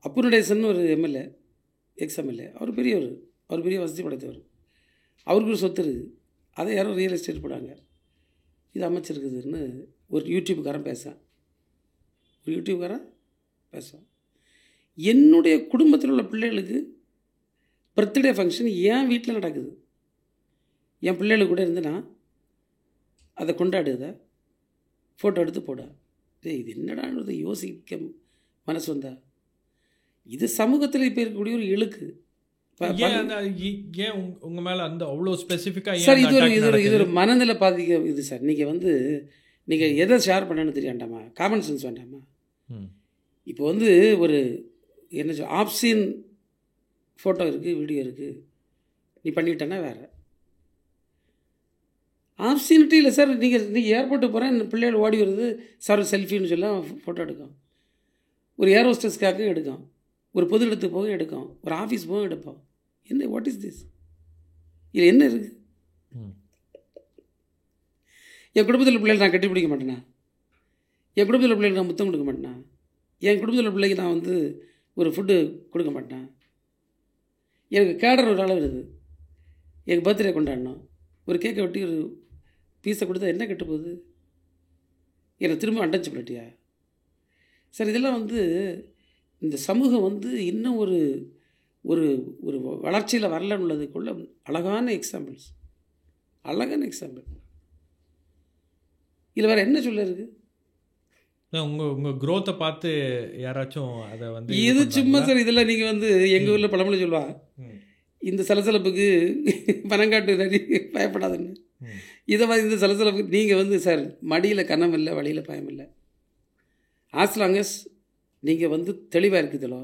அப்புனுடேசன் ஒரு எம்எல்ஏ, எக்ஸ்எம்எல்ஏ, அவர் பெரியவர், அவர் பெரிய வசதி படைத்தவர், அவருக்கு ஒரு சொத்து இருக்குது, அதை யாரும் ரியல் எஸ்டேட் போடாங்க, இது அமைச்சிருக்குதுன்னு ஒரு யூடியூப்காரன் பேசுகிறான். ஒரு யூடியூப்காரன் பேசுவான். என்னுடைய குடும்பத்தில் உள்ள பிள்ளைகளுக்கு பர்த்டே ஃபங்க்ஷன் என் வீட்டில் நடக்குது, என் பிள்ளைகளுக்கு கூட இருந்து நான் அதை கொண்டாடுத ஃபோட்டோ எடுத்து போட. இது என்னடான்னு யோசிக்க மனசு வந்தா? இது சமூகத்தில் இப்போ இருக்கக்கூடிய ஒரு இழுக்கு. ஏன் உங்கள் மேலே அந்த அவ்வளோ ஸ்பெசிஃபிக்காக சார் இது ஒரு மனநிலை பாதிக்க இது சார். நீங்கள் வந்து நீங்கள் எதை ஷேர் பண்ணணும்னு தெரிய வேண்டாமா? காமன் சென்ஸ் வேண்டாமா? இப்போ வந்து ஒரு என்ன சொல் ஆப்ஷன் ஃபோட்டோ இருக்குது, வீடியோ இருக்குது, நீ பண்ணிவிட்டேன்னா வேறு ஆப்ஷனிட்டி இல்லை சார். நீங்கள் ஏர்போர்ட்டுக்கு போகிறேன், பிள்ளைகள் ஓடி வருது, சார் செல்ஃபின்னு சொல்ல ஃபோட்டோ எடுக்கும், ஒரு ஏர் ஹோஸ்டஸ்க்காக எடுக்கும், ஒரு பொது இடத்துக்கு போக எடுக்கும், ஒரு ஆஃபீஸ் போக எடுப்போம். என்ன வாட் இஸ் திஸ்? இது என்ன இருக்குது? என் குடும்பத்தில் பிள்ளைகள் நான் கட்டி பிடிக்க மாட்டேனா? என் குடும்பத்தில் பிள்ளைகளுக்கு நான் முத்தம் கொடுக்க மாட்டேனா? என் குடும்பத்தில் பிள்ளைக்கு நான் வந்து ஒரு ஃபுட்டு கொடுக்க மாட்டேன்? எனக்கு கேடர் ஒரு அளவு இருக்குது, எனக்கு பர்த்டே கொண்டாடணும், ஒரு கேக்கை வெட்டி ஒரு பீஸை கொடுத்தா என்ன கெட்டு போகுது? என்னை திரும்ப அண்டச்சு பண்ணிட்டியா சார்? இதெல்லாம் வந்து இந்த சமூகம் வந்து இன்னும் ஒரு ஒரு ஒரு வளர்ச்சியில் வரலன்னு உள்ளதுக்குள்ள அழகான எக்ஸாம்பிள்ஸ், அழகான எக்ஸாம்பிள். இதில் வேறு என்ன சொல்ல இருக்குது? உங்கள் க்ரோத்தை பார்த்து யாராச்சும் அதை வந்து இது சும்மா சார். இதில் நீங்கள் வந்து எங்கள் ஊரில் பழமொழி சொல்லுவாங்க, இந்த சலசலப்புக்கு பனங்காட்டு நடி பயப்படாதுன்னு. இதை மாதிரி இந்த சலசலப்புக்கு நீங்கள் வந்து சார் மடியில் கனம் இல்லை, வழியில் பயம் இல்லை. ஆஸ் லாங் எஸ் நீங்கள் வந்து தெளிவாக இருக்குதோ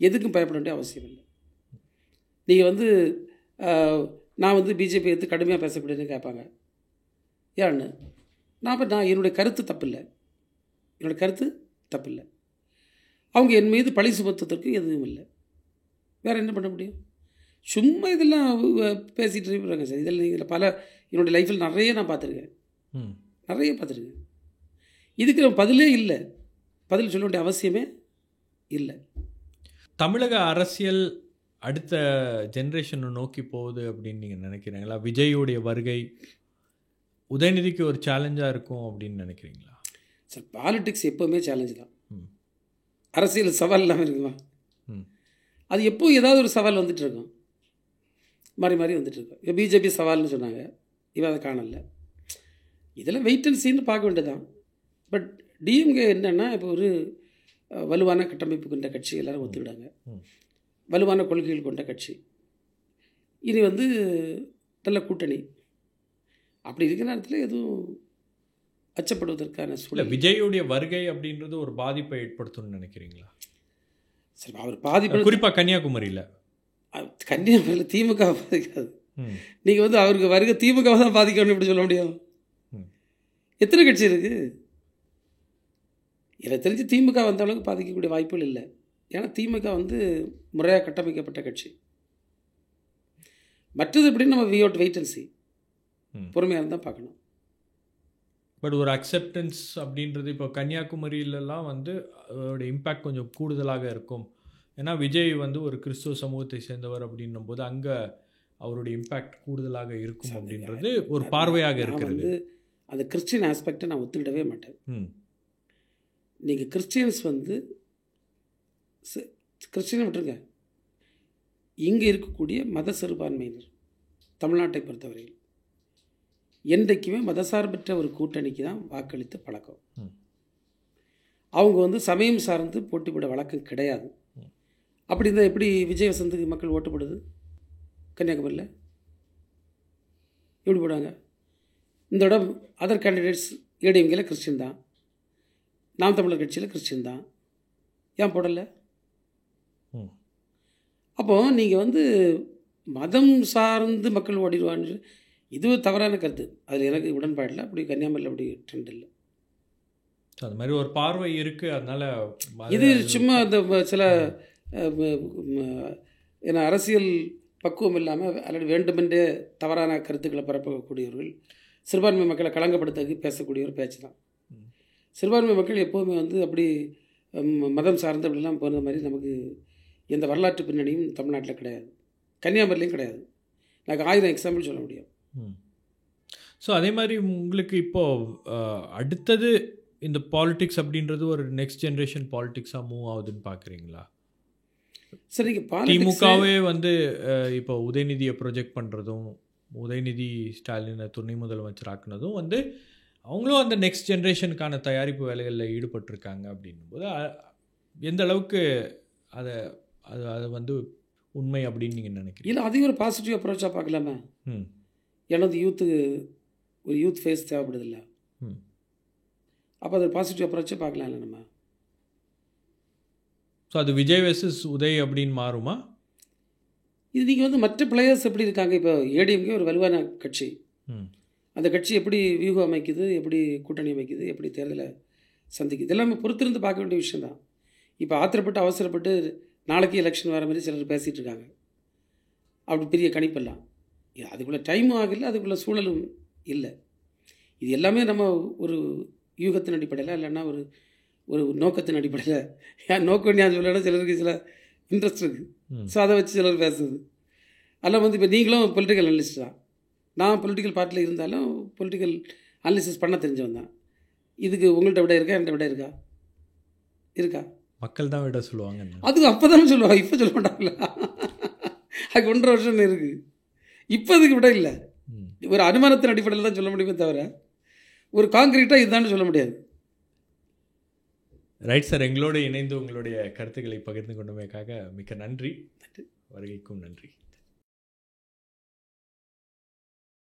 எதுக்கும் பயப்பட வேண்டிய அவசியம் இல்லை. நீங்கள் வந்து நான் வந்து பிஜேபி எடுத்து கடுமையாக பேசக்கூடியதுன்னு கேட்பாங்க. ஏன்னு நான் என்னுடைய கருத்து தப்பில்லை, என்னுடைய கருத்து தப்பில்லை. அவங்க என் மீது பழி சுமத்துவதற்கு எதுவும் இல்லை. வேறு என்ன பண்ண முடியும்? சும்மா இதெல்லாம் பேசிகிட்டு இருப்பாங்க சார். இதில் பல என்னுடைய லைஃப்பில் நிறைய நான் பார்த்துருக்கேன், நிறைய பார்த்துருக்கேன். இதுக்கு நம்ம பதிலே இல்லை, பதில் சொல்ல வேண்டிய அவசியமே இல்லை. தமிழக அரசியல் அடுத்த ஜென்ரேஷனை நோக்கி போகுது அப்படின்னு நீங்கள் நினைக்கிறீங்களா? விஜயுடைய வருகை உதயநிதிக்கு ஒரு சேலஞ்சாக இருக்கும் அப்படின்னு நினைக்கிறீங்களா? சார், பாலிடிக்ஸ் எப்போவுமே சேலஞ்சு தான். அரசியல் சவால் இல்லாமல் இருக்குமா? அது எப்போ ஏதாவது ஒரு சவால் வந்துட்டு இருக்கும், மாறி மாறி வந்துட்டு இருக்கும். இப்போ பிஜேபி சவால்னு சொன்னாங்க, இவன் அதை காணலை. இதெல்லாம் வெயிட் அண்ட் சீன்னு பார்க்க வேண்டியதான். பட் டிஎம்கே என்னென்னா, இப்போ ஒரு வலுவான கட்டமைப்பு கொண்ட கட்சி, எல்லோரும் ஒத்துக்கிட்டாங்க, வலுவான கொள்கைகள் கொண்ட கட்சி. இனி வந்து நல்ல கூட்டணி. அப்படி இருக்கிற நேரத்தில் எதுவும் அச்சப்படுவதற்கான சூழல். விஜயுடைய வருகை அப்படின்றது ஒரு பாதிப்பை ஏற்படுத்தும்னு நினைக்கிறீங்களா? சரி, அவர் பாதிப்பு குறிப்பாக கன்னியாகுமரியில் திமுக பாதிக்காது. நீங்கள் வந்து அவருக்கு வருகை திமுக தான் பாதிக்கணும்னு எப்படி சொல்ல முடியும்? எத்தனை கட்சி இருக்குது? எனக்கு தெரிஞ்சு திமுக வந்த அளவுக்கு பாதிக்கக்கூடிய வாய்ப்புகள் இல்லை. ஏன்னா திமுக வந்து முறையாக கட்டமைக்கப்பட்ட கட்சி. மற்றது எப்படின்னு நம்ம we out wait and see, பொறுமையாக இருந்தால் பார்க்கணும். பட் ஒரு அக்செப்டன்ஸ் அப்படின்றது இப்போ கன்னியாகுமரியிலலாம் வந்து அதோட இம்பேக்ட் கொஞ்சம் கூடுதலாக இருக்கும். ஏன்னா விஜய் வந்து ஒரு கிறிஸ்துவ சமூகத்தை சேர்ந்தவர் அப்படின்னும் போது அங்கே அவருடைய இம்பேக்ட் கூடுதலாக இருக்கும் அப்படின்றது ஒரு பார்வையாக இருக்கிறது. அந்த கிறிஸ்டியன் ஆஸ்பெக்டை நான் ஒத்துக்கிடவே மாட்டேன். நீங்கள் கிறிஸ்டியன்ஸ் வந்து கிறிஸ்டியனை விட்டுருங்க, இங்கே இருக்கக்கூடிய மத சிறுபான்மையினர் தமிழ்நாட்டை பொறுத்தவரையில் என்றைக்குமே மதசார்பற்ற ஒரு கூட்டணிக்கு தான் வாக்களித்து பழக்கம். அவங்க வந்து சமயம் சார்ந்து போட்டிப்பட வழக்கம் கிடையாது. அப்படி இருந்தால் எப்படி விஜய் வசந்துக்கு மக்கள் ஓட்டுப்படுது? கன்னியாகுமரியில் எப்படி போடுவாங்க? இந்த இடம் அதர் கேண்டிடேட்ஸ் ஏடிஎம்கேல கிறிஸ்டின் தான், நாம் தமிழர் கட்சியில் கிறிஸ்டின் தான், ஏன் போடலை? அப்போது நீங்கள் வந்து மதம் சார்ந்து மக்கள் ஓடிடுவான்னு இது தவறான கருத்து. அதில் எனக்கு உடன்பாடில்லை. அப்படி கன்னியாகுமரியில் அப்படி ட்ரெண்ட் இல்லை. அது மாதிரி ஒரு பார்வை இருக்குது. அதனால் இது சும்மா அந்த சில ஏன்னா அரசியல் பக்குவம் இல்லாமல் அல்லது வேண்டுமென்றே தவறான கருத்துக்களை பரப்பக்கூடியவர்கள், சிறுபான்மை மக்களை களங்கப்படுத்த பேசக்கூடிய ஒரு பேச்சு தான். சிறுபான்மை மக்கள் எப்போவுமே வந்து அப்படி மதம் சார்ந்து அப்படிலாம் போன மாதிரி நமக்கு எந்த வரலாற்று பின்னணியும் தமிழ்நாட்டில் கிடையாது, கன்னியாகுமரிலையும் கிடையாது. எனக்கு 1000 எக்ஸாம்பிள் சொல்ல முடியும். ஸோ அதே மாதிரி உங்களுக்கு இப்போது அடுத்தது இந்த பாலிடிக்ஸ் அப்படின்றது ஒரு நெக்ஸ்ட் ஜென்ரேஷன் பாலிடிக்ஸாக மூவ் ஆகுதுன்னு பார்க்குறீங்களா? சரி, திமுகவே வந்து இப்போ உதயநிதியை ப்ரொஜெக்ட் பண்ணுறதும், உதயநிதி ஸ்டாலினை துணை முதலமைச்சர் ஆக்குனதும் வந்து அவங்களும் அந்த நெக்ஸ்ட் ஜென்ரேஷனுக்கான தயாரிப்பு வேலைகளில் ஈடுபட்டிருக்காங்க அப்படின்னும்போது எந்த அளவுக்கு அதை அது வந்து உண்மை அப்படின்னு நீங்கள் நினைக்கிறீங்க? இல்லை, அதையும் ஒரு பாசிட்டிவ் அப்ரோச்சாக பார்க்கலாமா? எனது ஒரு யூத் ஃபேஸ் தேவைப்படுதில்ல, அப்போ அது பாசிட்டிவ் அப்ரோச்சே பார்க்கலாம்ல நம்ம. ஸோ அது விஜய் வெர்சஸ் உதய் அப்படின்னு மாறுமா? இது நீங்கள் வந்து மற்ற பிளேயர்ஸ் எப்படி இருக்காங்க? இப்போ ஏடிஎம்கே ஒரு வலுவான கட்சி, அந்த கட்சி எப்படி வியூகம் அமைக்குது, எப்படி கூட்டணி அமைக்குது, எப்படி தேர்தலை சந்திக்குது, எல்லாமே பொறுத்திருந்து பார்க்க வேண்டிய விஷயம் தான். இப்போ ஆத்திரப்பட்டு அவசரப்பட்டு நாளைக்கு எலெக்ஷன் வர மாதிரி சிலர் பேசிகிட்டு இருக்காங்க. அப்படி பெரிய கணிப்பெல்லாம் அதுக்குள்ளே டைமும் ஆகலை, அதுக்குள்ளே சூழலும் இல்லை. இது எல்லாமே நம்ம ஒரு யூகத்தின் அடிப்படையில் இல்லைன்னா ஒரு நோக்கத்தின் அடிப்படையில், ஏன் நோக்கம் நான் சொல்லணும், சிலருக்கு சில இன்ட்ரெஸ்ட் இருக்குது. ஸோ அதை வச்சு சிலர் பேசுது. அதெல்லாம் வந்து இப்போ நீங்களும் பொலிட்டிக்கல் அனலிஸ்ட் தான், நான் பொலிட்டிக்கல் பார்ட்டியில் இருந்தாலும் பொலிட்டிக்கல் அனலிசிஸ் பண்ண தெரிஞ்சவன் தான். இதுக்கு உங்கள்கிட்ட விட இருக்கா, என்கிட்ட விட இருக்கா? மக்கள் தான் விட சொல்லுவாங்க. அதுக்கு அப்போ தானே சொல்லுவாங்க, இப்போ சொல்ல மாட்டாங்களா? அதுக்கு 1.5 வருஷம் இருக்குது. இப்போ அதுக்கு விட இல்லை, ஒரு அனுமானத்தின் அடிப்படையில் தான் சொல்ல முடியுமே தவிர ஒரு காங்கிரீட்டாக இதுதான் சொல்ல முடியாது. ரைட் சார், எங்களோடு இணைந்து உங்களுடைய கருத்துக்களை பகிர்ந்து கொண்டமைக்காக மிக்க நன்றி. வருகைக்கும் நன்றி.